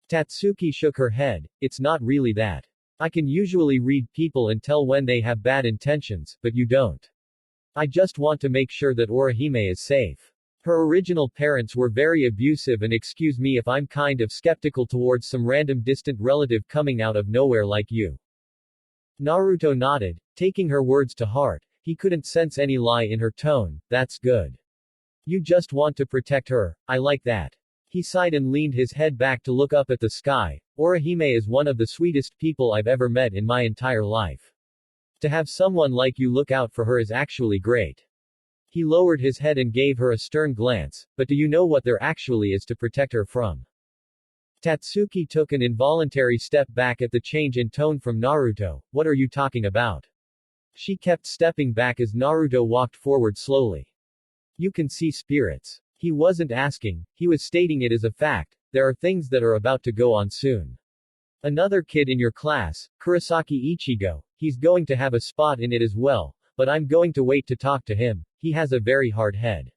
Tatsuki shook her head. It's not really that. I can usually read people and tell when they have bad intentions, but you don't. I just want to make sure that Orihime is safe. Her original parents were very abusive and excuse me if I'm kind of skeptical towards some random distant relative coming out of nowhere like you. Naruto nodded, taking her words to heart. He couldn't sense any lie in her tone. That's good. You just want to protect her. I like that. He sighed and leaned his head back to look up at the sky. Orihime is one of the sweetest people I've ever met in my entire life. To have someone like you look out for her is actually great. He lowered his head and gave her a stern glance, but do you know what there actually is to protect her from? Tatsuki took an involuntary step back at the change in tone from Naruto. What are you talking about? She kept stepping back as Naruto walked forward slowly. You can see spirits. He wasn't asking, he was stating it as a fact. there are things that are about to go on soon. Another kid in your class, Kurosaki Ichigo, he's going to have a spot in it as well, but I'm going to wait to talk to him, he has a very hard head.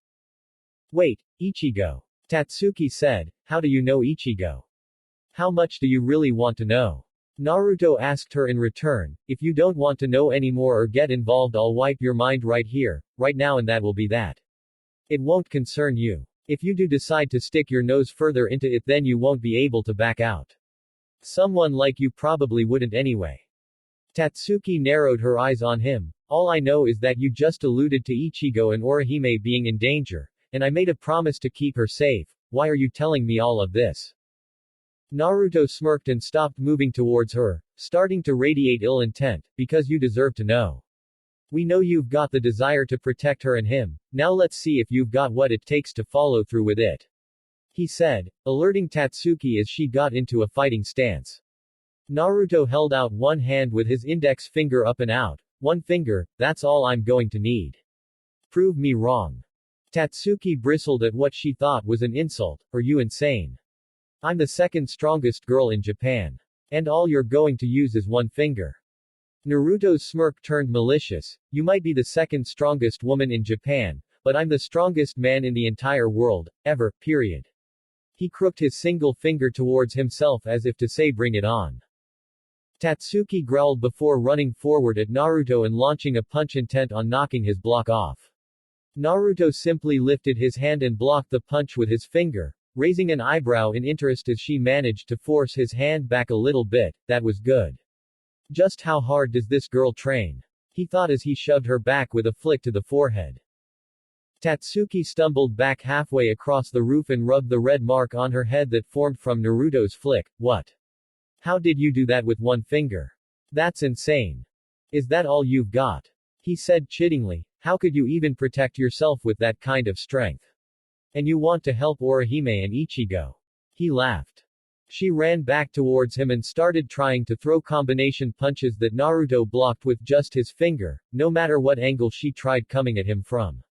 Wait, Ichigo. Tatsuki said, how do you know Ichigo? How much do you really want to know? Naruto asked her in return, if you don't want to know anymore or get involved, I'll wipe your mind right here, right now, and that will be that. It won't concern you. If you do decide to stick your nose further into it, then you won't be able to back out. Someone like you probably wouldn't anyway. Tatsuki narrowed her eyes on him. All I know is that you just alluded to Ichigo and Orihime being in danger, and I made a promise to keep her safe. Why are you telling me all of this? Naruto smirked and stopped moving towards her, starting to radiate ill intent, because you deserve to know. We know you've got the desire to protect her and him, now let's see if you've got what it takes to follow through with it. He said, alerting Tatsuki as she got into a fighting stance. Naruto held out one hand with his index finger up and out. One finger, that's all I'm going to need. Prove me wrong. Tatsuki bristled at what she thought was an insult. Are you insane? I'm the second strongest girl in Japan. And all you're going to use is one finger. Naruto's smirk turned malicious. You might be the second strongest woman in Japan, but I'm the strongest man in the entire world, ever, period. He crooked his single finger towards himself as if to say bring it on. Tatsuki growled before running forward at Naruto and launching a punch intent on knocking his block off. Naruto simply lifted his hand and blocked the punch with his finger, raising an eyebrow in interest as she managed to force his hand back a little bit. That was good. Just how hard does this girl train? He thought as he shoved her back with a flick to the forehead. Tatsuki stumbled back halfway across the roof and rubbed the red mark on her head that formed from Naruto's flick. What? How did you do that with one finger? That's insane. Is that all you've got? He said chittingly. How could you even protect yourself with that kind of strength? And you want to help Orihime and Ichigo? He laughed. She ran back towards him and started trying to throw combination punches that Naruto blocked with just his finger, no matter what angle she tried coming at him from.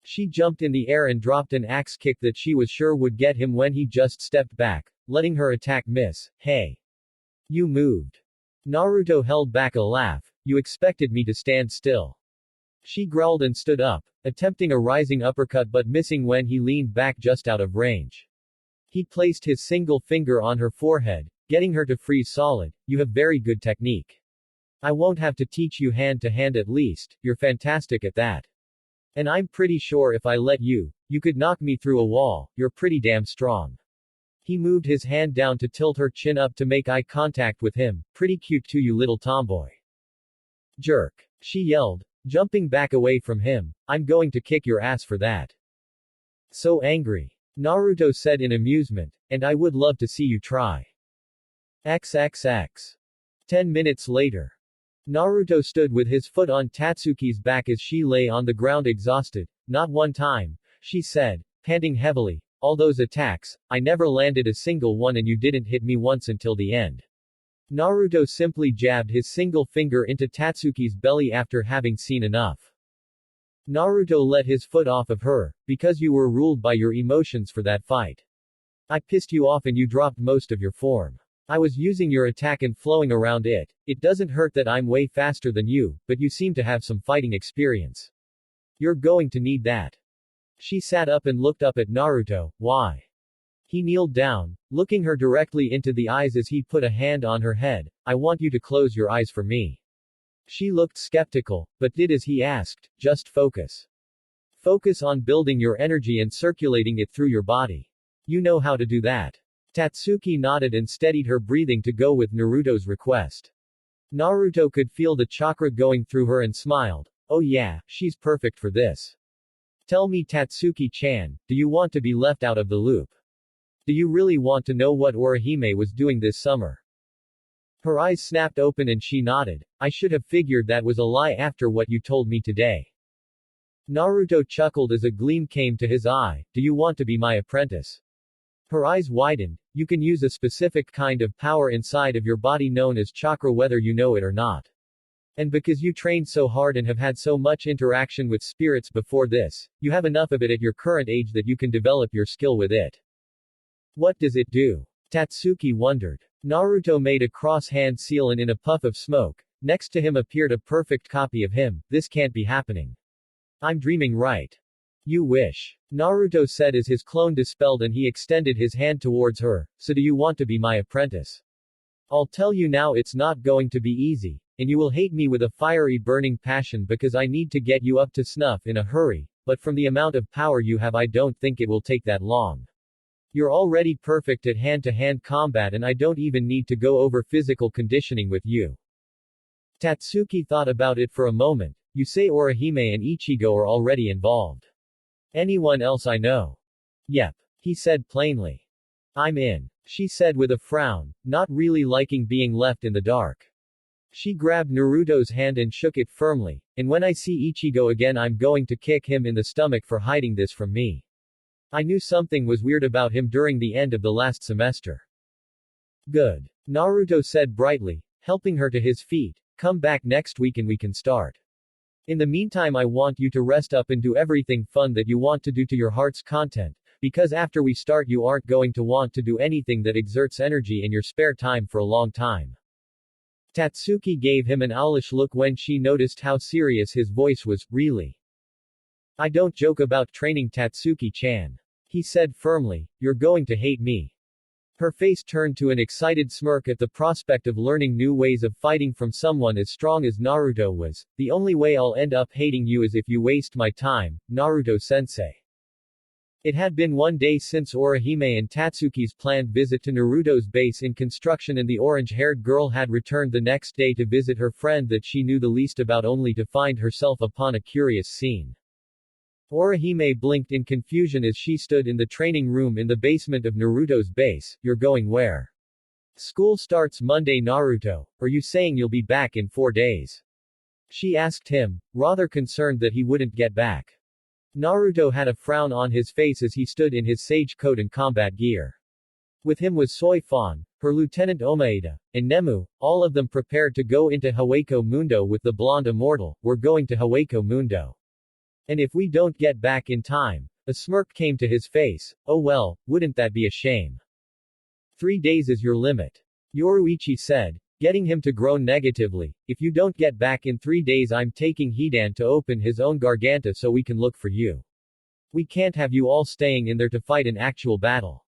She jumped in the air and dropped an axe kick that she was sure would get him when he just stepped back, letting her attack miss. Hey! You moved. Naruto held back a laugh. You expected me to stand still. She growled and stood up, attempting a rising uppercut but missing when he leaned back just out of range. He placed his single finger on her forehead, getting her to freeze solid. You have very good technique. I won't have to teach you hand to hand at least, you're fantastic at that. And I'm pretty sure if I let you, you could knock me through a wall, you're pretty damn strong. He moved his hand down to tilt her chin up to make eye contact with him. Pretty cute too, you little tomboy. Jerk. She yelled, jumping back away from him. I'm going to kick your ass for that. So angry. Naruto said in amusement, and I would love to see you try. XXX. 10 minutes later. Naruto stood with his foot on Tatsuki's back as she lay on the ground exhausted. Not one time, she said, panting heavily. All those attacks, I never landed a single one and you didn't hit me once until the end. Naruto simply jabbed his single finger into Tatsuki's belly after having seen enough. Naruto let his foot off of her, because you were ruled by your emotions for that fight. I pissed you off and you dropped most of your form. I was using your attack and flowing around it. It doesn't hurt that I'm way faster than you, but you seem to have some fighting experience. You're going to need that. She sat up and looked up at Naruto. Why? He kneeled down, looking her directly into the eyes as he put a hand on her head. I want you to close your eyes for me. She looked skeptical, but did as he asked. Just focus. Focus on building your energy and circulating it through your body. You know how to do that. Tatsuki nodded and steadied her breathing to go with Naruto's request. Naruto could feel the chakra going through her and smiled. Oh yeah, she's perfect for this. Tell me, Tatsuki-chan, do you want to be left out of the loop? Do you really want to know what Orihime was doing this summer? Her eyes snapped open and she nodded. I should have figured that was a lie after what you told me today. Naruto chuckled as a gleam came to his eye. Do you want to be my apprentice? Her eyes widened. You can use a specific kind of power inside of your body known as chakra whether you know it or not. And because you trained so hard and have had so much interaction with spirits before this, you have enough of it at your current age that you can develop your skill with it. What does it do? Tatsuki wondered. Naruto made a cross-hand seal and in a puff of smoke, next to him appeared a perfect copy of him. This can't be happening. I'm dreaming, right? You wish. Naruto said as his clone dispelled and he extended his hand towards her. So do you want to be my apprentice? I'll tell you now, it's not going to be easy, and you will hate me with a fiery burning passion because I need to get you up to snuff in a hurry, but from the amount of power you have I don't think it will take that long. You're already perfect at hand-to-hand combat and I don't even need to go over physical conditioning with you. Tatsuki thought about it for a moment. You say Orihime and Ichigo are already involved. Anyone else I know? Yep. He said plainly. I'm in. She said with a frown, not really liking being left in the dark. She grabbed Naruto's hand and shook it firmly, and when I see Ichigo again I'm going to kick him in the stomach for hiding this from me. I knew something was weird about him during the end of the last semester. Good. Naruto said brightly, helping her to his feet. Come back next week and we can start. In the meantime I want you to rest up and do everything fun that you want to do to your heart's content, because after we start you aren't going to want to do anything that exerts energy in your spare time for a long time. Tatsuki gave him an owlish look when she noticed how serious his voice was. Really? I don't joke about training, Tatsuki-chan. He said firmly, you're going to hate me. Her face turned to an excited smirk at the prospect of learning new ways of fighting from someone as strong as Naruto was. The only way I'll end up hating you is if you waste my time, Naruto-sensei. It had been one day since Orihime and Tatsuki's planned visit to Naruto's base in construction, and the orange-haired girl had returned the next day to visit her friend that she knew the least about, only to find herself upon a curious scene. Orihime blinked in confusion as she stood in the training room in the basement of Naruto's base. You're going where? School starts Monday, Naruto. Are you saying you'll be back in 4 days? She asked him, rather concerned that he wouldn't get back. Naruto had a frown on his face as he stood in his sage coat and combat gear. With him was Soifan, her lieutenant Omaeda, and Nemu, all of them prepared to go into Hawako Mundo with the blonde immortal. We're going to Hawako Mundo. And if we don't get back in time, a smirk came to his face. Oh well, wouldn't that be a shame? 3 days is your limit. Yoruichi said, getting him to groan negatively. If you don't get back in 3 days I'm taking Hidan to open his own Garganta so we can look for you. We can't have you all staying in there to fight an actual battle.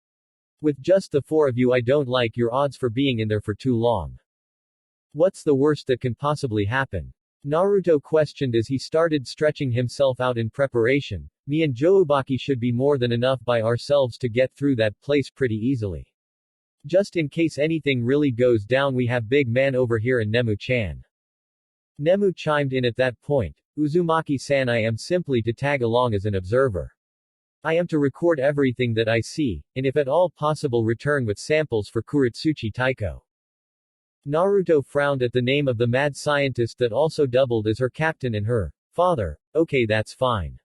With just the 4 of you I don't like your odds for being in there for too long. What's the worst that can possibly happen? Naruto questioned as he started stretching himself out in preparation. Me and Joubaki should be more than enough by ourselves to get through that place pretty easily. Just in case anything really goes down we have big man over here and Nemu-chan. Nemu chimed in at that point. Uzumaki-san, I am simply to tag along as an observer. I am to record everything that I see, and if at all possible return with samples for Kuritsuchi Taiko. Naruto frowned at the name of the mad scientist that also doubled as her captain and her father. Okay, that's fine.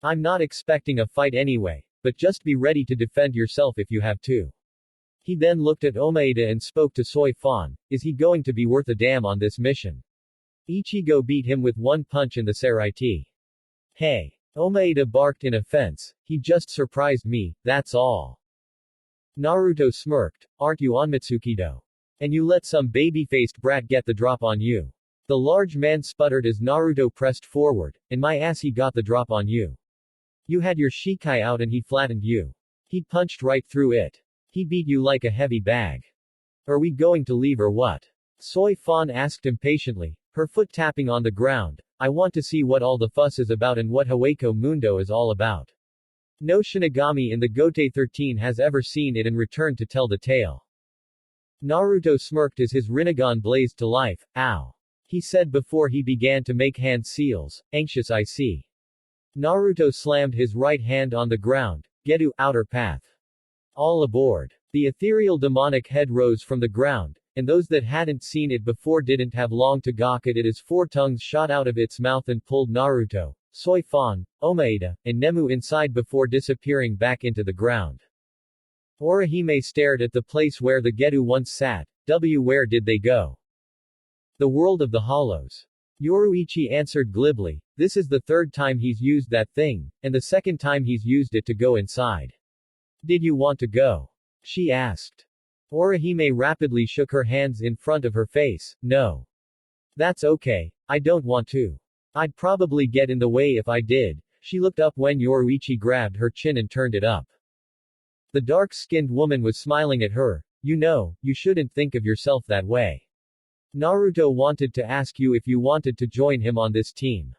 I'm not expecting a fight anyway, but just be ready to defend yourself if you have to. He then looked at Omaeda and spoke to Soifan. Is he going to be worth a damn on this mission? Ichigo beat him with one punch in the seraiti. Hey. Omaeda barked in offense. He just surprised me, that's all. Naruto smirked. Aren't you on Mitsukido? And you let some baby-faced brat get the drop on you. The large man sputtered as Naruto pressed forward. And my ass, he got the drop on you. You had your Shikai out and he flattened you. He punched right through it. He beat you like a heavy bag. Are we going to leave or what? Soifan asked impatiently, her foot tapping on the ground. I want to see what all the fuss is about and what Hawako Mundo is all about. No Shinigami in the Gote 13 has ever seen it and returned to tell the tale. Naruto smirked as his Rinnegan blazed to life. Ow. He said before he began to make hand seals. Anxious I see. Naruto slammed his right hand on the ground. Gedu, outer path. All aboard. The ethereal demonic head rose from the ground, and those that hadn't seen it before didn't have long to gawk at it as 4 tongues shot out of its mouth and pulled Naruto, Soifan, Omaeda, and Nemu inside before disappearing back into the ground. Orihime stared at the place where the Gedu once sat. Where did they go? The world of the hollows. Yoruichi answered glibly. This is the 3rd time he's used that thing, and the 2nd time he's used it to go inside. Did you want to go? she asked. Orihime rapidly shook her hands in front of her face. No. That's okay. I don't want to. I'd probably get in the way if I did. She looked up when Yoruichi grabbed her chin and turned it up. The dark-skinned woman was smiling at her. You know, you shouldn't think of yourself that way. Naruto wanted to ask you if you wanted to join him on this team.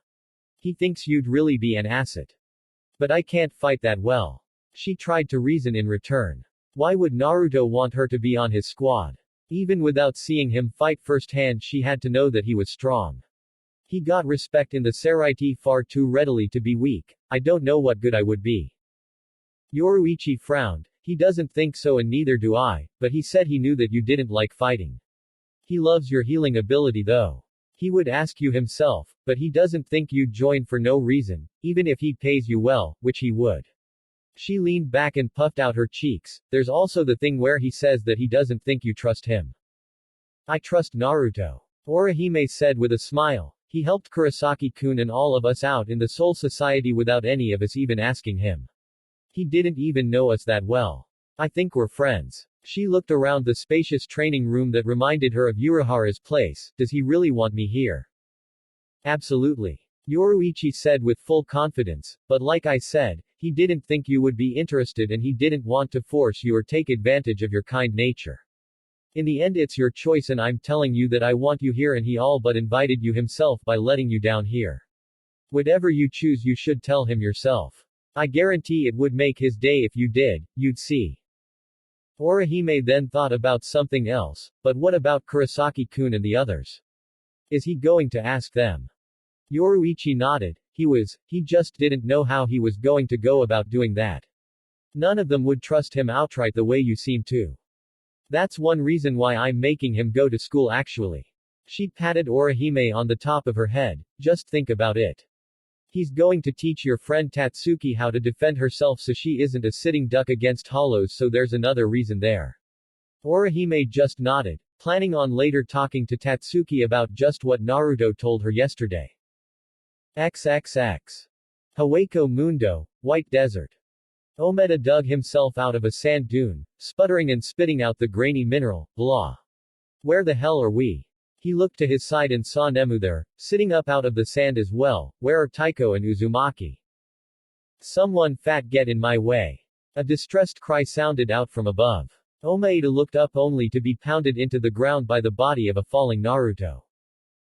He thinks you'd really be an asset. But I can't fight that well. She tried to reason in return. Why would Naruto want her to be on his squad? Even without seeing him fight firsthand, she had to know that he was strong. He got respect in the Seraiti far too readily to be weak. I don't know what good I would be. Yoruichi frowned. He doesn't think so and neither do I, but he said he knew that you didn't like fighting. He loves your healing ability though. He would ask you himself, but he doesn't think you'd join for no reason, even if he pays you well, which he would. She leaned back and puffed out her cheeks. There's also the thing where he says that he doesn't think you trust him. I trust Naruto. Orihime said with a smile. He helped Kurosaki-kun and all of us out in the Soul Society without any of us even asking him. He didn't even know us that well. I think we're friends. She looked around the spacious training room that reminded her of Urahara's place. Does he really want me here? Absolutely. Yoruichi said with full confidence, but like I said, he didn't think you would be interested and he didn't want to force you or take advantage of your kind nature. In the end it's your choice and I'm telling you that I want you here and he all but invited you himself by letting you down here. Whatever you choose you should tell him yourself. I guarantee it would make his day if you did, you'd see. Orihime then thought about something else, but what about Kurosaki-kun and the others? Is he going to ask them? Yoruichi nodded. He just didn't know how he was going to go about doing that. None of them would trust him outright the way you seem to. That's one reason why I'm making him go to school actually. She patted Orihime on the top of her head. Just think about it. He's going to teach your friend Tatsuki how to defend herself so she isn't a sitting duck against hollows, so there's another reason there. Orihime just nodded, planning on later talking to Tatsuki about just what Naruto told her yesterday. XXX. Hueco Mundo, White Desert. Omeda dug himself out of a sand dune, sputtering and spitting out the grainy mineral, blah. Where the hell are we? He looked to his side and saw Nemu there, sitting up out of the sand as well. Where are Taiko and Uzumaki? Someone fat get in my way. A distressed cry sounded out from above. Omaeda looked up only to be pounded into the ground by the body of a falling Naruto.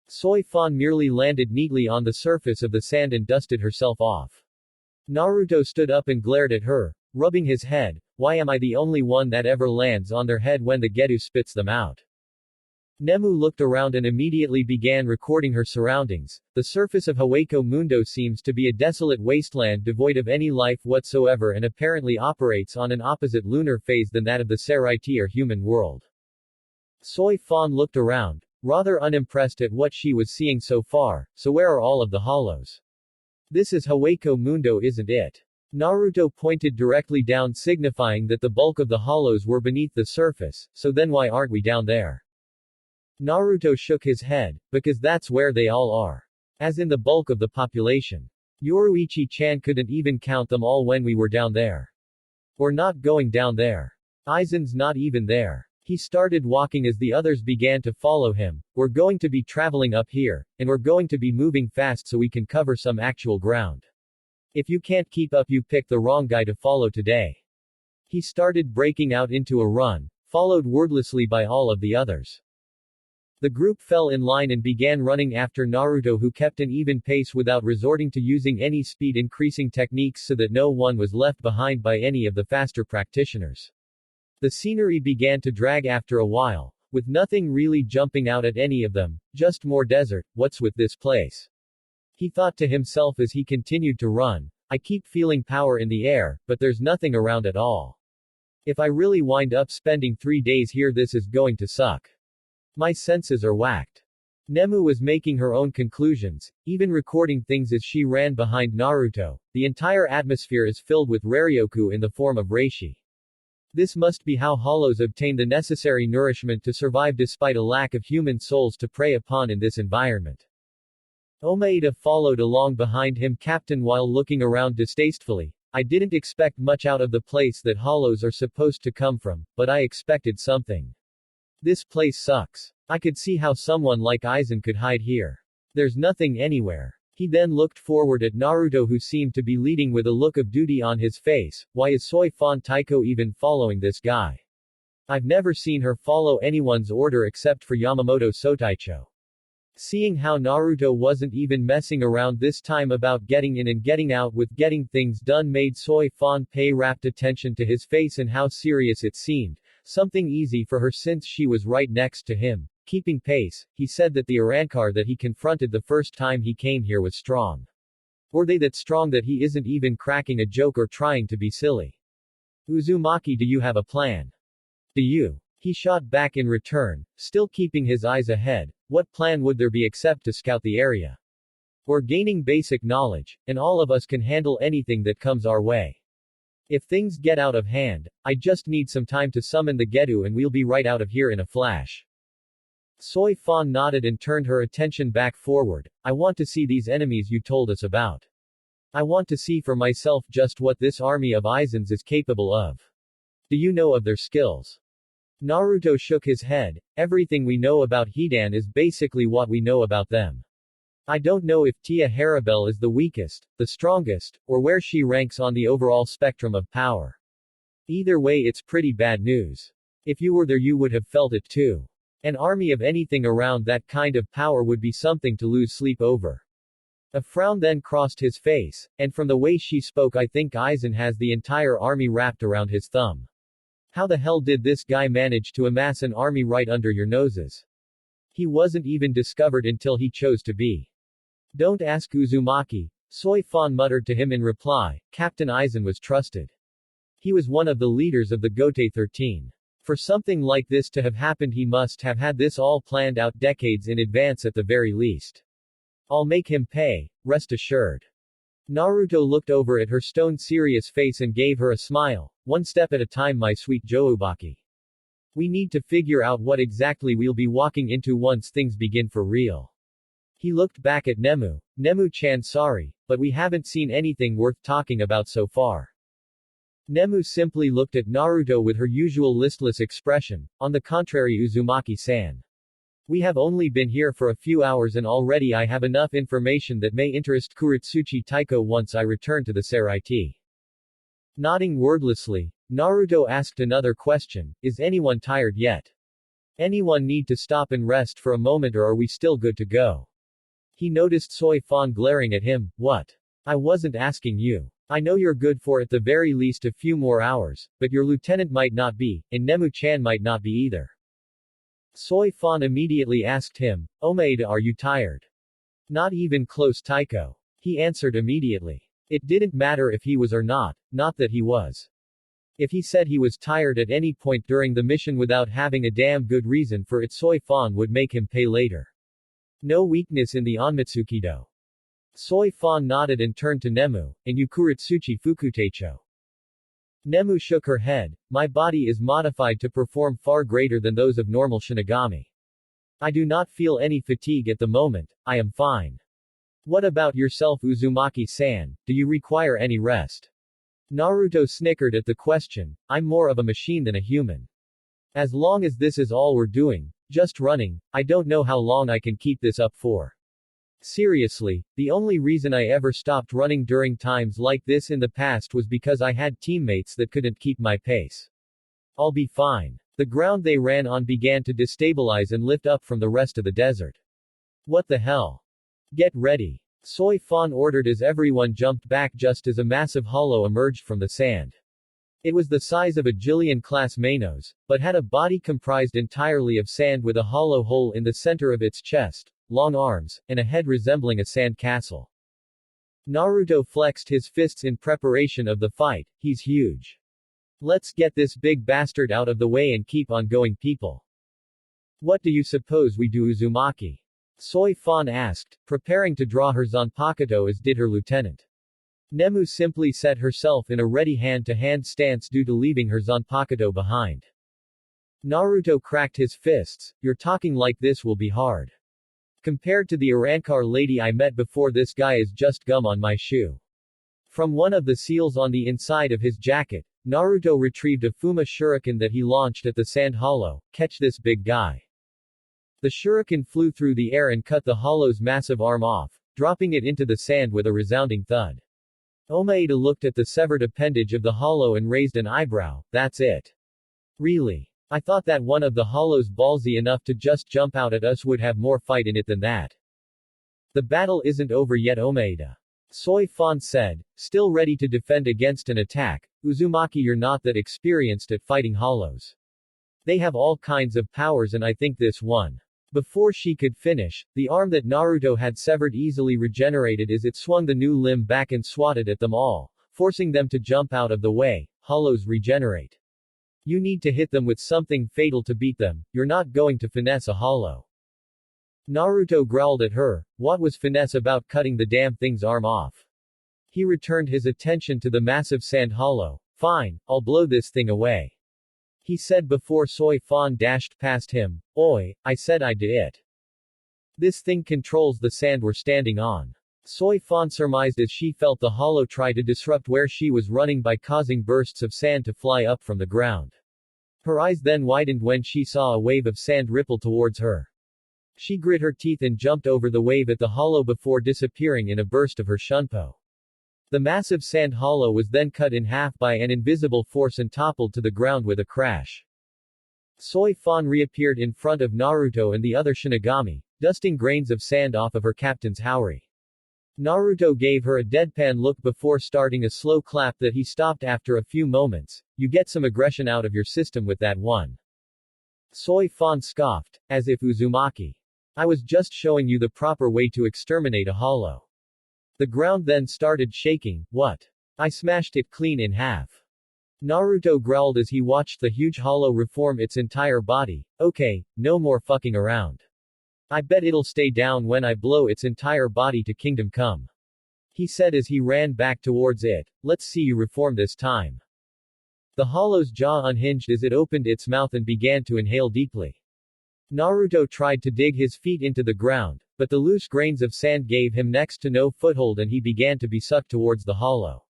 Soy Fan merely landed neatly on the surface of the sand and dusted herself off. Naruto stood up and glared at her, rubbing his head. Why am I the only one that ever lands on their head when the Getu spits them out? Nemu looked around and immediately began recording her surroundings. The surface of Hueco Mundo seems to be a desolate wasteland devoid of any life whatsoever and apparently operates on an opposite lunar phase than that of the Seraiti or human world. Soy Fan looked around, rather unimpressed at what she was seeing so far. So where are all of the hollows? This is Hueco Mundo, isn't it? Naruto pointed directly down, signifying that the bulk of the hollows were beneath the surface, so then why aren't we down there? Naruto shook his head, because that's where they all are. As in the bulk of the population. Yoruichi-chan couldn't even count them all when we were down there. We're not going down there. Aizen's not even there. He started walking as the others began to follow him. We're going to be traveling up here, and we're going to be moving fast so we can cover some actual ground. If you can't keep up, you picked the wrong guy to follow today. He started breaking out into a run, followed wordlessly by all of the others. The group fell in line and began running after Naruto, who kept an even pace without resorting to using any speed-increasing techniques so that no one was left behind by any of the faster practitioners. The scenery began to drag after a while, with nothing really jumping out at any of them, just more desert. What's with this place? He thought to himself as he continued to run. I keep feeling power in the air, but there's nothing around at all. If I really wind up spending 3 days here, this is going to suck. My senses are whacked. Nemu was making her own conclusions, even recording things as she ran behind Naruto. The entire atmosphere is filled with Raryoku in the form of reishi. This must be how hollows obtain the necessary nourishment to survive despite a lack of human souls to prey upon in this environment. Omaeda followed along behind him, captain, while looking around distastefully. I didn't expect much out of the place that hollows are supposed to come from, but I expected something. This place sucks. I could see how someone like Aizen could hide here. There's nothing anywhere. He then looked forward at Naruto, who seemed to be leading with a look of duty on his face. Why is Soy Fan Taiko even following this guy? I've never seen her follow anyone's order except for Yamamoto Sotaicho. Seeing how Naruto wasn't even messing around this time about getting in and getting out with getting things done made Soy Fan pay rapt attention to his face and how serious it seemed. Something easy for her since she was right next to him. Keeping pace, he said that the Arankar that he confronted the first time he came here was strong. Or they that strong that he isn't even cracking a joke or trying to be silly. Uzumaki, do you have a plan? Do you? He shot back in return, still keeping his eyes ahead. What plan would there be except to scout the area? We're gaining basic knowledge, and all of us can handle anything that comes our way. If things get out of hand, I just need some time to summon the Getu and we'll be right out of here in a flash. Soy Fan nodded and turned her attention back forward. I want to see these enemies you told us about. I want to see for myself just what this army of Aizen's is capable of. Do you know of their skills? Naruto shook his head. Everything we know about Hidan is basically what we know about them. I don't know if Tia Harabel is the weakest, the strongest, or where she ranks on the overall spectrum of power. Either way, it's pretty bad news. If you were there, you would have felt it too. An army of anything around that kind of power would be something to lose sleep over. A frown then crossed his face, and from the way she spoke, I think Aizen has the entire army wrapped around his thumb. How the hell did this guy manage to amass an army right under your noses? He wasn't even discovered until he chose to be. Don't ask Uzumaki, Soy Fan muttered to him in reply. Captain Aizen was trusted. He was one of the leaders of the Gote 13. For something like this to have happened, he must have had this all planned out decades in advance at the very least. I'll make him pay, rest assured. Naruto looked over at her stone-serious face and gave her a smile. One step at a time, my sweet Joubaki. We need to figure out what exactly we'll be walking into once things begin for real. He looked back at Nemu. Nemu-chan, sorry, but we haven't seen anything worth talking about so far. Nemu simply looked at Naruto with her usual listless expression. On the contrary, Uzumaki-san. We have only been here for a few hours and already I have enough information that may interest Kuretsuchi Taiko once I return to the Seraiti. Nodding wordlessly, Naruto asked another question. Is anyone tired yet? Anyone need to stop and rest for a moment, or are we still good to go? He noticed Soy Fan glaring at him. What? I wasn't asking you. I know you're good for at the very least a few more hours, but your lieutenant might not be, and Nemu-chan might not be either. Soy Fan immediately asked him, Omaeda, are you tired? Not even close, Taiko. He answered immediately. It didn't matter if he was or not that he was. If he said he was tired at any point during the mission without having a damn good reason for it, Soy Fan would make him pay later. No weakness in the Onmitsukido. Soy Fan nodded and turned to Nemu, and you Kuretsuchi Fukutecho. Nemu shook her head. My body is modified to perform far greater than those of normal Shinigami. I do not feel any fatigue at the moment, I am fine. What about yourself, Uzumaki-san, do you require any rest? Naruto snickered at the question. I'm more of a machine than a human. As long as this is all we're doing, just running, I don't know how long I can keep this up for. Seriously, the only reason I ever stopped running during times like this in the past was because I had teammates that couldn't keep my pace. I'll be fine. The ground they ran on began to destabilize and lift up from the rest of the desert. What the hell? Get ready. Soy Fan ordered as everyone jumped back just as a massive hollow emerged from the sand. It was the size of a Jillian-class Manos, but had a body comprised entirely of sand with a hollow hole in the center of its chest, long arms, and a head resembling a sand castle. Naruto flexed his fists in preparation of the fight. He's huge. Let's get this big bastard out of the way and keep on going, people. What do you suppose we do, Uzumaki? Soy Fan asked, preparing to draw her Zanpakuto as did her lieutenant. Nemu simply set herself in a ready hand-to-hand stance due to leaving her Zanpakuto behind. Naruto cracked his fists. You're talking like this will be hard. Compared to the Arankar lady I met before, this guy is just gum on my shoe. From one of the seals on the inside of his jacket, Naruto retrieved a Fuma shuriken that he launched at the sand hollow. Catch this big guy. The shuriken flew through the air and cut the hollow's massive arm off, dropping it into the sand with a resounding thud. Omaeda looked at the severed appendage of the hollow and raised an eyebrow. That's it. Really? I thought that one of the hollows ballsy enough to just jump out at us would have more fight in it than that. The battle isn't over yet, Omaeda. Soy Fan said, still ready to defend against an attack. Uzumaki, you're not that experienced at fighting hollows. They have all kinds of powers and I think this one. Before she could finish, the arm that Naruto had severed easily regenerated as it swung the new limb back and swatted at them all, forcing them to jump out of the way. Hollows regenerate. You need to hit them with something fatal to beat them, you're not going to finesse a hollow. Naruto growled at her, what was finesse about cutting the damn thing's arm off? He returned his attention to the massive sand hollow. Fine, I'll blow this thing away. He said before Soy Fan dashed past him. Oi, I said I did it. This thing controls the sand we're standing on. Soy Fan surmised as she felt the hollow try to disrupt where she was running by causing bursts of sand to fly up from the ground. Her eyes then widened when she saw a wave of sand ripple towards her. She grit her teeth and jumped over the wave at the hollow before disappearing in a burst of her shunpo. The massive sand hollow was then cut in half by an invisible force and toppled to the ground with a crash. Soy Fan reappeared in front of Naruto and the other Shinigami, dusting grains of sand off of her captain's haori. Naruto gave her a deadpan look before starting a slow clap that he stopped after a few moments. You get some aggression out of your system with that one. Soy Fan scoffed, as if Uzumaki. I was just showing you the proper way to exterminate a hollow. The ground then started shaking. What? I smashed it clean in half. Naruto growled as he watched the huge hollow reform its entire body. Okay, no more fucking around. I bet it'll stay down when I blow its entire body to Kingdom Come. He said as he ran back towards it. Let's see you reform this time. The hollow's jaw unhinged as it opened its mouth and began to inhale deeply. Naruto tried to dig his feet into the ground, but the loose grains of sand gave him next to no foothold and he began to be sucked towards the hollow.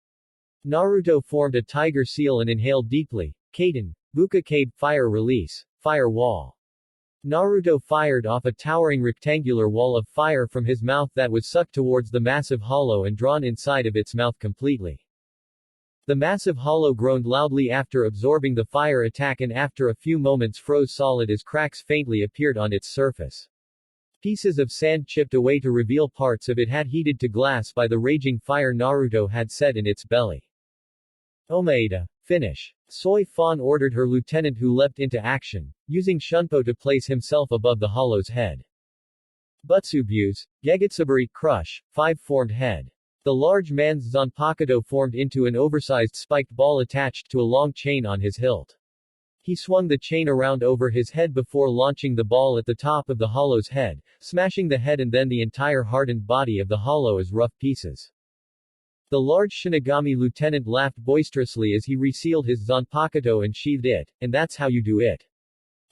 Naruto formed a tiger seal and inhaled deeply. Kaden, Bukacabe, fire release, fire wall. Naruto fired off a towering rectangular wall of fire from his mouth that was sucked towards the massive hollow and drawn inside of its mouth completely. The massive hollow groaned loudly after absorbing the fire attack and after a few moments froze solid as cracks faintly appeared on its surface. Pieces of sand chipped away to reveal parts of it had heated to glass by the raging fire Naruto had set in its belly. Omaeda, finish. Soy Fan ordered her lieutenant who leapt into action, using Shunpo to place himself above the hollow's head. Butsubuse, Gegetsuburi, crush, 5 formed head. The large man's Zanpakuto formed into an oversized spiked ball attached to a long chain on his hilt. He swung the chain around over his head before launching the ball at the top of the hollow's head, smashing the head and then the entire hardened body of the hollow as rough pieces. The large Shinigami lieutenant laughed boisterously as he resealed his Zanpakuto and sheathed it, and that's how you do it.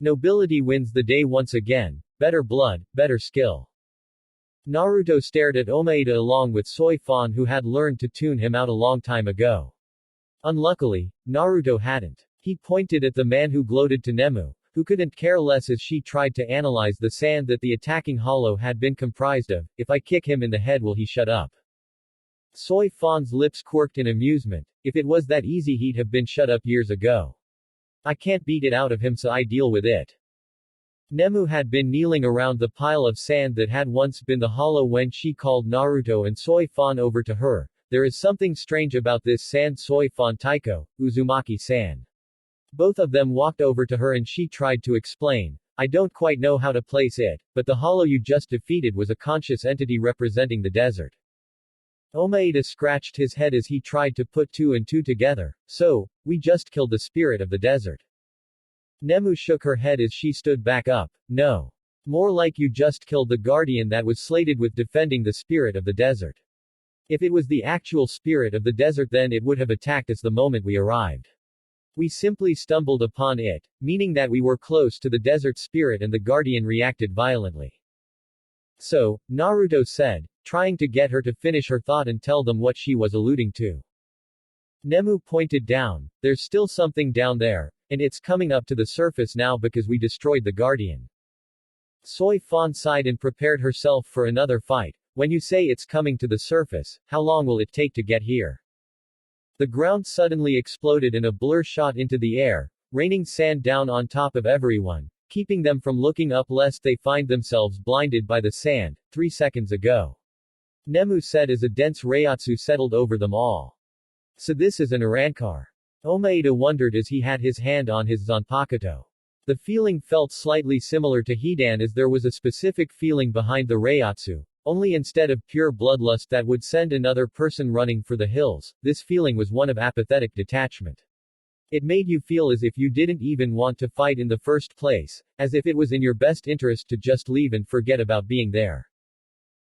Nobility wins the day once again. Better blood, better skill. Naruto stared at Omaeda along with Soy Fan who had learned to tune him out a long time ago. Unluckily, Naruto hadn't. He pointed at the man who gloated to Nemu, who couldn't care less as she tried to analyze the sand that the attacking hollow had been comprised of. If I kick him in the head, will he shut up? Soy Fan's lips quirked in amusement. If it was that easy, he'd have been shut up years ago. I can't beat it out of him, so I deal with it. Nemu had been kneeling around the pile of sand that had once been the hollow when she called Naruto and Soy Fan over to her. There is something strange about this sand, Soy Fan Taiko, Uzumaki-san. Both of them walked over to her and she tried to explain. I don't quite know how to place it, but the hollow you just defeated was a conscious entity representing the desert. Omaeda scratched his head as he tried to put two and two together. So, we just killed the spirit of the desert. Nemu shook her head as she stood back up. No. More like you just killed the guardian that was slated with defending the spirit of the desert. If it was the actual spirit of the desert, then it would have attacked us the moment we arrived. We simply stumbled upon it, meaning that we were close to the desert spirit and the guardian reacted violently. So, Naruto said, trying to get her to finish her thought and tell them what she was alluding to. Nemu pointed down. There's still something down there, and it's coming up to the surface now because we destroyed the Guardian. Soy Fan sighed and prepared herself for another fight. When you say it's coming to the surface, how long will it take to get here? The ground suddenly exploded and a blur shot into the air, raining sand down on top of everyone, keeping them from looking up lest they find themselves blinded by the sand. 3 seconds ago, Nemu said as a dense reiatsu settled over them all. So this is an Arankar. Omaeda wondered as he had his hand on his Zanpakuto. The feeling felt slightly similar to Hidan as there was a specific feeling behind the reiatsu, only instead of pure bloodlust that would send another person running for the hills, this feeling was one of apathetic detachment. It made you feel as if you didn't even want to fight in the first place, as if it was in your best interest to just leave and forget about being there.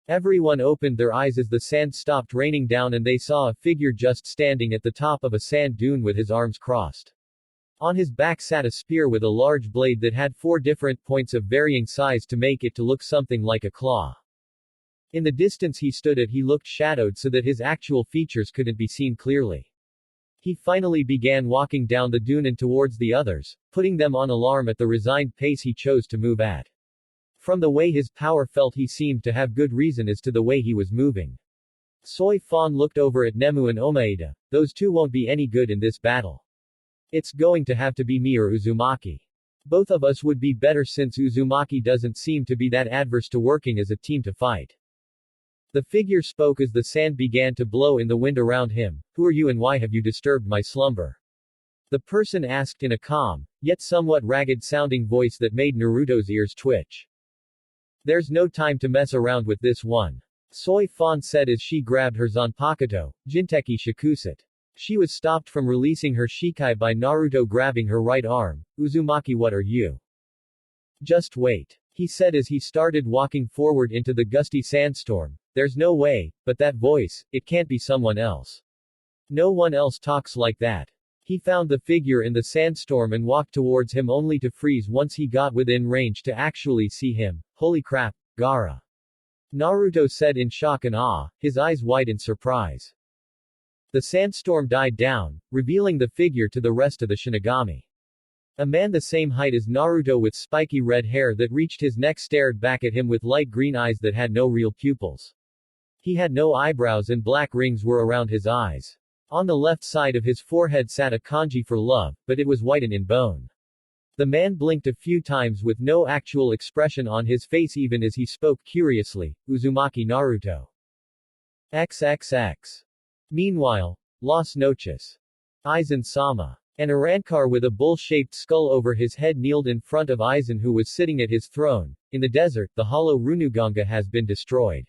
Everyone opened their eyes as the sand stopped raining down and they saw a figure just standing at the top of a sand dune with his arms crossed. On his back sat a spear with a large blade that had 4 different points of varying size to make it to look something like a claw. In the distance he stood at he looked shadowed so that his actual features couldn't be seen clearly. He finally began walking down the dune and towards the others, putting them on alarm at the resigned pace he chose to move at. From the way his power felt he seemed to have good reason as to the way he was moving. Soy Fan looked over at Nemu and Omaeda. Those two won't be any good in this battle. It's going to have to be me or Uzumaki. Both of us would be better since Uzumaki doesn't seem to be that adverse to working as a team to fight. The figure spoke as the sand began to blow in the wind around him. Who are you and why have you disturbed my slumber? The person asked in a calm, yet somewhat ragged-sounding voice that made Naruto's ears twitch. There's no time to mess around with this one. Soy Fan said as she grabbed her Zanpakuto, Jinteki Shakuset. She was stopped from releasing her Shikai by Naruto grabbing her right arm. Uzumaki, what are you? Just wait, he said as he started walking forward into the gusty sandstorm. There's no way, but that voice, it can't be someone else. No one else talks like that. He found the figure in the sandstorm and walked towards him only to freeze once he got within range to actually see him. Holy crap, Gaara. Naruto said in shock and awe, his eyes wide in surprise. The sandstorm died down, revealing the figure to the rest of the Shinigami. A man the same height as Naruto with spiky red hair that reached his neck stared back at him with light green eyes that had no real pupils. He had no eyebrows and black rings were around his eyes. On the left side of his forehead sat a kanji for love, but it was whitened in bone. The man blinked a few times with no actual expression on his face even as he spoke curiously, Uzumaki Naruto. XXX. Meanwhile, Las Noches. Aizen-sama. An Arankar with a bull-shaped skull over his head kneeled in front of Aizen who was sitting at his throne. In the desert, the hollow Runuganga has been destroyed.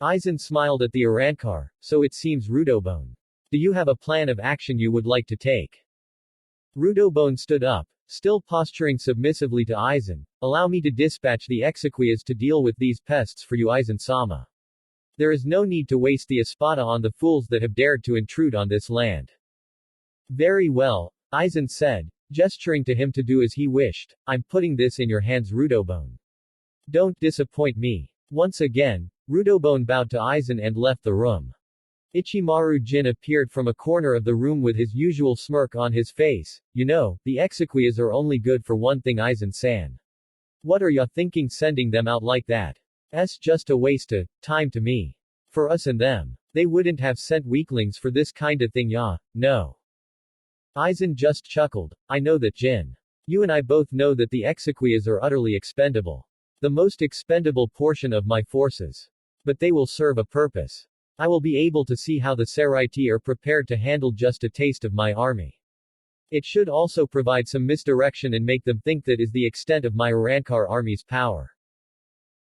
Aizen smiled at the Arankar, so it seems Rudobone. Do you have a plan of action you would like to take? Rudobone stood up, still posturing submissively to Aizen. Allow me to dispatch the Exequias to deal with these pests for you, Aizen-sama. There is no need to waste the espada on the fools that have dared to intrude on this land. Very well, Aizen said, gesturing to him to do as he wished. I'm putting this in your hands, Rudobone. Don't disappoint me. Once again, Rudobone bowed to Aizen and left the room. Ichimaru Jin appeared from a corner of the room with his usual smirk on his face. You know, the Exequias are only good for one thing, Aizen-san. What are ya thinking sending them out like that? It's just a waste of time to me. For us and them. They wouldn't have sent weaklings for this kind of thing, ya, no. Aizen just chuckled. I know that, Jin. You and I both know that the Exequias are utterly expendable. The most expendable portion of my forces. But they will serve a purpose. I will be able to see how the Seraiti are prepared to handle just a taste of my army. It should also provide some misdirection and make them think that is the extent of my Arankar army's power.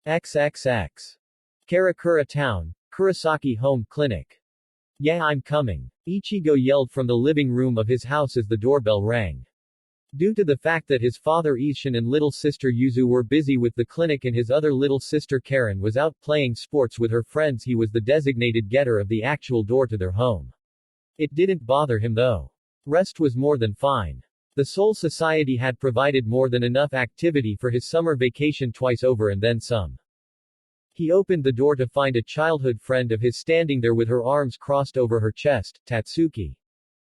XXX. Karakura Town, Kurosaki Home Clinic. Yeah, I'm coming. Ichigo yelled from the living room of his house as the doorbell rang. Due to the fact that his father Ishin and little sister Yuzu were busy with the clinic and his other little sister Karen was out playing sports with her friends, he was the designated getter of the actual door to their home. It didn't bother him though. Rest was more than fine. The Soul Society had provided more than enough activity for his summer vacation twice over and then some. He opened the door to find a childhood friend of his standing there with her arms crossed over her chest, Tatsuki.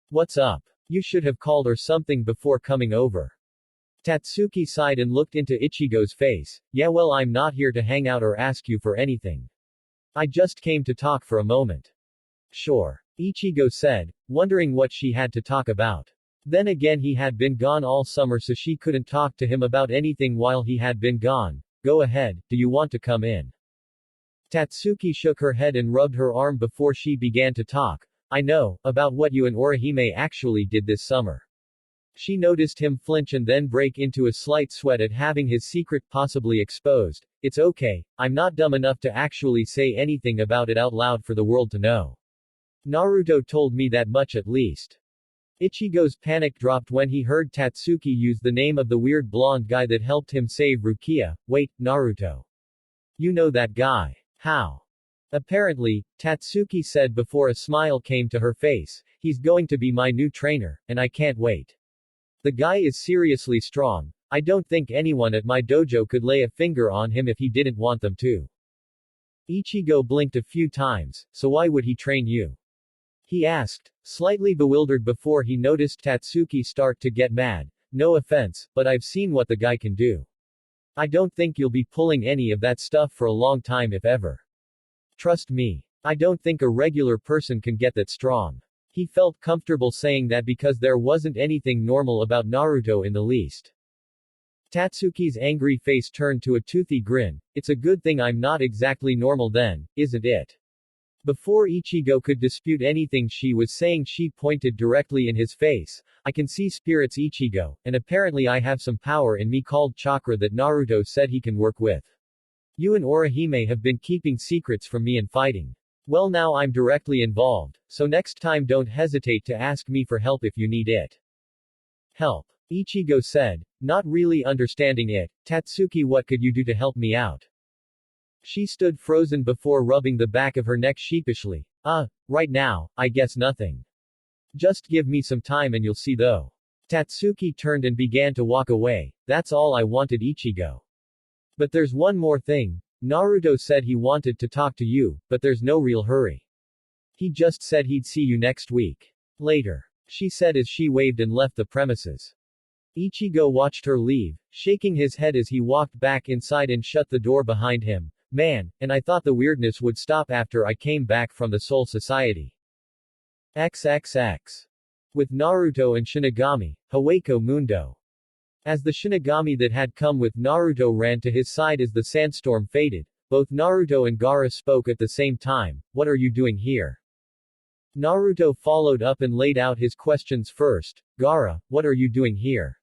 What's up? You should have called or something before coming over. Tatsuki sighed and looked into Ichigo's face. Yeah, well, I'm not here to hang out or ask you for anything. I just came to talk for a moment. Sure. Ichigo said, wondering what she had to talk about. Then again, he had been gone all summer, so she couldn't talk to him about anything while he had been gone. Go ahead, do you want to come in? Tatsuki shook her head and rubbed her arm before she began to talk. I know, about what you and Orihime actually did this summer. She noticed him flinch and then break into a slight sweat at having his secret possibly exposed. It's okay, I'm not dumb enough to actually say anything about it out loud for the world to know. Naruto told me that much at least. Ichigo's panic dropped when he heard Tatsuki use the name of the weird blonde guy that helped him save Rukia. Wait, Naruto. You know that guy. How? Apparently, Tatsuki said before a smile came to her face, he's going to be my new trainer, and I can't wait. The guy is seriously strong. I don't think anyone at my dojo could lay a finger on him if he didn't want them to. Ichigo blinked a few times, so why would he train you? He asked, slightly bewildered before he noticed Tatsuki start to get mad. No offense, but I've seen what the guy can do. I don't think you'll be pulling any of that stuff for a long time if ever. Trust me. I don't think a regular person can get that strong. He felt comfortable saying that because there wasn't anything normal about Naruto in the least. Tatsuki's angry face turned to a toothy grin. It's a good thing I'm not exactly normal then, isn't it? Before Ichigo could dispute anything she was saying, she pointed directly in his face. I can see spirits, Ichigo, and apparently I have some power in me called chakra that Naruto said he can work with. You and Orihime have been keeping secrets from me and fighting. Well, now I'm directly involved, so next time don't hesitate to ask me for help if you need it. Help? Ichigo said, not really understanding it. Tatsuki, what could you do to help me out? She stood frozen before rubbing the back of her neck sheepishly. Right now, I guess nothing. Just give me some time and you'll see though. Tatsuki turned and began to walk away. That's all I wanted, Ichigo. But there's one more thing. Naruto said he wanted to talk to you, but there's no real hurry. He just said he'd see you next week. Later. She said as she waved and left the premises. Ichigo watched her leave, shaking his head as he walked back inside and shut the door behind him. Man, and I thought the weirdness would stop after I came back from the Soul Society. XXX. With Naruto and Shinigami, Hawako Mundo. As the Shinigami that had come with Naruto ran to his side as the sandstorm faded, both Naruto and Gaara spoke at the same time. What are you doing here? Naruto followed up and laid out his questions first. Gaara, what are you doing here?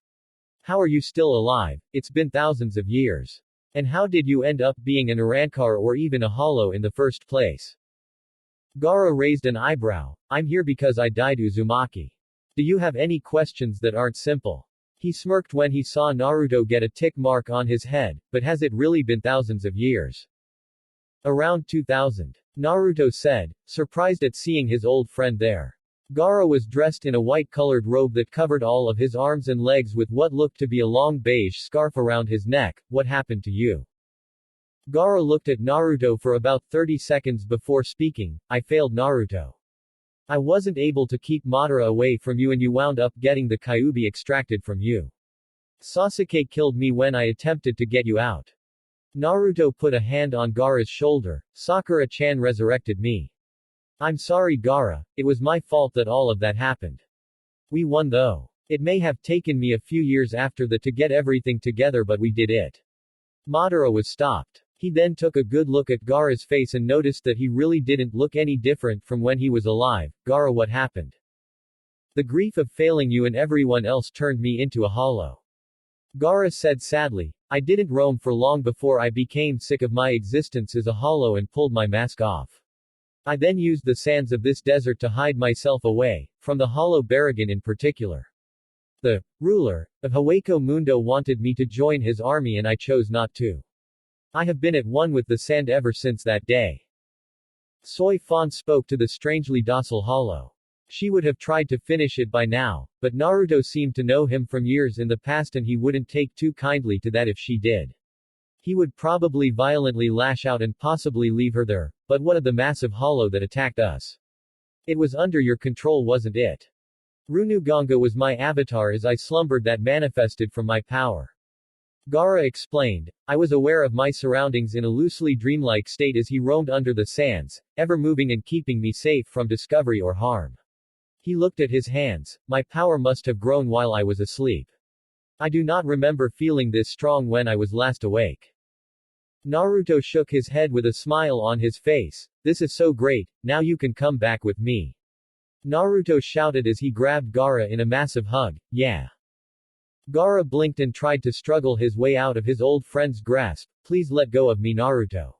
How are you still alive? It's been thousands of years. And how did you end up being an Arankar or even a hollow in the first place? Gaara raised an eyebrow. I'm here because I died Uzumaki. Do you have any questions that aren't simple? He smirked when he saw Naruto get a tick mark on his head, but has it really been thousands of years? Around 2000. Naruto said, surprised at seeing his old friend there. Gaara was dressed in a white-colored robe that covered all of his arms and legs with what looked to be a long beige scarf around his neck. What happened to you? Gaara looked at Naruto for about 30 seconds before speaking. I failed, Naruto. I wasn't able to keep Madara away from you and you wound up getting the Kyuubi extracted from you. Sasuke killed me when I attempted to get you out. Naruto put a hand on Gaara's shoulder. Sakura-chan resurrected me. I'm sorry, Gaara, it was my fault that all of that happened. We won though. It may have taken me a few years after that to get everything together, but we did it. Madara was stopped. He then took a good look at Gaara's face and noticed that he really didn't look any different from when he was alive. Gaara, what happened? The grief of failing you and everyone else turned me into a hollow. Gaara said sadly, I didn't roam for long before I became sick of my existence as a hollow and pulled my mask off. I then used the sands of this desert to hide myself away, from the hollow Baragon in particular. The ruler of Hawako Mundo wanted me to join his army and I chose not to. I have been at one with the sand ever since that day. Soy Fan spoke to the strangely docile hollow. She would have tried to finish it by now, but Naruto seemed to know him from years in the past and he wouldn't take too kindly to that if she did. He would probably violently lash out and possibly leave her there, but what of the massive hollow that attacked us? It was under your control, wasn't it? Runuganga was my avatar as I slumbered that manifested from my power. Gaara explained. I was aware of my surroundings in a loosely dreamlike state as he roamed under the sands, ever moving and keeping me safe from discovery or harm. He looked at his hands. My power must have grown while I was asleep. I do not remember feeling this strong when I was last awake. Naruto shook his head with a smile on his face. This is so great, now you can come back with me. Naruto shouted as he grabbed Gaara in a massive hug. Yeah. Gaara blinked and tried to struggle his way out of his old friend's grasp. Please let go of me, Naruto.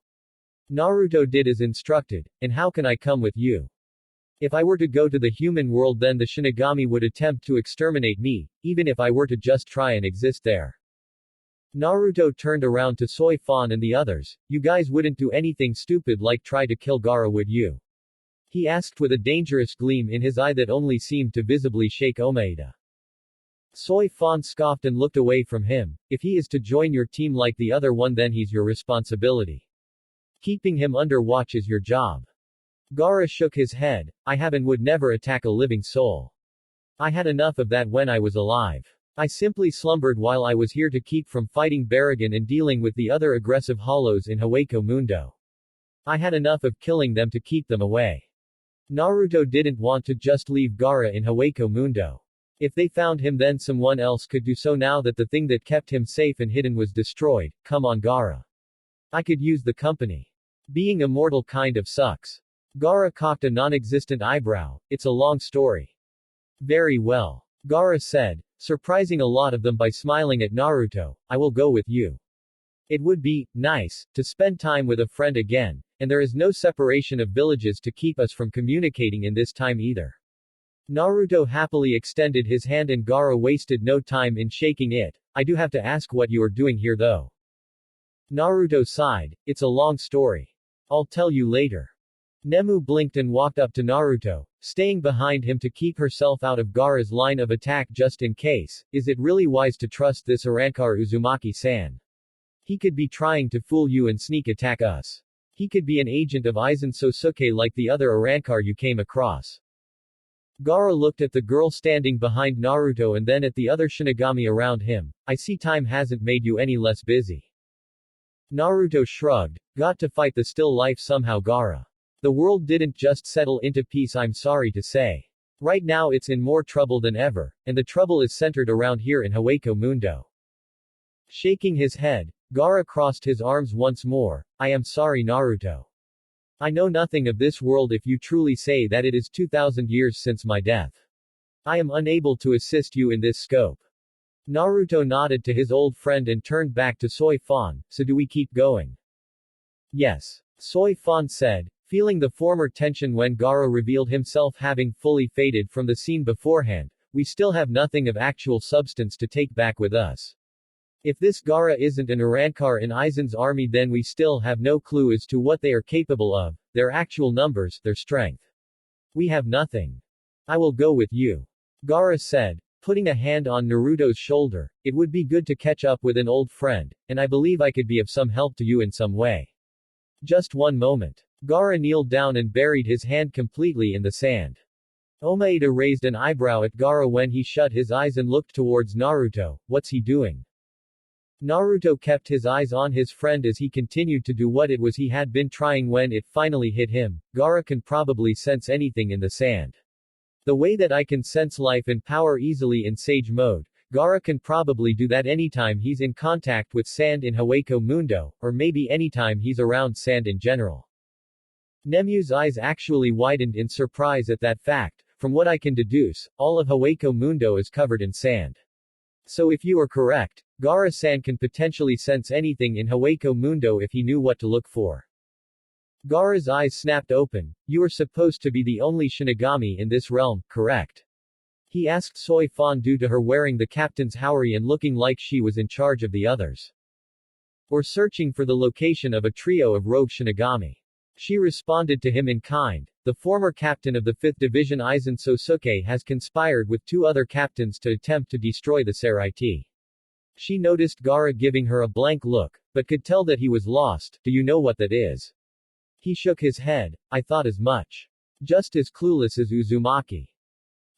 Naruto did as instructed. And how can I come with you? If I were to go to the human world, then the Shinigami would attempt to exterminate me, even if I were to just try and exist there. Naruto turned around to Soy Fan and the others. You guys wouldn't do anything stupid like try to kill Gaara, would you? He asked with a dangerous gleam in his eye that only seemed to visibly shake Omaeda. Soy Fan scoffed and looked away from him. If he is to join your team like the other one, then he's your responsibility. Keeping him under watch is your job. Gaara shook his head. I have and would never attack a living soul. I had enough of that when I was alive. I simply slumbered while I was here to keep from fighting Baragon and dealing with the other aggressive hollows in Hueco Mundo. I had enough of killing them to keep them away. Naruto didn't want to just leave Gaara in Hueco Mundo. If they found him, then someone else could do so now that the thing that kept him safe and hidden was destroyed. Come on, Gaara. I could use the company. Being immortal kind of sucks. Gaara cocked a non-existent eyebrow. It's a long story. Very well. Gaara said, surprising a lot of them by smiling at Naruto. I will go with you. It would be nice to spend time with a friend again, and there is no separation of villages to keep us from communicating in this time either. Naruto happily extended his hand and Gaara wasted no time in shaking it. I do have to ask what you are doing here though. Naruto sighed. It's a long story. I'll tell you later. Nemu blinked and walked up to Naruto, staying behind him to keep herself out of Gaara's line of attack just in case. Is it really wise to trust this Arankar Uzumaki-san? He could be trying to fool you and sneak attack us. He could be an agent of Aizen Sosuke like the other Arankar you came across. Gaara looked at the girl standing behind Naruto and then at the other Shinigami around him. I see time hasn't made you any less busy. Naruto shrugged. Got to fight the still life somehow, Gaara. The world didn't just settle into peace, I'm sorry to say. Right now it's in more trouble than ever, and the trouble is centered around here in Hueco Mundo. Shaking his head, Gaara crossed his arms once more. I am sorry, Naruto. I know nothing of this world if you truly say that it is 2,000 years since my death. I am unable to assist you in this scope. Naruto nodded to his old friend and turned back to Soy Fan. So do we keep going? Yes. Soy Fan said, feeling the former tension when Gaara revealed himself having fully faded from the scene beforehand. We still have nothing of actual substance to take back with us. If this Gaara isn't an Arankar in Aizen's army, then we still have no clue as to what they are capable of, their actual numbers, their strength. We have nothing. I will go with you. Gaara said, putting a hand on Naruto's shoulder. It would be good to catch up with an old friend, and I believe I could be of some help to you in some way. Just one moment. Gaara kneeled down and buried his hand completely in the sand. Omaeda raised an eyebrow at Gaara when he shut his eyes and looked towards Naruto. What's he doing? Naruto kept his eyes on his friend as he continued to do what it was he had been trying when it finally hit him. Gaara can probably sense anything in the sand. The way that I can sense life and power easily in Sage mode, Gaara can probably do that anytime he's in contact with sand in Hueco Mundo, or maybe anytime he's around sand in general. Nemu's eyes actually widened in surprise at that fact. From what I can deduce, all of Hueco Mundo is covered in sand. So if you are correct, Gaara-san can potentially sense anything in Hueco Mundo if he knew what to look for. Gaara's eyes snapped open. You are supposed to be the only Shinigami in this realm, correct? He asked Soy Fan due to her wearing the captain's haori and looking like she was in charge of the others. Or searching for the location of a trio of rogue Shinigami. She responded to him in kind. The former captain of the 5th Division Aizen Sosuke has conspired with 2 other captains to attempt to destroy the Seraiti. She noticed Gaara giving her a blank look, but could tell that he was lost. Do you know what that is? He shook his head. I thought as much. Just as clueless as Uzumaki.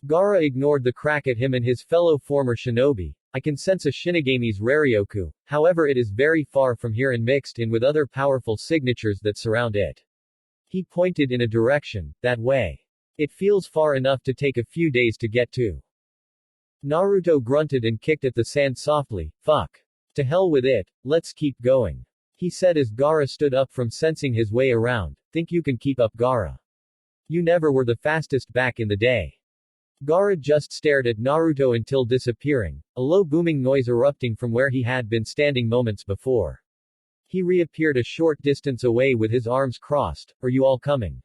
Gaara ignored the crack at him and his fellow former shinobi. I can sense a Shinigami's Raryoku, however it is very far from here and mixed in with other powerful signatures that surround it. He pointed in a direction, that way. It feels far enough to take a few days to get to. Naruto grunted and kicked at the sand softly. Fuck. To hell with it, let's keep going. He said as Gaara stood up from sensing his way around. Think you can keep up, Gaara? You never were the fastest back in the day. Gaara just stared at Naruto until disappearing, a low booming noise erupting from where he had been standing moments before. He reappeared a short distance away with his arms crossed. Are you all coming?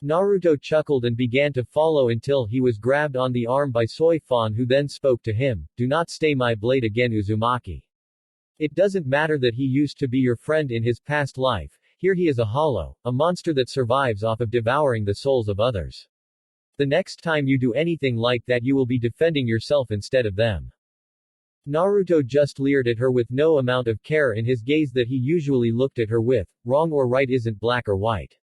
Naruto chuckled and began to follow until he was grabbed on the arm by Soifan, who then spoke to him. Do not stay my blade again, Uzumaki. It doesn't matter that he used to be your friend in his past life, here he is a hollow, a monster that survives off of devouring the souls of others. The next time you do anything like that you will be defending yourself instead of them. Naruto just leered at her with no amount of care in his gaze that he usually looked at her with. Wrong or right isn't black or white.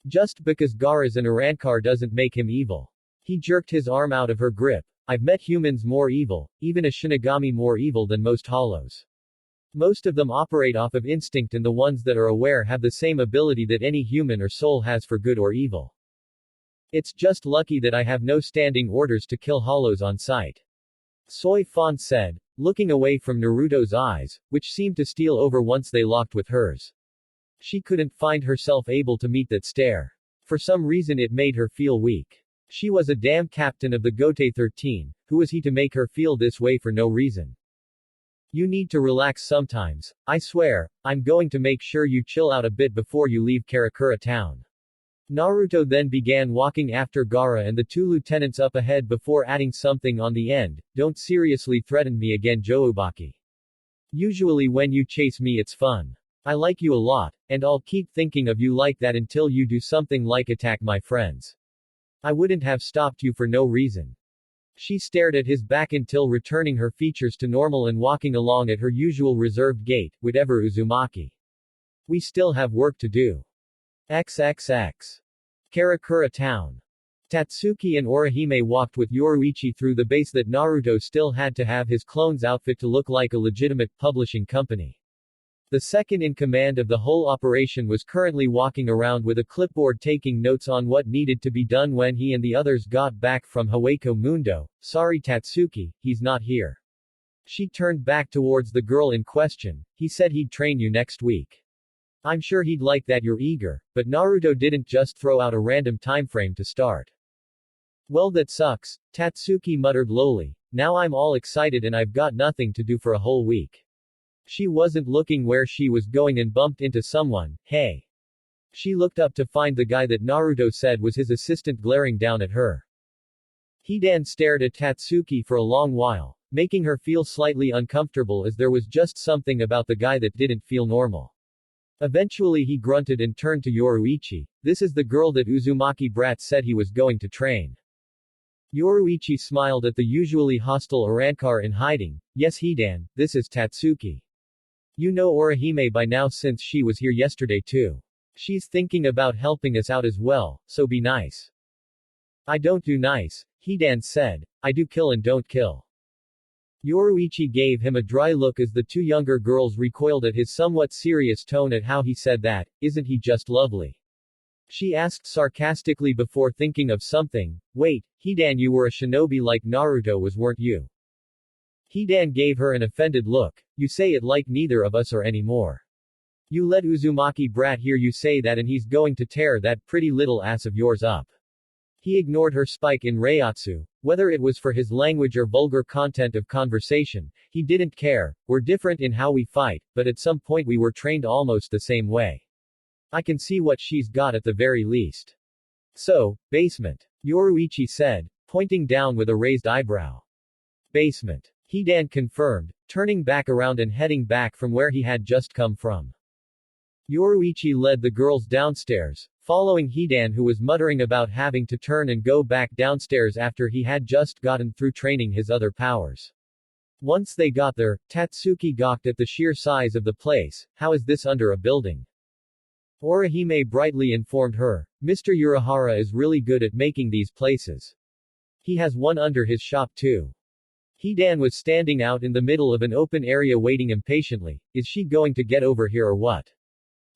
Just because Gaara's an Arankar doesn't make him evil. He jerked his arm out of her grip. I've met humans more evil, even a Shinigami more evil than most hollows. Most of them operate off of instinct, and the ones that are aware have the same ability that any human or soul has for good or evil. It's just lucky that I have no standing orders to kill hollows on sight. Soifan said, looking away from Naruto's eyes, which seemed to steal over once they locked with hers. She couldn't find herself able to meet that stare. For some reason it made her feel weak. She was a damn captain of the Gote 13, who was he to make her feel this way for no reason? You need to relax sometimes, I swear, I'm going to make sure you chill out a bit before you leave Karakura town. Naruto then began walking after Gaara and the two lieutenants up ahead before adding something on the end. Don't seriously threaten me again, Joubaki. Usually when you chase me it's fun. I like you a lot, and I'll keep thinking of you like that until you do something like attack my friends. I wouldn't have stopped you for no reason. She stared at his back until returning her features to normal and walking along at her usual reserved gait. Whatever, Uzumaki. We still have work to do. XXX. Karakura town. Tatsuki and Orihime walked with Yoruichi through the base that Naruto still had to have his clone's outfit to look like a legitimate publishing company. The second in command of the whole operation was currently walking around with a clipboard taking notes on what needed to be done when he and the others got back from Hueco Mundo. Sorry Tatsuki, he's not here. She turned back towards the girl in question. He said he'd train you next week. I'm sure he'd like that you're eager, but Naruto didn't just throw out a random timeframe to start. Well, that sucks, Tatsuki muttered lowly. Now I'm all excited and I've got nothing to do for a whole week. She wasn't looking where she was going and bumped into someone. Hey. She looked up to find the guy that Naruto said was his assistant glaring down at her. Hidan stared at Tatsuki for a long while, making her feel slightly uncomfortable as there was just something about the guy that didn't feel normal. Eventually he grunted and turned to Yoruichi. This is the girl that Uzumaki brat said he was going to train. Yoruichi smiled at the usually hostile Arankar in hiding. Yes Hidan, this is Tatsuki. You know Orihime by now since she was here yesterday too. She's thinking about helping us out as well, so be nice. I don't do nice, Hidan said. I do kill and don't kill. Yoruichi gave him a dry look as the two younger girls recoiled at his somewhat serious tone at how he said that. Isn't he just lovely? She asked sarcastically before thinking of something. Wait, Hidan, you were a shinobi like Naruto was, weren't you? Hidan gave her an offended look. You say it like neither of us are anymore. You let Uzumaki brat hear you say that and he's going to tear that pretty little ass of yours up. He ignored her spike in Reiatsu. Whether it was for his language or vulgar content of conversation, he didn't care. We're different in how we fight, but at some point we were trained almost the same way. I can see what she's got at the very least. So, basement. Yoruichi said, pointing down with a raised eyebrow. Basement. Hidan confirmed, turning back around and heading back from where he had just come from. Yoruichi led the girls downstairs, following Hidan, who was muttering about having to turn and go back downstairs after he had just gotten through training his other powers. Once they got there, Tatsuki gawked at the sheer size of the place. How is this under a building? Orihime brightly informed her. Mr. Urahara is really good at making these places. He has one under his shop too. Hidan was standing out in the middle of an open area waiting impatiently. Is she going to get over here or what?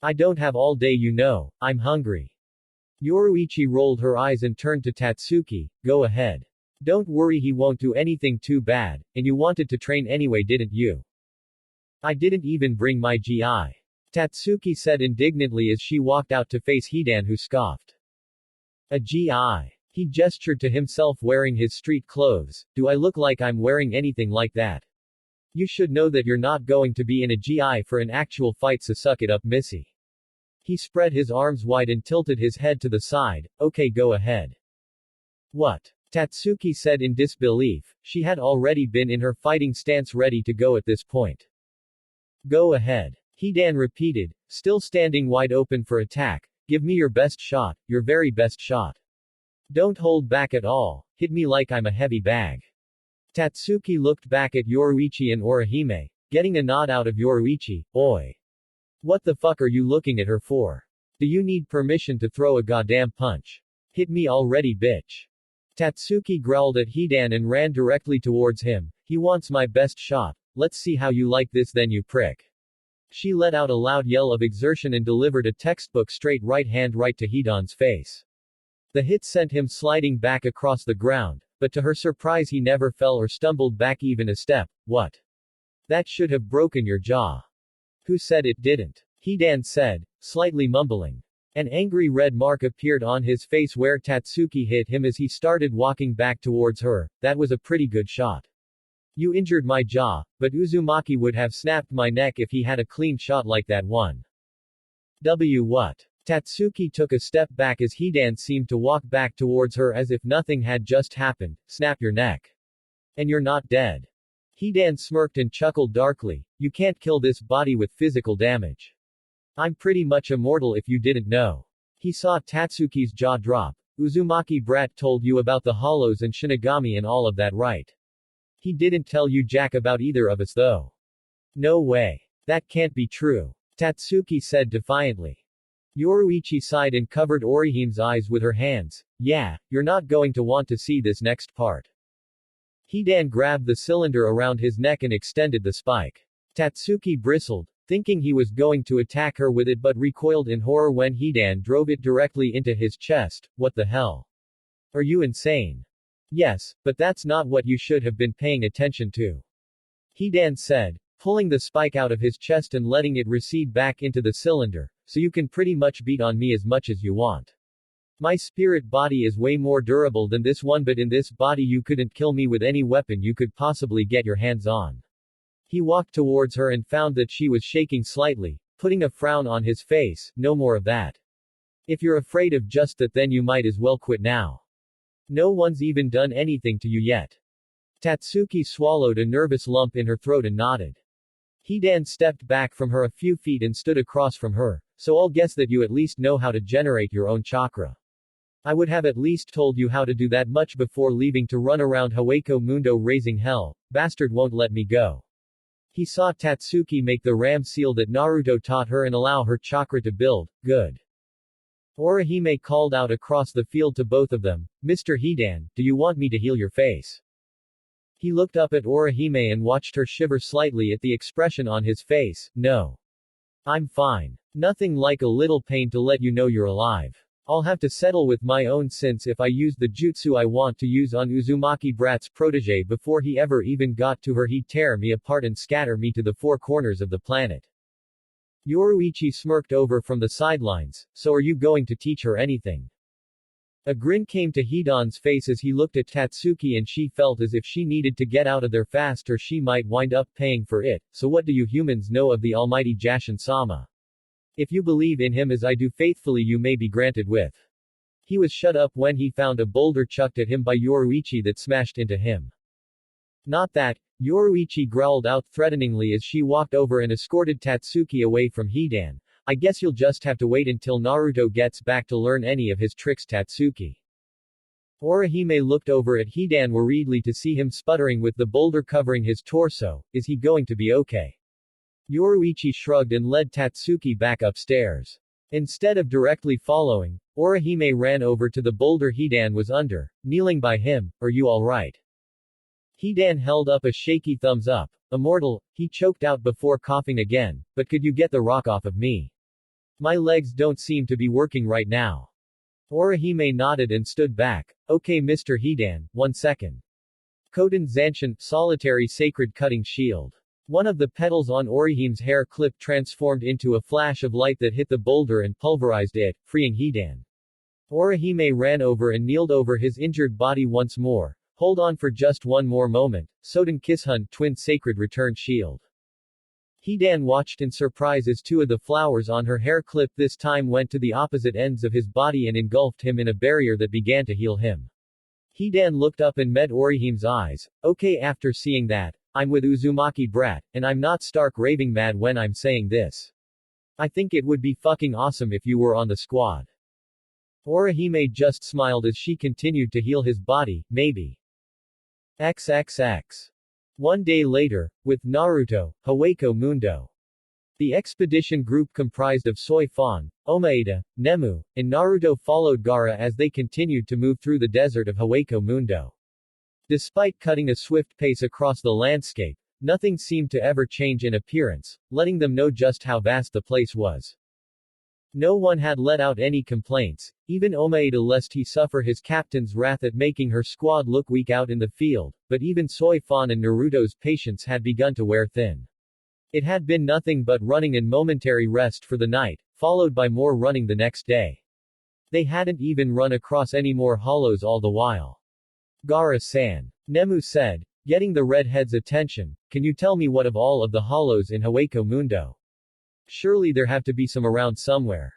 I don't have all day, you know. I'm hungry. Yoruichi rolled her eyes and turned to Tatsuki. Go ahead. Don't worry, he won't do anything too bad, and you wanted to train anyway, didn't you? I didn't even bring my GI. Tatsuki said indignantly as she walked out to face Hidan, who scoffed. A GI. He gestured to himself wearing his street clothes. Do I look like I'm wearing anything like that? You should know that you're not going to be in a GI for an actual fight, so suck it up, missy. He spread his arms wide and tilted his head to the side. Okay, go ahead. What? Tatsuki said in disbelief. She had already been in her fighting stance ready to go at this point. Go ahead. Hidan repeated, still standing wide open for attack. Give me your best shot, your very best shot. Don't hold back at all, hit me like I'm a heavy bag. Tatsuki looked back at Yoruichi and Orihime, getting a nod out of Yoruichi. Oi. What the fuck are you looking at her for? Do you need permission to throw a goddamn punch? Hit me already, bitch. Tatsuki growled at Hidan and ran directly towards him. He wants my best shot. Let's see how you like this then, you prick. She let out a loud yell of exertion and delivered a textbook straight right hand right to Hidan's face. The hit sent him sliding back across the ground, but to her surprise he never fell or stumbled back even a step. What? That should have broken your jaw. Who said it didn't? Hidan said, slightly mumbling. An angry red mark appeared on his face where Tatsuki hit him as he started walking back towards her. That was a pretty good shot. You injured my jaw, but Uzumaki would have snapped my neck if he had a clean shot like that one. What? Tatsuki took a step back as Hidan seemed to walk back towards her as if nothing had just happened. Snap your neck. And you're not dead. Hidan smirked and chuckled darkly. You can't kill this body with physical damage. I'm pretty much immortal if you didn't know. He saw Tatsuki's jaw drop. Uzumaki brat told you about the hollows and Shinigami and all of that, right? He didn't tell you jack about either of us though. No way. That can't be true. Tatsuki said defiantly. Yoruichi sighed and covered Orihime's eyes with her hands. Yeah, you're not going to want to see this next part. Hidan grabbed the cylinder around his neck and extended the spike. Tatsuki bristled, thinking he was going to attack her with it, but recoiled in horror when Hidan drove it directly into his chest. What the hell? Are you insane? Yes, but that's not what you should have been paying attention to. Hidan said, pulling the spike out of his chest and letting it recede back into the cylinder, so you can pretty much beat on me as much as you want. My spirit body is way more durable than this one, but in this body you couldn't kill me with any weapon you could possibly get your hands on. He walked towards her and found that she was shaking slightly, putting a frown on his face. No more of that. If you're afraid of just that, then you might as well quit now. No one's even done anything to you yet. Tatsuki swallowed a nervous lump in her throat and nodded. Hidan stepped back from her a few feet and stood across from her. So I'll guess that you at least know how to generate your own chakra. I would have at least told you how to do that much before leaving to run around Hueco Mundo raising hell. Bastard won't let me go. He saw Tatsuki make the ram seal that Naruto taught her and allow her chakra to build. Good. Orihime called out across the field to both of them, Mr. Hidan, do you want me to heal your face? He looked up at Orihime and watched her shiver slightly at the expression on his face. No. I'm fine. Nothing like a little pain to let you know you're alive. I'll have to settle with my own sins if I use the jutsu I want to use on Uzumaki brat's protege before he ever even got to her. He'd tear me apart and scatter me to the four corners of the planet. Yoruichi smirked over from the sidelines. So are you going to teach her anything? A grin came to Hidan's face as he looked at Tatsuki, and she felt as if she needed to get out of there fast or she might wind up paying for it. So what do you humans know of the almighty Jashin-sama? If you believe in him as I do faithfully, you may be granted with. He was shut up when he found a boulder chucked at him by Yoruichi that smashed into him. Not that, Yoruichi growled out threateningly as she walked over and escorted Tatsuki away from Hidan. I guess you'll just have to wait until Naruto gets back to learn any of his tricks, Tatsuki. Orihime looked over at Hidan worriedly to see him sputtering with the boulder covering his torso. Is he going to be okay? Yoruichi shrugged and led Tatsuki back upstairs. Instead of directly following, Orihime ran over to the boulder Hidan was under, kneeling by him. Are you alright? Hidan held up a shaky thumbs up. Immortal, he choked out before coughing again, but could you get the rock off of me? My legs don't seem to be working right now. Orihime nodded and stood back. Okay Mr. Hidan, 1 second. Koden Zanshin, solitary sacred cutting shield. One of the petals on Orihime's hair clip transformed into a flash of light that hit the boulder and pulverized it, freeing Hidan. Orihime ran over and kneeled over his injured body once more. Hold on for just one more moment. Soden Kishun, twin sacred return shield. Hidan watched in surprise as two of the flowers on her hair clip this time went to the opposite ends of his body and engulfed him in a barrier that began to heal him. Hidan looked up and met Orihime's eyes. Okay, after seeing that, I'm with Uzumaki Brat, and I'm not stark raving mad when I'm saying this. I think it would be fucking awesome if you were on the squad. Orihime just smiled as she continued to heal his body, maybe. XXX. One day later, with Naruto, Hawako Mundo. The expedition group comprised of Soi Fon, Omaeda, Nemu, and Naruto followed Gaara as they continued to move through the desert of Hawako Mundo. Despite cutting a swift pace across the landscape, nothing seemed to ever change in appearance, letting them know just how vast the place was. No one had let out any complaints, even Omaeda lest he suffer his captain's wrath at making her squad look weak out in the field, but even Soi Fon and Naruto's patience had begun to wear thin. It had been nothing but running and momentary rest for the night, followed by more running the next day. They hadn't even run across any more hollows all the while. Gaara-san. Nemu said, getting the redhead's attention, can you tell me what of all of the hollows in Hawako Mundo? Surely there have to be some around somewhere.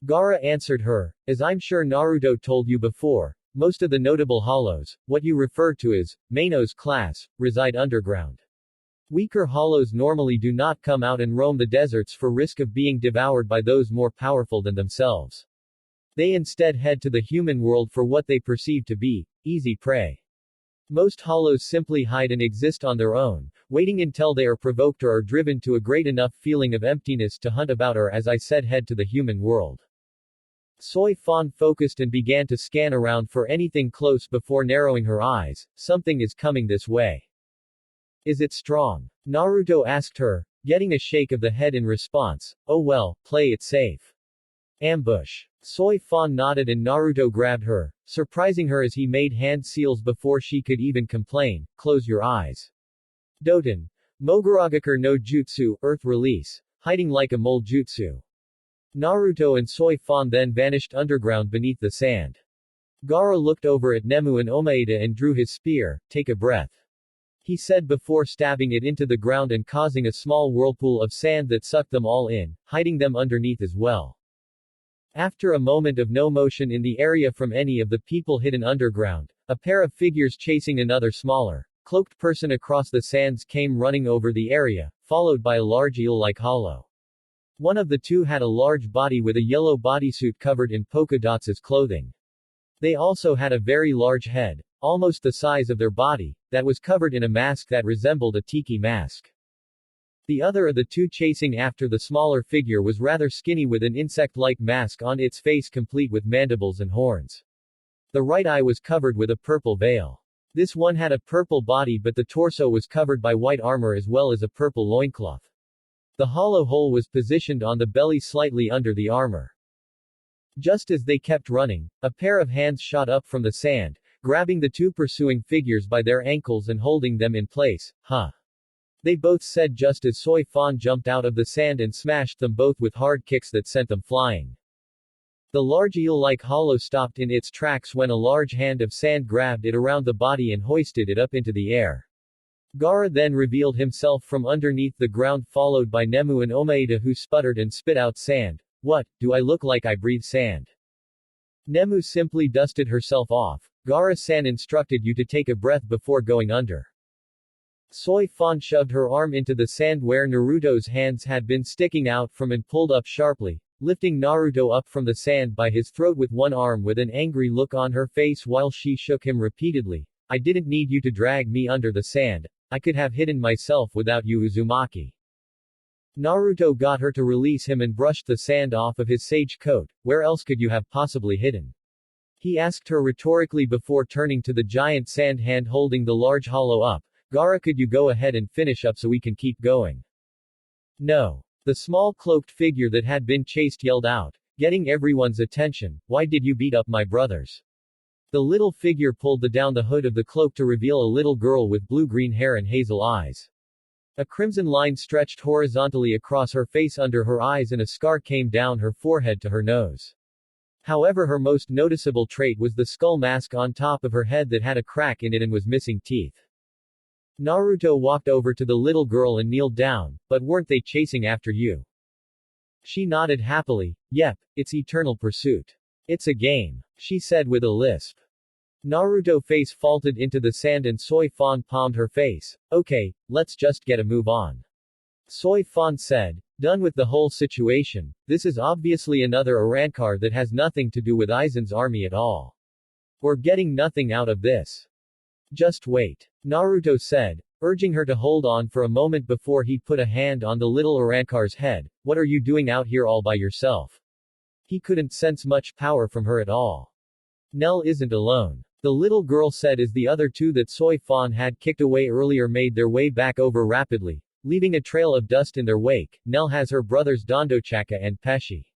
Gaara answered her, as I'm sure Naruto told you before, most of the notable hollows, what you refer to as Maino's class, reside underground. Weaker hollows normally do not come out and roam the deserts for risk of being devoured by those more powerful than themselves. They instead head to the human world for what they perceive to be easy prey. Most hollows simply hide and exist on their own, waiting until they are provoked or are driven to a great enough feeling of emptiness to hunt about or as I said head to the human world. Soi Fon focused and began to scan around for anything close before narrowing her eyes. Something is coming this way. Is it strong? Naruto asked her, getting a shake of the head in response. Oh well, play it safe. Ambush. Soi Fon nodded and Naruto grabbed her, surprising her as he made hand seals before she could even complain. Close your eyes. Doten. Moguragakure no Jutsu, Earth Release. Hiding like a mole jutsu. Naruto and Soi Fon then vanished underground beneath the sand. Gaara looked over at Nemu and Omaeda and drew his spear. Take a breath. He said before stabbing it into the ground and causing a small whirlpool of sand that sucked them all in, hiding them underneath as well. After a moment of no motion in the area from any of the people hidden underground, a pair of figures chasing another smaller, cloaked person across the sands came running over the area, followed by a large eel-like hollow. One of the two had a large body with a yellow bodysuit covered in polka dots as clothing. They also had a very large head, almost the size of their body, that was covered in a mask that resembled a tiki mask. The other of the two chasing after the smaller figure was rather skinny with an insect-like mask on its face complete with mandibles and horns. The right eye was covered with a purple veil. This one had a purple body but the torso was covered by white armor as well as a purple loincloth. The hollow hole was positioned on the belly slightly under the armor. Just as they kept running, a pair of hands shot up from the sand, grabbing the two pursuing figures by their ankles and holding them in place. Huh. They both said just as Soi Fon jumped out of the sand and smashed them both with hard kicks that sent them flying. The large eel-like hollow stopped in its tracks when a large hand of sand grabbed it around the body and hoisted it up into the air. Gaara then revealed himself from underneath the ground followed by Nemu and Omaeda who sputtered and spit out sand. What, do I look like I breathe sand? Nemu simply dusted herself off. Gaara-san instructed you to take a breath before going under. Soi Fon shoved her arm into the sand where Naruto's hands had been sticking out from and pulled up sharply, lifting Naruto up from the sand by his throat with one arm with an angry look on her face while she shook him repeatedly. I didn't need you to drag me under the sand. I could have hidden myself without you, Uzumaki. Naruto got her to release him and brushed the sand off of his sage coat. Where else could you have possibly hidden? He asked her rhetorically before turning to the giant sand hand holding the large hollow up. Gaara, could you go ahead and finish up so we can keep going? No. The small cloaked figure that had been chased yelled out, getting everyone's attention. Why did you beat up my brothers? The little figure pulled down the hood of the cloak to reveal a little girl with blue-green hair and hazel eyes. A crimson line stretched horizontally across her face under her eyes and a scar came down her forehead to her nose. However, her most noticeable trait was the skull mask on top of her head that had a crack in it and was missing teeth. Naruto walked over to the little girl and kneeled down. But weren't they chasing after you? She nodded happily. Yep, it's eternal pursuit. It's a game, she said with a lisp. Naruto face faulted into the sand and Soy Fan palmed her face. Okay, let's just get a move on. Soy Fan said, done with the whole situation. This is obviously another Arrancar that has nothing to do with Aizen's army at all. We're getting nothing out of this. Just wait. Naruto said, urging her to hold on for a moment before he put a hand on the little Arrancar's head. What are you doing out here all by yourself? He couldn't sense much power from her at all. Nell isn't alone. The little girl said as the other two that Soy Fan had kicked away earlier made their way back over rapidly, leaving a trail of dust in their wake. Nell has her brothers Dondochaka and Peshi.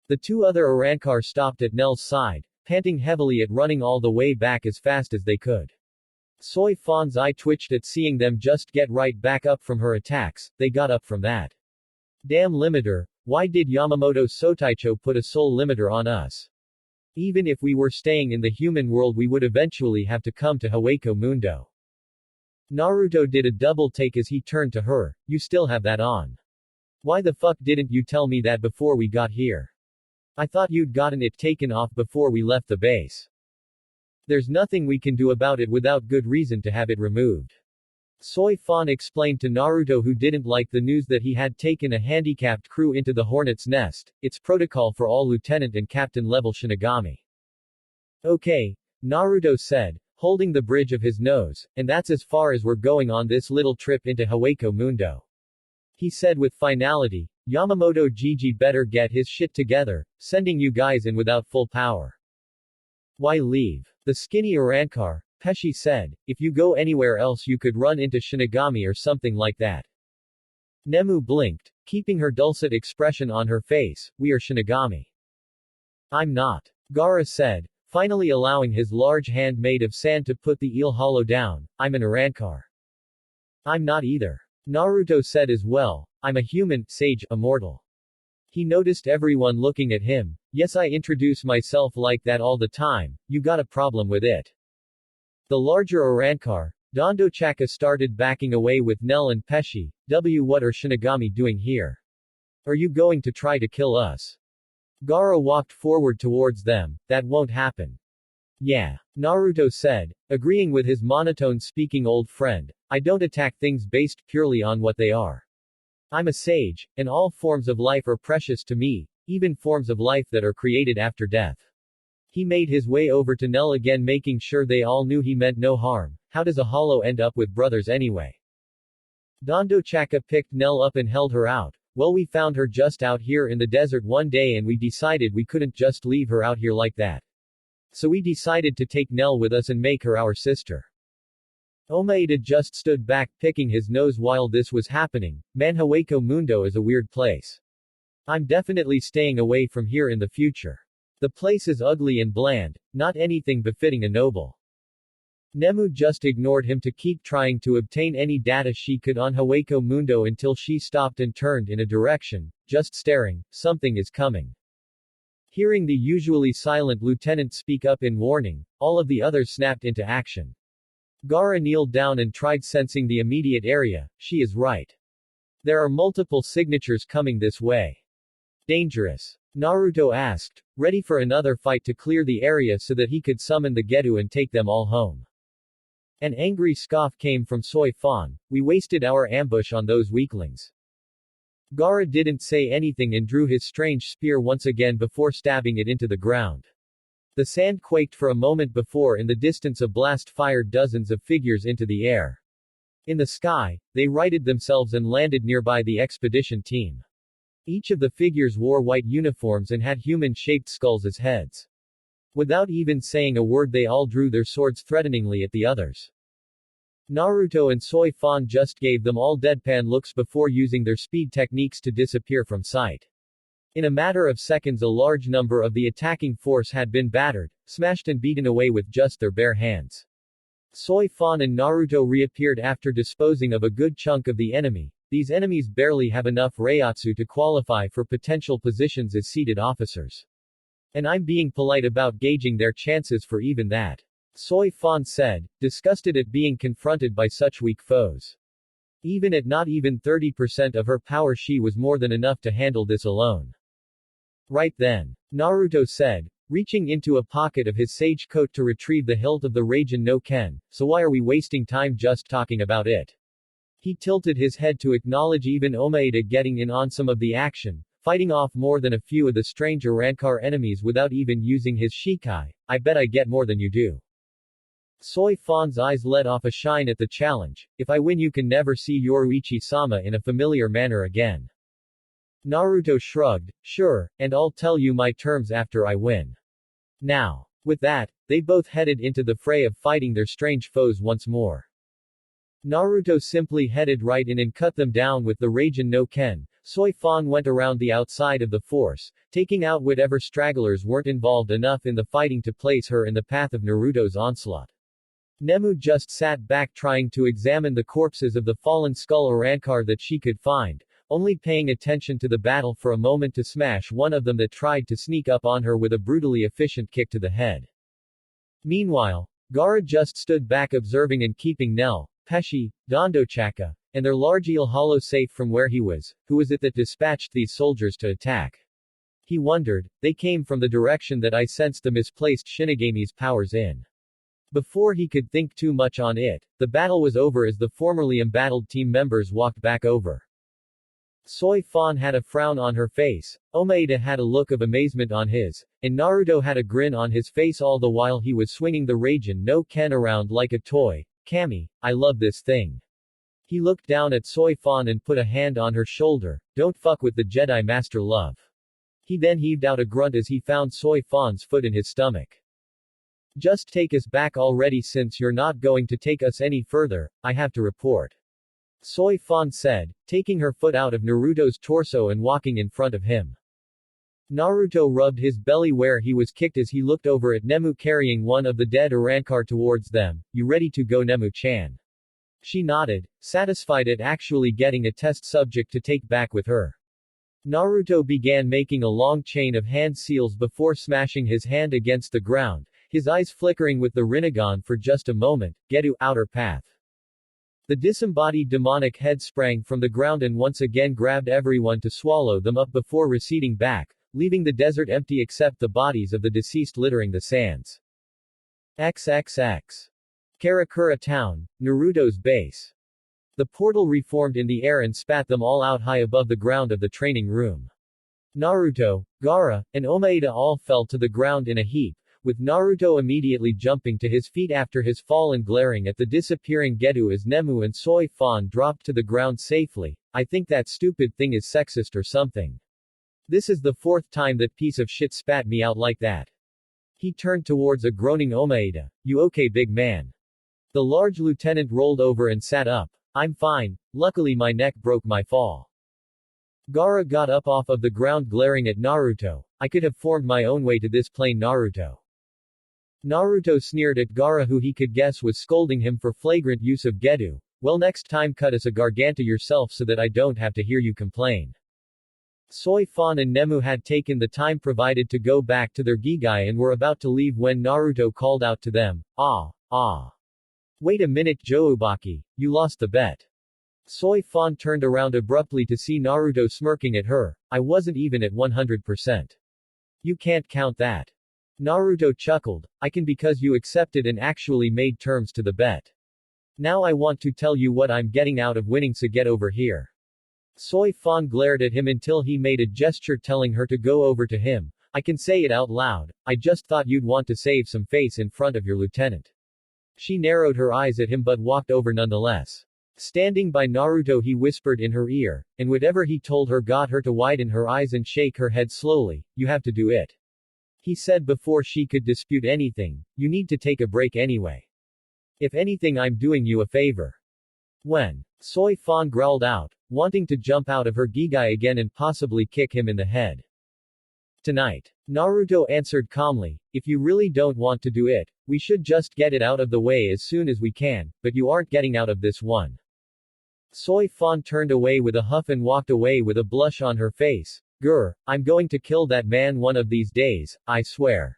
The two other Arrancar stopped at Nell's side, panting heavily at running all the way back as fast as they could. Soy Fan's eye twitched at seeing them just get right back up from her attacks. They got up from that. Damn limiter, why did Yamamoto Sotaicho put a soul limiter on us? Even if we were staying in the human world we would eventually have to come to Hueco Mundo. Naruto did a double take as he turned to her. You still have that on. Why the fuck didn't you tell me that before we got here? I thought you'd gotten it taken off before we left the base. There's nothing we can do about it without good reason to have it removed. Soy Fan explained to Naruto, who didn't like the news that he had taken a handicapped crew into the Hornet's Nest. It's protocol for all lieutenant and captain level Shinigami. Okay, Naruto said, holding the bridge of his nose, and that's as far as we're going on this little trip into Hueco Mundo. He said with finality, Yamamoto Gigi better get his shit together, sending you guys in without full power. Why leave? The skinny Arrancar, Peshi said, if you go anywhere else you could run into Shinigami or something like that. Nemu blinked, keeping her dulcet expression on her face. We are Shinigami. I'm not. Gaara said, finally allowing his large hand made of sand to put the eel hollow down. I'm an Arrancar. I'm not either. Naruto said as well. I'm a human, sage, immortal. He noticed everyone looking at him. Yes, I introduce myself like that all the time. You got a problem with it? The larger Arrancar, Dondochaka, started backing away with Nell and Peshi. What are Shinigami doing here? Are you going to try to kill us? Gaara walked forward towards them. That won't happen. Yeah. Naruto said, agreeing with his monotone speaking old friend. I don't attack things based purely on what they are. I'm a sage, and all forms of life are precious to me, even forms of life that are created after death. He made his way over to Nell again, making sure they all knew he meant no harm. How does a hollow end up with brothers anyway? Dondochaka picked Nell up and held her out. Well, we found her just out here in the desert one day and we decided we couldn't just leave her out here like that. So we decided to take Nell with us and make her our sister. Omaeda just stood back, picking his nose while this was happening. Man, Hueco Mundo is a weird place. I'm definitely staying away from here in the future. The place is ugly and bland, not anything befitting a noble. Nemu just ignored him to keep trying to obtain any data she could on Hueco Mundo until she stopped and turned in a direction, just staring. Something is coming. Hearing the usually silent lieutenant speak up in warning, all of the others snapped into action. Gaara kneeled down and tried sensing the immediate area. She is right. There are multiple signatures coming this way. Dangerous? Naruto asked, ready for another fight to clear the area so that he could summon the Getu and take them all home. An angry scoff came from Soy Fan. We wasted our ambush on those weaklings. Gaara didn't say anything and drew his strange spear once again before stabbing it into the ground. The sand quaked for a moment before in the distance a blast fired dozens of figures into the air. In the sky, they righted themselves and landed nearby the expedition team. Each of the figures wore white uniforms and had human-shaped skulls as heads. Without even saying a word they all drew their swords threateningly at the others. Naruto and Soi Fan just gave them all deadpan looks before using their speed techniques to disappear from sight. In a matter of seconds a large number of the attacking force had been battered, smashed and beaten away with just their bare hands. Soi Fan and Naruto reappeared after disposing of a good chunk of the enemy. These enemies barely have enough Reiatsu to qualify for potential positions as seated officers. And I'm being polite about gauging their chances for even that. Soi Fan said, disgusted at being confronted by such weak foes. Even at not even 30% of her power she was more than enough to handle this alone. Right then. Naruto said, reaching into a pocket of his sage coat to retrieve the hilt of the Raijin no Ken, so why are we wasting time just talking about it? He tilted his head to acknowledge even Omaeda getting in on some of the action, fighting off more than a few of the strange Arankar enemies without even using his Shikai. I bet I get more than you do. Soi Fan's eyes let off a shine at the challenge. If I win you can never see Yoruichi-sama in a familiar manner again. Naruto shrugged, sure, and I'll tell you my terms after I win. Now. With that, they both headed into the fray of fighting their strange foes once more. Naruto simply headed right in and cut them down with the Raijin no Ken. Soi Fan went around the outside of the force, taking out whatever stragglers weren't involved enough in the fighting to place her in the path of Naruto's onslaught. Nemu just sat back trying to examine the corpses of the fallen skull Arankar that she could find, only paying attention to the battle for a moment to smash one of them that tried to sneak up on her with a brutally efficient kick to the head. Meanwhile, Gaara just stood back observing and keeping Nel, Peshi, Dondochaka, and their large eel hollow safe from where he was. Who was it that dispatched these soldiers to attack? He wondered. They came from the direction that I sensed the misplaced Shinigami's powers in. Before he could think too much on it, the battle was over as the formerly embattled team members walked back over. Soi Fan had a frown on her face, Omaeda had a look of amazement on his, and Naruto had a grin on his face all the while he was swinging the Raijin no Ken around like a toy. Kami, I love this thing. He looked down at Soi Fan and put a hand on her shoulder. Don't fuck with the Jedi Master love. He then heaved out a grunt as he found Soi Fan's foot in his stomach. Just take us back already since you're not going to take us any further, I have to report. Soi Fan said, taking her foot out of Naruto's torso and walking in front of him. Naruto rubbed his belly where he was kicked as he looked over at Nemu carrying one of the dead Arankar towards them. You ready to go, Nemu-chan? She nodded, satisfied at actually getting a test subject to take back with her. Naruto began making a long chain of hand seals before smashing his hand against the ground, his eyes flickering with the Rinnegan for just a moment. Getu, outer path. The disembodied demonic head sprang from the ground and once again grabbed everyone to swallow them up before receding back, leaving the desert empty except the bodies of the deceased littering the sands. XXX. Karakura Town, Naruto's base. The portal reformed in the air and spat them all out high above the ground of the training room. Naruto, Gaara, and Omaeda all fell to the ground in a heap, with Naruto immediately jumping to his feet after his fall and glaring at the disappearing Getu as Nemu and Soi Fan dropped to the ground safely. I think that stupid thing is sexist or something. This is the fourth time that piece of shit spat me out like that. He turned towards a groaning Omaeda. You okay, big man? The large lieutenant rolled over and sat up. I'm fine, luckily my neck broke my fall. Gaara got up off of the ground glaring at Naruto. I could have formed my own way to this plane, Naruto. Naruto sneered at Gaara, who he could guess was scolding him for flagrant use of Getu. Well, next time cut us a garganta yourself so that I don't have to hear you complain. Soi Fan and Nemu had taken the time provided to go back to their Gigai and were about to leave when Naruto called out to them. Wait a minute, Joubaki, you lost the bet. Soi Fan turned around abruptly to see Naruto smirking at her. I wasn't even at 100%. You can't count that. Naruto chuckled. I can because you accepted and actually made terms to the bet. Now I want to tell you what I'm getting out of winning, so get over here. Soy Fan glared at him until he made a gesture telling her to go over to him. I can say it out loud, I just thought you'd want to save some face in front of your lieutenant. She narrowed her eyes at him but walked over nonetheless. Standing by Naruto he whispered in her ear, and whatever he told her got her to widen her eyes and shake her head slowly. You have to do it. He said before she could dispute anything, you need to take a break anyway. If anything I'm doing you a favor. When Soy Fan growled out, wanting to jump out of her gigai again and possibly kick him in the head. Tonight. Naruto answered calmly, if you really don't want to do it, we should just get it out of the way as soon as we can, but you aren't getting out of this one. Soy Fan turned away with a huff and walked away with a blush on her face. Grr, I'm going to kill that man one of these days, I swear.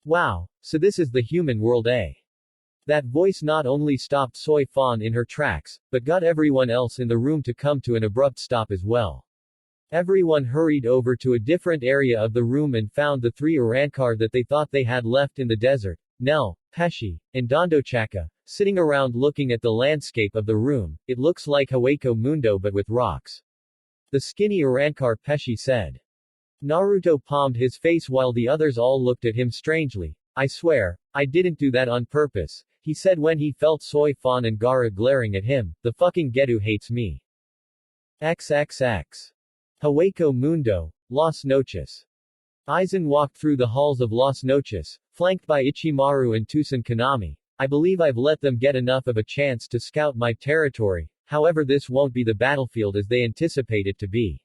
Wow, so this is the human world, eh? That voice not only stopped Soy Fan in her tracks, but got everyone else in the room to come to an abrupt stop as well. Everyone hurried over to a different area of the room and found the three Arankar that they thought they had left in the desert, Nell, Pesci, and Dondochaka, sitting around looking at the landscape of the room. It looks like Hueco Mundo but with rocks. The skinny Arankar Pesci said. Naruto palmed his face while the others all looked at him strangely. I swear, I didn't do that on purpose, he said when he felt Soy Fan and Gaara glaring at him. The fucking Getu hates me. XXX. Hueco Mundo, Las Noches. Aizen walked through the halls of Las Noches, flanked by Ichimaru and Tusen Kanami. I believe I've let them get enough of a chance to scout my territory, however this won't be the battlefield as they anticipate it to be.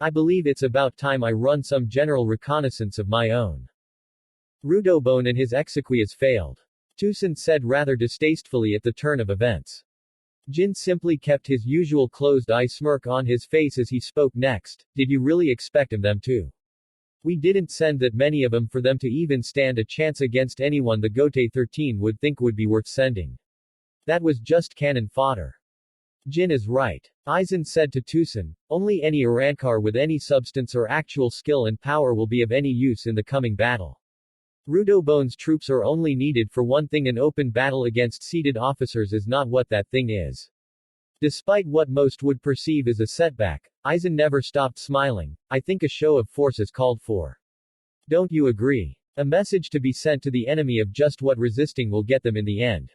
I believe it's about time I run some general reconnaissance of my own. Rudobone and his exequias failed. Tusen said rather distastefully at the turn of events. Jin simply kept his usual closed-eye smirk on his face as he spoke next. Did you really expect them to? We didn't send that many of them for them to even stand a chance against anyone the Gote 13 would think would be worth sending. That was just cannon fodder. Jin is right. Aizen said to Tusen, only any Arankar with any substance or actual skill and power will be of any use in the coming battle. Rudobone's troops are only needed for one thing, an open battle against seated officers is not what that thing is. Despite what most would perceive as a setback, Aizen never stopped smiling. I think a show of force is called for. Don't you agree? A message to be sent to the enemy of just what resisting will get them in the end.